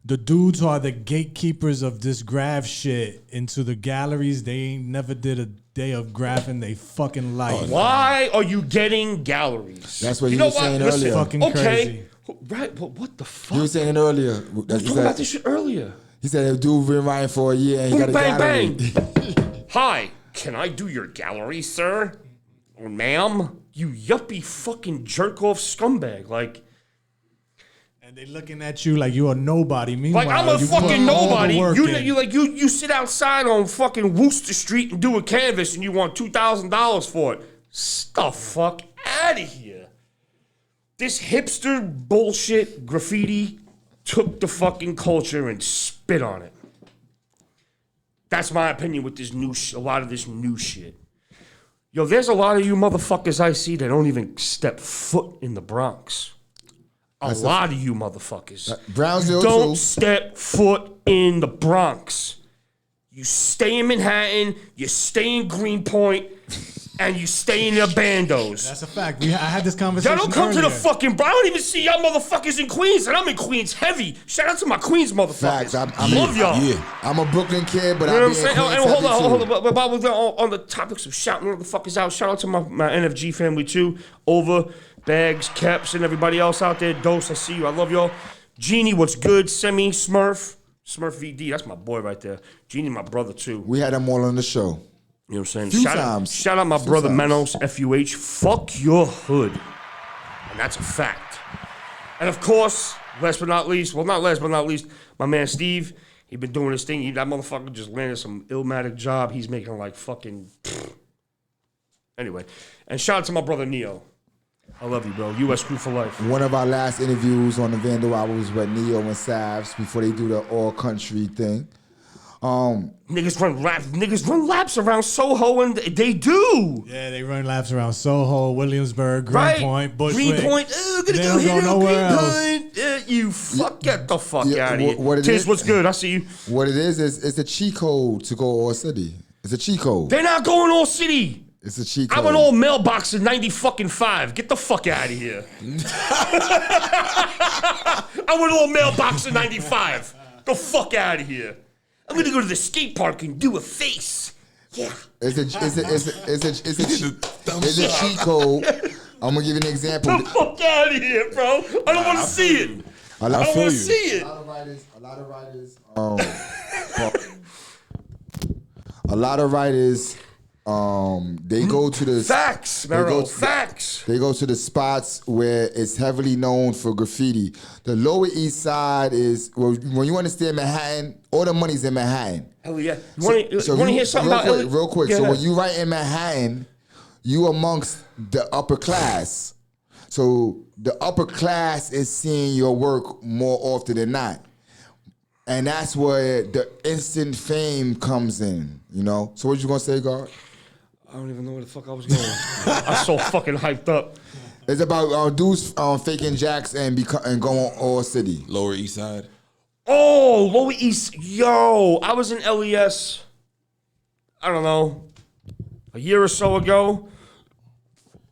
the dudes who are the gatekeepers of this GRAFF shit into the galleries. They ain't never did a day of GRAFF in they fucking life. Why are you getting galleries? That's what you were saying earlier. Fucking crazy. Right, but what the fuck? You were saying earlier. We were talking about this shit earlier. He said, dude been writing for a year and he got a gallery. Bang. Hi, can I do your gallery, sir? Or ma'am? You yuppie fucking jerk-off scumbag. Like, and they looking at you like you a nobody. Meanwhile, like I'm a you fucking put all the nobody. work in. You sit outside on fucking Worcester Street and do a canvas and you want $2,000 for it. The fuck out of here. This hipster bullshit graffiti took the fucking culture and spit on it. That's my opinion with this a lot of this new shit. Yo, there's a lot of you motherfuckers I see that don't even step foot in the Bronx. A lot of you motherfuckers. Brownsville don't too. step foot in the Bronx. You stay in Manhattan, you stay in Greenpoint, and you stay in your bandos. That's a fact. I had this conversation. Y'all don't come earlier. to the fucking. I don't even see y'all motherfuckers in Queens, and I'm in Queens heavy. Shout out to my Queens motherfuckers. Facts. I love y'all. Yeah. I'm a Brooklyn kid, but You know I'm what I'm saying? Queens And hold heavy on. But while we're on the topics of shouting motherfuckers out, shout out to my NFG family too. Over, Bags, Keps, and everybody else out there. Dose, I see you. I love y'all. Genie, what's good? Semi, Smurf VD. That's my boy right there. Genie, my brother too. We had them all on the show. You know what I'm saying? Few Shout times. out my brother times. Menos, FUH. Fuck your hood. And that's a fact. And of course, last but not least, my man Steve, he been doing his thing. That motherfucker just landed some Illmatic job. He's making like fucking... Anyway. And shout out to my brother Neo. I love you, bro. U.S. Crew for life. One of our last interviews on the Vandal album was with Neo and Savs before they do the all country thing. Niggas run laps around Soho, and they do. Yeah, they run laps around Soho, Williamsburg, Right? Greenpoint, Bushwick. Greenpoint. They don't go nowhere else. You fuck, get the fuck out of here. What it Tiz, is- what's good? I see you. What it is it's a cheat code to go all city. It's a cheat code. They're not going all city. It's a cheat I code. went all mailbox in 90-fucking-5. Get the fuck out of here. I went all mailbox in 95. The fuck out of here. I'm gonna go to the skate park and do a face. Yeah. It's a cheat code. I'm gonna give you an example. The fuck out of here, bro. I don't want to see it. I don't want to see it. A lot of writers, they go to the Facts, Mero. Facts. They go to the spots where it's heavily known for graffiti. The Lower East Side is when you understand Manhattan, all the money's in Manhattan. Hell yeah. You want to hear something about real quick? Yeah. So when you write in Manhattan, you amongst the upper class. So the upper class is seeing your work more often than not. And that's where the instant fame comes in, you know? So what you gonna say, God? I don't even know where the fuck I was going. I'm so fucking hyped up. It's about dudes faking jacks and going all city. Lower East Side. Oh, Lower East. Yo, I was in LES, I don't know, a year or so ago.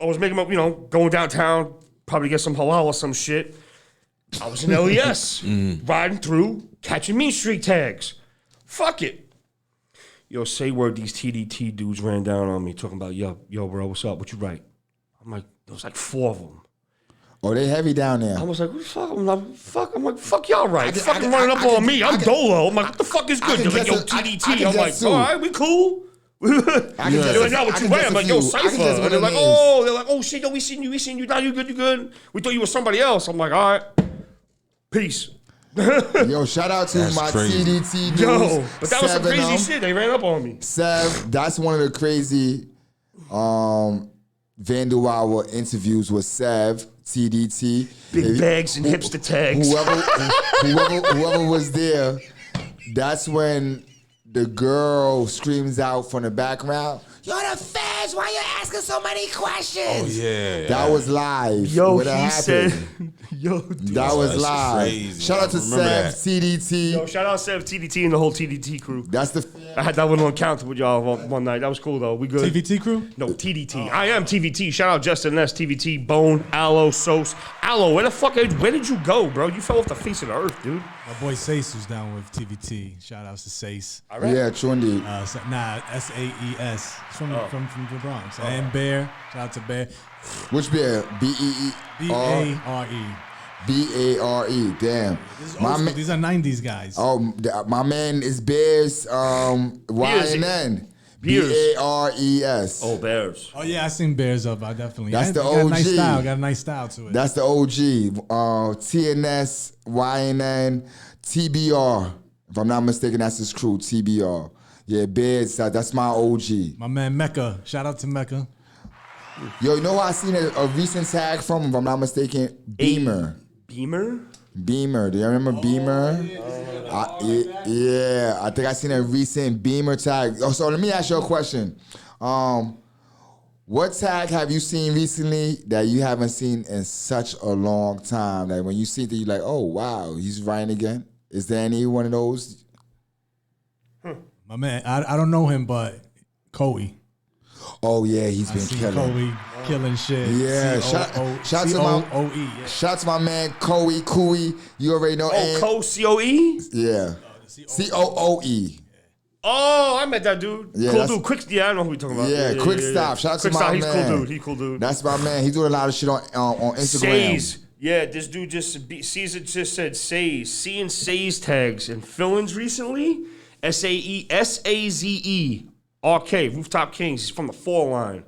I was making up, going downtown, probably get some halal or some shit. I was in LES, riding through, catching Mean Street tags. Fuck it. Yo, say word, these TDT dudes ran down on me talking about, yo, bro, what's up? What you write? I'm like, there was like 4 of them. Oh, they heavy down there. I was like, what the fuck? I'm like, fuck y'all right. Fucking running up on me. I'm Dolo. I'm like, what the fuck is good? They're like, yo, TDT. I'm like, all right, we cool. They're like, no, what you wearing? I'm like, yo, Sipha. And they're like, oh shit, yo, we seen you. Now you good. We thought you were somebody else. I'm like, all right, peace. Yo, shout out to That's my crazy. TDT dudes. Yo, but that was some Seven crazy shit. They ran up on me. Sev, that's one of the crazy Vandal Hour interviews with Sev, TDT. Big bags and hipster tags. Whoever was there, that's when the girl screams out from the background, "You're the feds, why you asking so many questions?" Oh, yeah. That was live. Yo, When that he happened. said, yo, dude. That was That's live. crazy. Shout out to I remember Sev, that. TDT. Yo, shout out Sev, TDT, and the whole TDT crew. That's the I had that one on counter with y'all one night. That was cool, though. We good. TVT crew? No, TDT. I am TVT. Shout out Justin S, TVT, Bone, Aloe, Sos. Aloe, where did you go, bro? You fell off the face of the earth, dude. My boy Sace was down with TVT. Shout outs to Sace. yeah, true indeed. SAES. It's from the Bronx. And Bear. Shout out to Bear. Which beer? B-E-E? B-A-R-E. B-A-R-E. Damn. These are 90s guys. My man is Bears, Y-N-N. Beers. B-A-R-E-S. Oh, Bears. Oh, yeah, I seen Bears up. I definitely. That's the got a nice OG. style. Got a nice style to it. That's the OG. TNS, YNN, TBR. If I'm not mistaken, that's his crew, TBR. Yeah, Bears, that's my OG. My man Mecca. Shout out to Mecca. Yo, you know who I seen a recent tag from, if I'm not mistaken? Beamer. Beamer? Beamer. Do you remember Beamer? Yeah, I think I seen a recent Beamer tag. Oh, so let me ask you a question. What tag have you seen recently that you haven't seen in such a long time? Like when you see it, you're like, oh wow, he's riding again. Is there any one of those? My man, I don't know him, but Kobe. Oh yeah, he's I been seen killing. Kobe killing shit. Yeah, shout to my C-O-O-E. Yeah. shout to my man Coe. You already know. Oh, C-O-E? Yeah. COOE. Oh, I met that dude. Yeah, Cool that's- dude. Quick, yeah, I know who you're talking about. Yeah, Quick Stop. Shout out to Quick my Stop, man. he's cool dude. He's cool dude. That's my man. He's doing a lot of shit on Instagram. Says. Yeah, this dude Caesar just said Says. Seeing Says tags and fill-ins recently. SAZE. RK, Rooftop Kings. He's from the 4 line.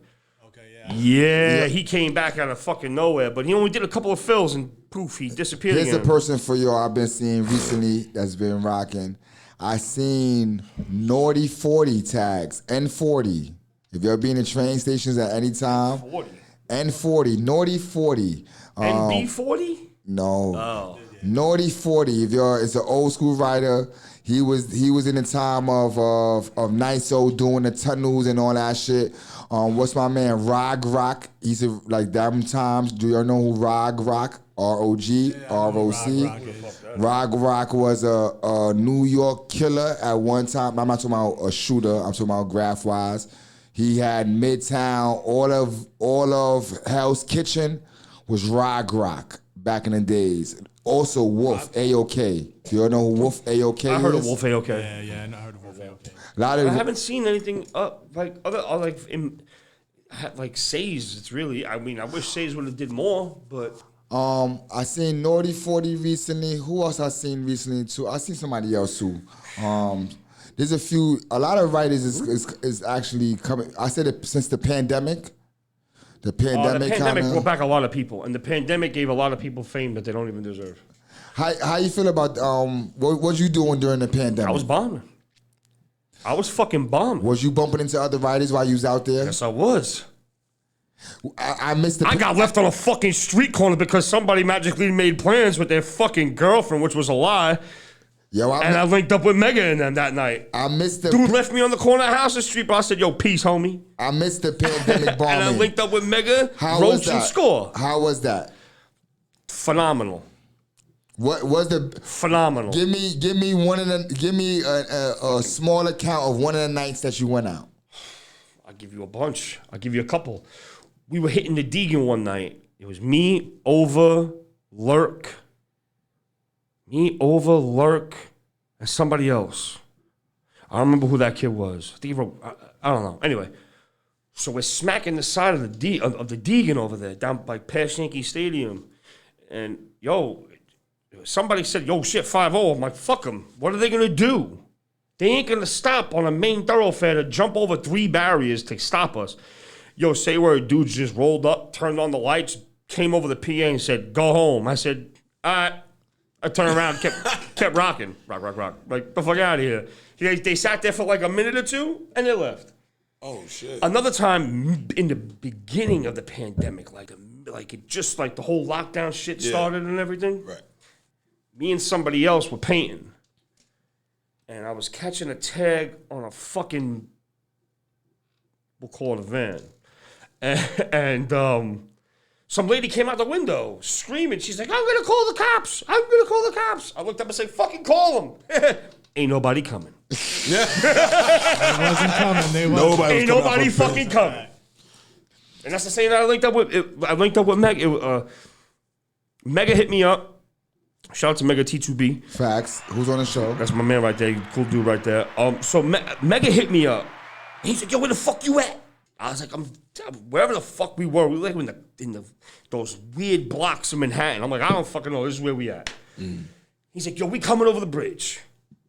Okay, yeah. Yeah, he came back out of fucking nowhere, but he only did a couple of fills and poof, he disappeared Here's again. a person for y'all I've been seeing recently that's been rocking. I seen Naughty 40 tags, N40. If you're been in train stations at any time, 40. N40, Naughty 40. NB40? No. Oh. Naughty 40. It's an old school writer. He was in the time of NISO doing the tunnels and all that shit. What's my man Rock? He's like them times. Do y'all know who Rock? R-O-G, R-O-C. Rock was a New York killer at one time. I'm not talking about a shooter. I'm talking about graph wise. He had Midtown. All of Hell's Kitchen was Rock back in the days. Also Wolf A-OK. Do you know who Wolf A-OK is? I heard of Wolf A-OK. Yeah, I heard of Wolf A-OK. I I haven't seen anything up like other like Says. It's really. I mean, I wish Says would have did more, but I seen Naughty 40 recently. Who else I seen recently too? I seen somebody else too. There's a lot of writers is actually coming. I said it since the pandemic. The pandemic brought back a lot of people, and the pandemic gave a lot of people fame that they don't even deserve. How you feel about what you doing during the pandemic? I was bombing. I was fucking bombing. Was you bumping into other writers while you was out there? Yes, I was. I missed the. I got left on a fucking street corner because somebody magically made plans with their fucking girlfriend, which was a lie. Yo, I linked up with Mega and them that night. I missed the. Dude left me on the corner of House Street, but I said, yo, peace, homie. I missed the pandemic bombing. And I linked up with Mega, How was Roach, and that? Score. How was that? Phenomenal. What was the? Phenomenal. Give me a small account of one of the nights that you went out. I'll give you a bunch. I'll give you a couple. We were hitting the Deegan one night. It was me, Over, Lurk, Me, Over, Lurk, and somebody else. I don't remember who that kid was. I think he wrote, I don't know. Anyway, so we're smacking the side of the Deegan over there, down by past Yankee Stadium. And, yo, somebody said, yo, shit, 5-0. I'm like, fuck them. What are they going to do? They ain't going to stop on a main thoroughfare to jump over 3 barriers to stop us. Yo, say where a dude just rolled up, turned on the lights, came over the PA and said, go home. I said, all right. I turned around, kept rocking. Rock. Like, the fuck out of here. They sat there for like a minute or two, and they left. Oh, shit. Another time in the beginning of the pandemic, like it just like the whole lockdown shit started and everything. Right. Me and somebody else were painting. And I was catching a tag on a fucking, we'll call it a van. And some lady came out the window screaming. She's like, I'm going to call the cops. I looked up and said, fucking call them. Ain't nobody coming. It wasn't coming. Ain't nobody fucking coming. And that's the same that I linked up with Meg. Mega hit me up. Shout out to Mega T2B. Facts. Who's on the show? That's my man right there. Cool dude right there. So Mega hit me up. He's like, yo, where the fuck you at? I was like, I'm wherever the fuck we were. We were like in those weird blocks of Manhattan. I'm like, I don't fucking know. This is where we at. He's like, yo, we coming over the bridge.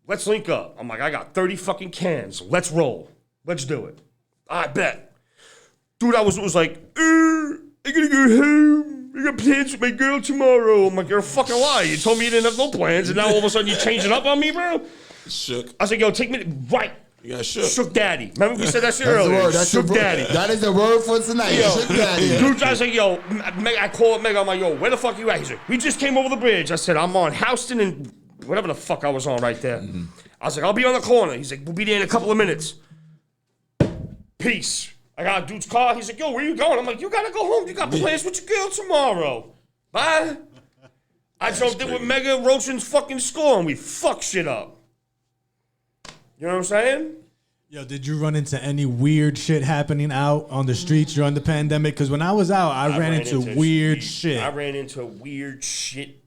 Let's link up. I'm like, I got 30 fucking cans. Let's roll. Let's do it. I bet. Dude, was like, I gotta go home. I got plans with my girl tomorrow. I'm like, you're a fucking liar. You told me you didn't have no plans, and now all of a sudden you're changing up on me, bro? Shook. I was like, yo, take me right. You got shook. Shook daddy. Remember we said that shit earlier? Shook daddy. That is the word for tonight. Yo, Shook daddy. dude, I was like, yo, I call up Meg. I'm like, yo, where the fuck you at? He's like, we just came over the bridge. I said, I'm on Houston and whatever the fuck I was on right there. I was like, I'll be on the corner. He's like, we'll be there in a couple of minutes. Peace. I got a dude's car. He's like, yo, where you going? I'm like, you gotta go home. You got plans with your girl tomorrow. Bye. I jumped in with Mega Rochen's fucking score and we fucked shit up. You know what I'm saying? Yo, did you run into any weird shit happening out on the streets during the pandemic? Because when I was out, I ran into weird shit. I ran into weird shit.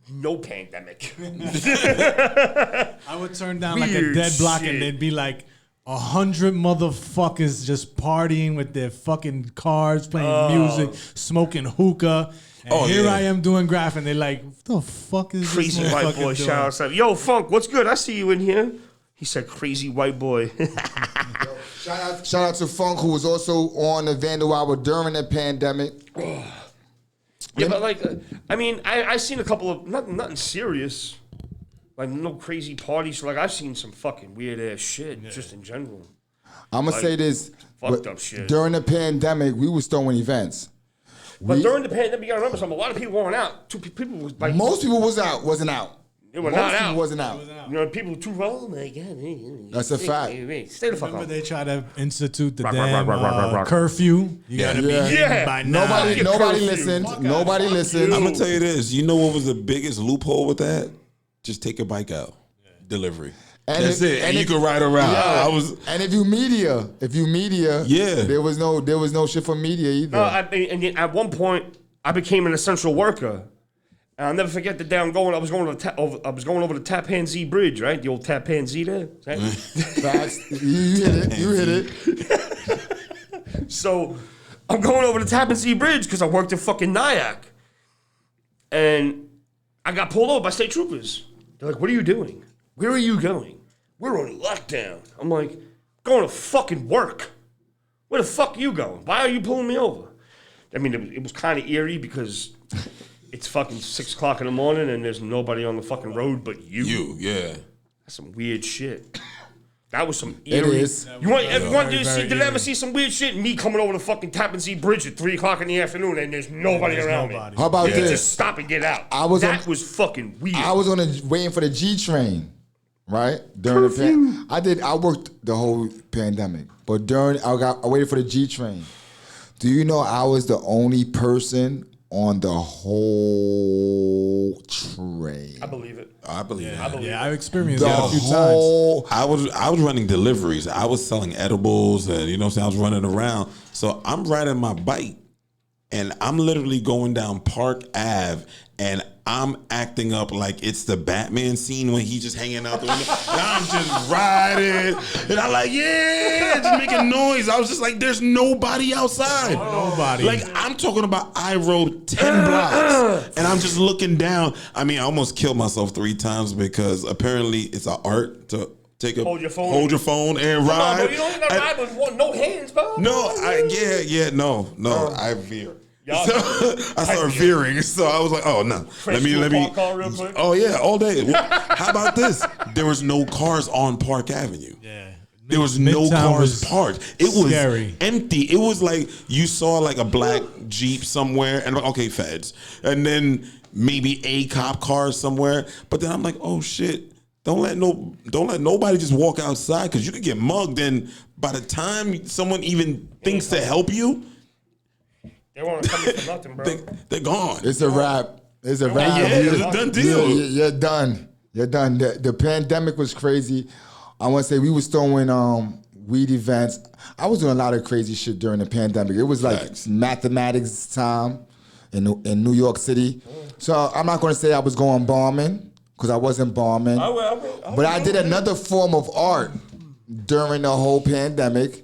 No pandemic. I would turn down like a dead block and there'd be like 100 motherfuckers just partying with their fucking cars, playing music, smoking hookah. And here I am doing graph, and they're like, what the fuck is crazy this white boy? Shout out, yo, Funk, what's good? I see you in here. He said, crazy white boy. Shout out to Funk, who was also on the Vandal Hour during the pandemic. Yeah, but like, I mean, I seen a couple of, nothing serious. Like, no crazy parties. Like, I've seen some fucking weird ass shit, just in general. I'm going to say this. Fucked up shit. During the pandemic, we was throwing events. But during the pandemic, you gotta remember something. A lot of people weren't out. People was like, most people wasn't out. They were Most not people out. wasn't out. You know, people too. Oh my god, that's a fact. Stay the fuck Remember up. they try to institute the Rock, damn curfew. You gotta be in by 9. Nobody listened. Nobody listened. I'm gonna tell you this. You know what was the biggest loophole with that? Just take your bike out. Delivery. And that's it. And you can ride around. Yeah. And if you media, yeah, there was no shit for media either. No, and at one point I became an essential worker. And I'll never forget the day I was going over the Tappan Zee Bridge, right? The old Tappan Zee there. Facts. You hit it. So I'm going over the Tappan Zee Bridge because I worked in fucking Nyack. And I got pulled over by state troopers. They're like, what are you doing? Where are you going? We're on lockdown. I'm like, going to fucking work. Where the fuck are you going? Why are you pulling me over? I mean, it was kind of eerie because it's fucking 6 o'clock in the morning and there's nobody on the fucking road but you. Yeah. That's some weird shit. That was some eerie. It is. Did you ever see some weird shit? Me coming over the fucking Tappan Zee Bridge at 3 o'clock in the afternoon and there's nobody around me. How about this? Just stop and get out. That was fucking weird. I was waiting for the G train, right? During the I worked the whole pandemic, but I waited for the G train. Do you know I was the only person on the whole train? I believe it. I believe it. Yeah, I've experienced that a few times. I was running deliveries. I was selling edibles and you know what I'm saying? I was running around. So I'm riding my bike and I'm literally going down Park Ave and I'm acting up like it's the Batman scene when he just hanging out the window. And I'm just riding. And I'm like, yeah, just making noise. I was just like, there's nobody outside. Nobody. Like, I'm talking about I rode 10 blocks. And I'm just looking down. I mean, I almost killed myself 3 times because apparently it's an art to hold your phone and ride. Bro, you don't even ride with no hands, bro. No, I veer. So, I started veering, so I was like, "Oh no, let me." Car real quick. Oh yeah, all day. How about this? There was no cars on Park Avenue. Yeah. There was no cars parked. It was scary. empty. It was like you saw like a black Jeep somewhere, and okay, feds, and then maybe a cop car somewhere. But then I'm like, oh shit. Don't let nobody just walk outside because you could get mugged, and by the time someone even thinks to help you, they won't come in for nothing, bro. They're gone. It's a wrap. It's a wrap. Yeah, it's a done deal. You're done. You're done. The pandemic was crazy. I want to say we was throwing weed events. I was doing a lot of crazy shit during the pandemic. It was like mathematics time in New York City. So I'm not going to say I was going bombing because I wasn't bombing. But I did another form of art during the whole pandemic.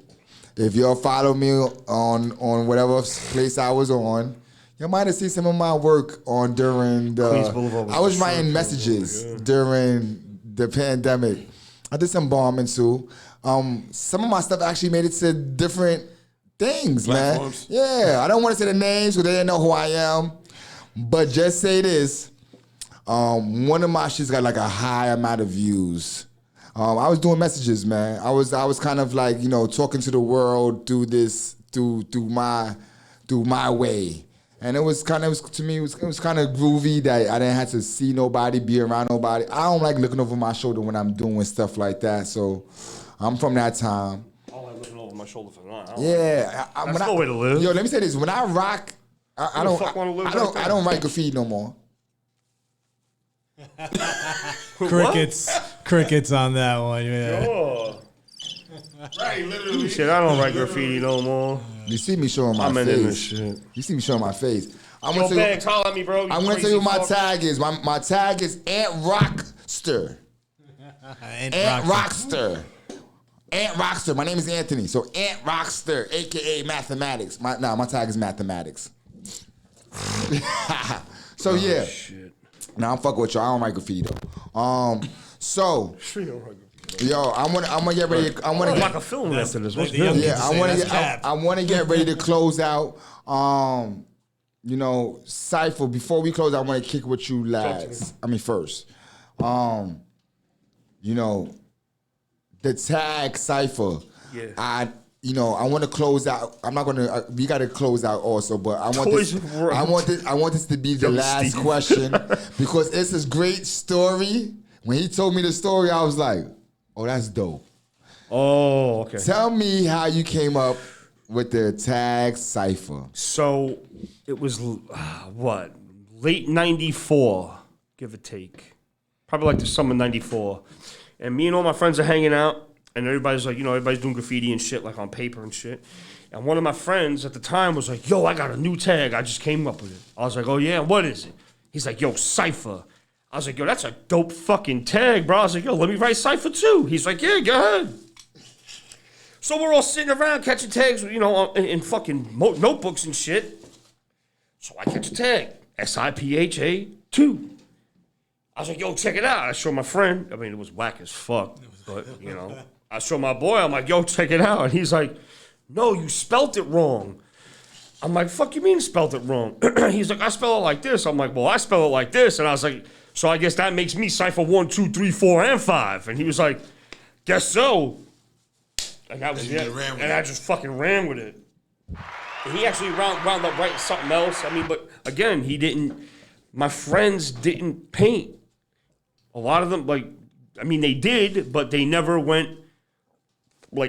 If y'all follow me on whatever place I was on, you might have seen some of my work during the. I was writing messages during the pandemic. I did some bombing too. Some of my stuff actually made it to different things, platforms. Man. Yeah, I don't want to say the names because they didn't know who I am, but just say this: one of my shits got like a high amount of views. I was doing messages, man. I was kind of like, talking to the world through my way. And it was kind of groovy that I didn't have to see nobody, be around nobody. I don't like looking over my shoulder when I'm doing stuff like that. So I'm from that time. I don't like looking over my shoulder for that. Yeah. That's no way to live. Yo, let me say this. When I rock, I don't write graffiti no more. Crickets on that one. Yeah. Oh. Right, literally. Shit, I don't write graffiti no more. You see me showing my I'm face. in this shit. You see me showing my face. I'm Yo, Bags, holler at me, bro. I'm going to tell you what my tag is. My tag is Ant Rockster. Ant Rockster. Ant Rockster. My name is Anthony. So Ant Rockster, a.k.a. Mathematics. My tag is Mathematics. So, yeah. Shit. Now I'm fucking with y'all. I don't write graffiti though. So, yo, I want to get ready. I want to like a film after this. What's good? Yeah, I want to get ready to close out. Cypher. Before we close, I want to kick with you lads. First. The tag Cypher. Yeah. I want to close out. I'm not gonna. We got to close out also, but I want this to be the last question because it's this great story. When he told me the story, I was like, "Oh, that's dope." Oh, okay. Tell me how you came up with the tag Cypher. So it was late '94, give or take, probably like the summer '94, and me and all my friends are hanging out. And everybody's like, everybody's doing graffiti and shit, like on paper and shit. And one of my friends at the time was like, yo, I got a new tag. I just came up with it. I was like, oh, yeah, what is it? He's like, yo, Cypher. I was like, yo, that's a dope fucking tag, bro. I was like, yo, let me write Cypher too. He's like, yeah, go ahead. So we're all sitting around catching tags, in fucking notebooks and shit. So I catch a tag, SIPHA 2. I was like, yo, check it out. I showed my friend. It was whack as fuck, but, I showed my boy, I'm like, yo, check it out. And he's like, no, you spelt it wrong. I'm like, fuck you mean spelt it wrong? He's like, I spell it like this. I'm like, well, I spell it like this. And I was like, so I guess that makes me Cypher 1, 2, 3, 4, and 5. And he was like, guess so. And that was it. And I just fucking ran with it. And he actually wound up writing something else. But again, my friends didn't paint. A lot of them, they did, but they never went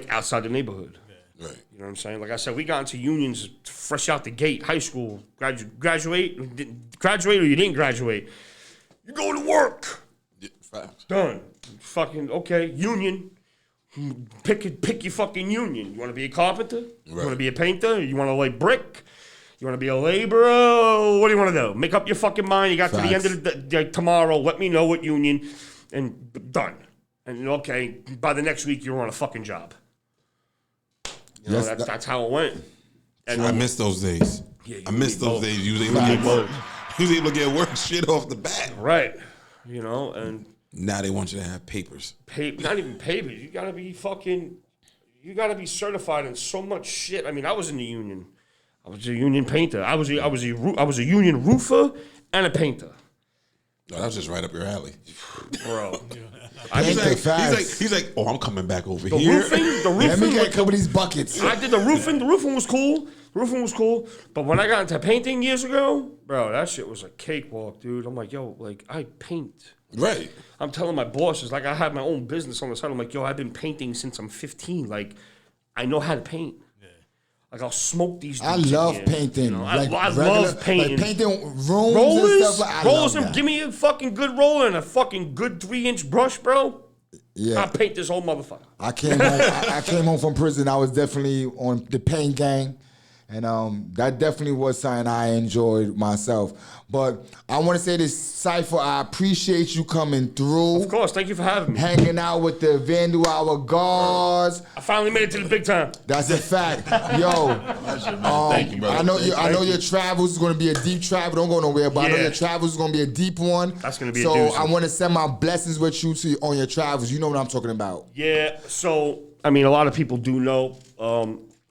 outside the neighborhood. Yeah. Right. You know what I'm saying? Like I said, we got into unions fresh out the gate, high school, graduate or you didn't graduate. You go to work. Yeah, facts. Done. Fucking, okay, union. Pick your fucking union. You want to be a carpenter? Right. You want to be a painter? You want to lay brick? You want to be a laborer? What do you want to do? Make up your fucking mind. You got to the end of the day tomorrow. Let me know what union, and done. And okay, by the next week, you're on a fucking job. You know, that's how it went. And I miss those days. Yeah, I miss those days. You was able to get work. You was able to get work shit off the bat. Right. You know, and now they want you to have papers. Not even papers. You gotta be certified in so much shit. I mean, I was in the union. I was a union painter. I was a union roofer and a painter. Oh, that was just right up your alley, bro. He's like, oh, I'm coming back over the here. The roofing. Let me get a couple of these buckets. I did the roofing. The roofing was cool. But when I got into painting years ago, bro, that shit was a cakewalk, dude. I'm like, yo, like I paint. Right. I'm telling my bosses, like I have my own business on the side. I'm like, yo, I've been painting since I'm 15. Like, I know how to paint. Like I'll smoke these. I love painting. You know? Like I love painting. Like painting rooms and stuff. Like, rollers. Give me a fucking good roller and a fucking good 3-inch brush, bro. Yeah. I'll paint this whole motherfucker. I came home. I came home from prison. I was definitely on the paint gang, and that definitely was something I enjoyed myself. But I want to say this, Cypher, I appreciate you coming through. Of course, thank you for having me. Hanging out with the Vandal Hour guards. I finally made it to the big time. That's a fact. Yo, thank you, brother. I know your travels is going to be a deep travel. Don't go nowhere, but I know Yeah. your travels is going to be a deep one. That's going to be so a doozy. I want to send my blessings with you on your travels. You know what I'm talking about. Yeah, so, I mean, a lot of people do know.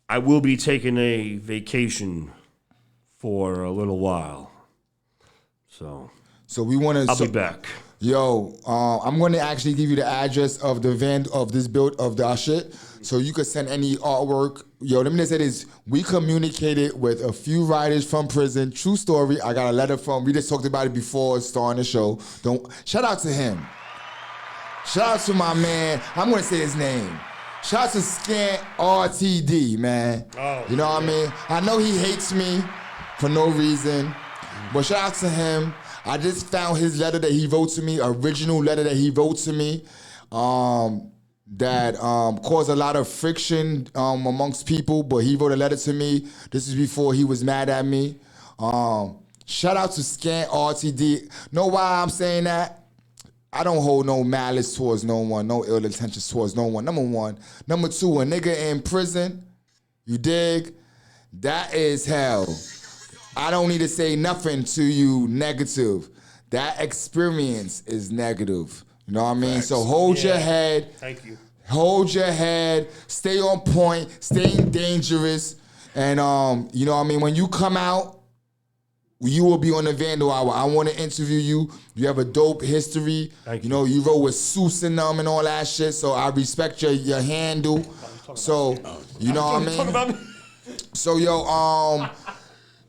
I will be taking a vacation for a little while. So we want to. I'll be back. Yo, I'm going to actually give you the address of the our shit, so you could send any artwork. Yo, let me just say this: we communicated with a few writers from prison. True story. I got a letter from. We just talked about it before starting the show. Shout out to him. Shout out to my man. I'm going to say his name. Shout out to Scant RTD, man. Oh, you know what I mean? I know he hates me for no reason. But shout out to him. I just found his letter that he wrote to me, original letter that he wrote to me, that caused a lot of friction amongst people, but he wrote a letter to me. This is before he was mad at me. Shout out to Scant RTD. Know why I'm saying that? I don't hold no malice towards no one, no ill intentions towards no one, number one. Number two, a nigga in prison, you dig? That is hell. I don't need to say nothing to you negative. That experience is negative. You know what I mean? Facts. So hold your head. Thank you. Hold your head. Stay on point. Stay dangerous. And you know what I mean? When you come out, you will be on the Vandal Hour. I want to interview you. You have a dope history. Thank you know, you wrote with Seuss and them and all that shit. So I respect your handle. So you know what I mean? So yo,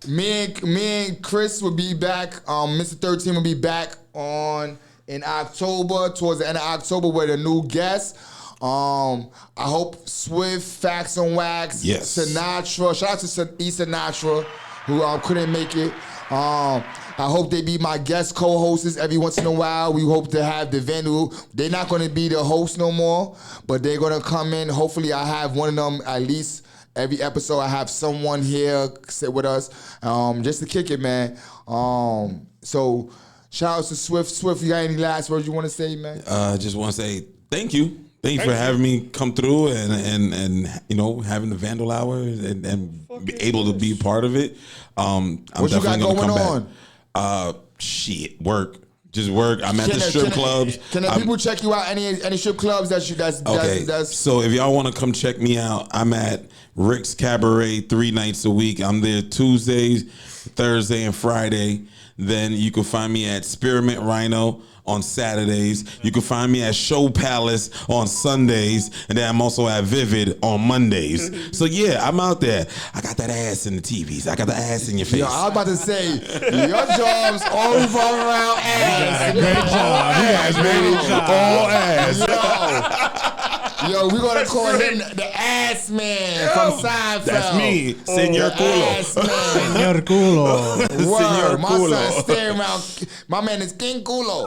me and Chris will be back. Mr. 13 will be back in October, towards the end of October, with a new guest. I hope Swift, Facts on Wax, Yes. Sinatra. Shout out to E. Sinatra, who couldn't make it. I hope they be my guest co-hosts every once in a while. We hope to have the Vandal. They're not going to be the host no more, but they're going to come in. Hopefully, I have one of them at least. Every episode, I have someone here sit with us, just to kick it, man. So, shout out to Swift. Swift, you got any last words you want to say, man? Just want to say thank you. Thank you for having me come through and you know, having the Vandal Hour and be able to be a part of it. I'm What you got definitely gonna going come back. Shit, work. Just work. I'm at the strip clubs. Can people check you out? Any strip clubs that's So if y'all want to come check me out, I'm at Rick's Cabaret 3 nights a week. I'm there Tuesdays, Thursday, and Friday. Then you can find me at Spearmint Rhino on Saturdays. You can find me at Show Palace on Sundays. And then I'm also at Vivid on Mondays. So yeah, I'm out there. I got that ass in the TVs. I got the ass in your face. Yo, I was about to say, your jobs all revolve around ass. Great job. You guys made it. All ass. Yo. Yo, we're gonna call him the ass man from Seinfeld. That's me, Senor Ass Culo. man. Señor culo. Word. My Culo. son staring around. My man is King Culo.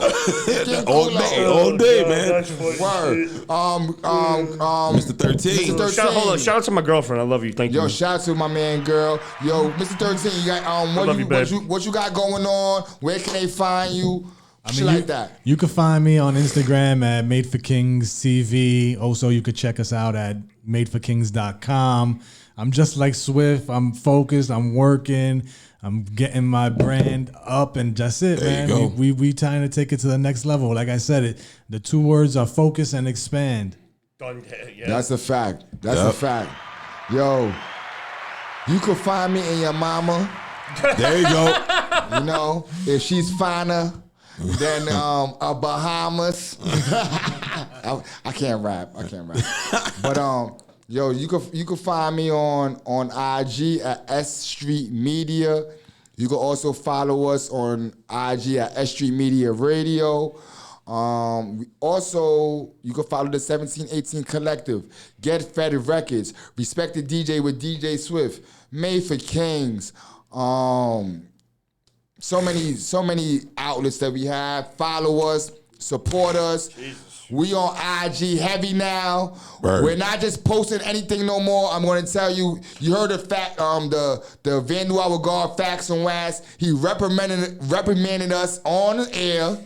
King All day, man. That's funny Word. shit. Mr. 13. Mr. 13. Hold on, shout out to my girlfriend. I love you. Thank Yo, you. shout out to my man, girl. Yo, Mr. 13, you got love you, babe. what you got going on? Where can they find you? Shit like that. You can find me on Instagram at Made for Kings TV. Also, you could check us out at madeforkings.com. I'm just like Swift. I'm focused. I'm working. I'm getting my brand up, and that's it, There man. you go. We trying to take it to the next level. Like I said, the two words are focus and expand. Done. Yeah. That's a fact. That's a fact. Yo, you can find me in your mama. There you go. You know, if she's finer than a Bahamas. I can't rap. But yo, you can find me on IG at S.STREET Media. You can also follow us on IG at S.STREET Media Radio. Also, you can follow the 1718 Collective, Get Fed Records, Respected DJ with DJ Swift, Made for Kings. So many outlets that we have. Follow us, support us. Jesus. We on IG heavy now. Word. We're not just posting anything no more. I'm going to tell you. You heard the fact. The Vandal Our God Facts and Wax. He reprimanded us on air.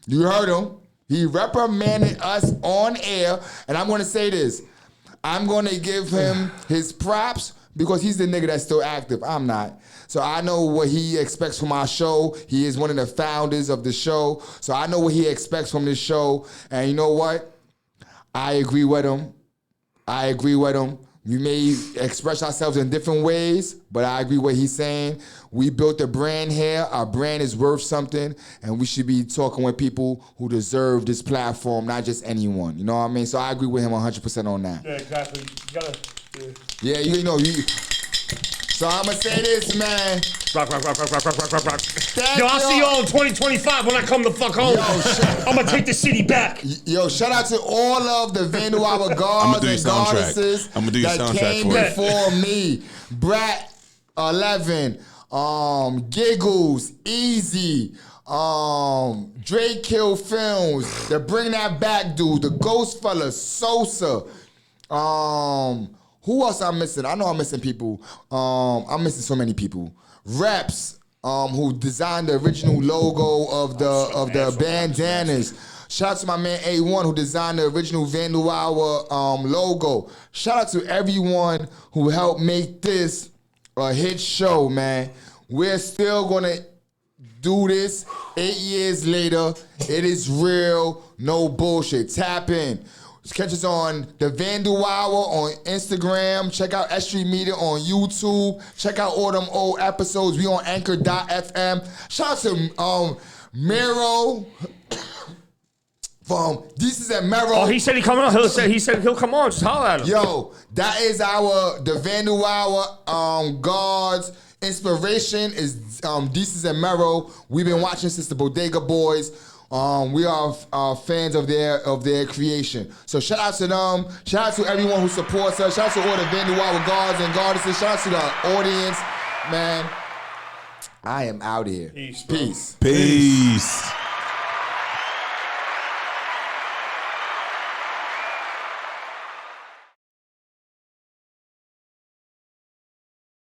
You heard him. He reprimanded us on air. And I'm going to say this. I'm going to give him his props because he's the nigga that's still active. I'm not. So I know what he expects from our show. He is one of the founders of the show. So I know what he expects from this show. And you know what? I agree with him. We may express ourselves in different ways, but I agree with what he's saying. We built a brand here. Our brand is worth something, and we should be talking with people who deserve this platform, not just anyone. You know what I mean? So I agree with him 100% on that. Yeah, exactly. You gotta. Yeah, you know. So I'm going to say this, man. Rock. Thank Yo, I'll see y'all. y'all in 2025 when I come the fuck home. I'm gonna take the city back. Yo, shout out to all of the Vandal Our Gods and goddesses I'ma do your that soundtrack came for you. before me. Brat 11, Giggles, Easy, Drake Kill Films, the Bring That Back dude, the Ghost Fella, Sosa. Who else I'm missing? I know I'm missing people. I'm missing so many people. Reps, who designed the original logo of the bandanas. Shout out to my man A1 who designed the original Vandal Hour logo. Shout out to everyone who helped make this a hit show, man. We're still gonna do this 8 years later. It is real, no bullshit. Tap in. Catch us on the Vandal Hour on Instagram. Check out S.STREET Media on YouTube. Check out all them old episodes. We on Anchor.fm. Shout out to Mero from This and Mero. Oh, he said he coming on. He said he'll come on. Just holler at him. Yo, that is the Vandal Hour God's inspiration is Deeces and Mero. We've been watching since the Bodega Boys. We are fans of their creation. So shout out to them. Shout out to everyone who supports us. Shout out to all the Vandal Hour Gods and Goddesses. Shout out to the audience. Man, I am out here. Peace, bro. Peace. Peace.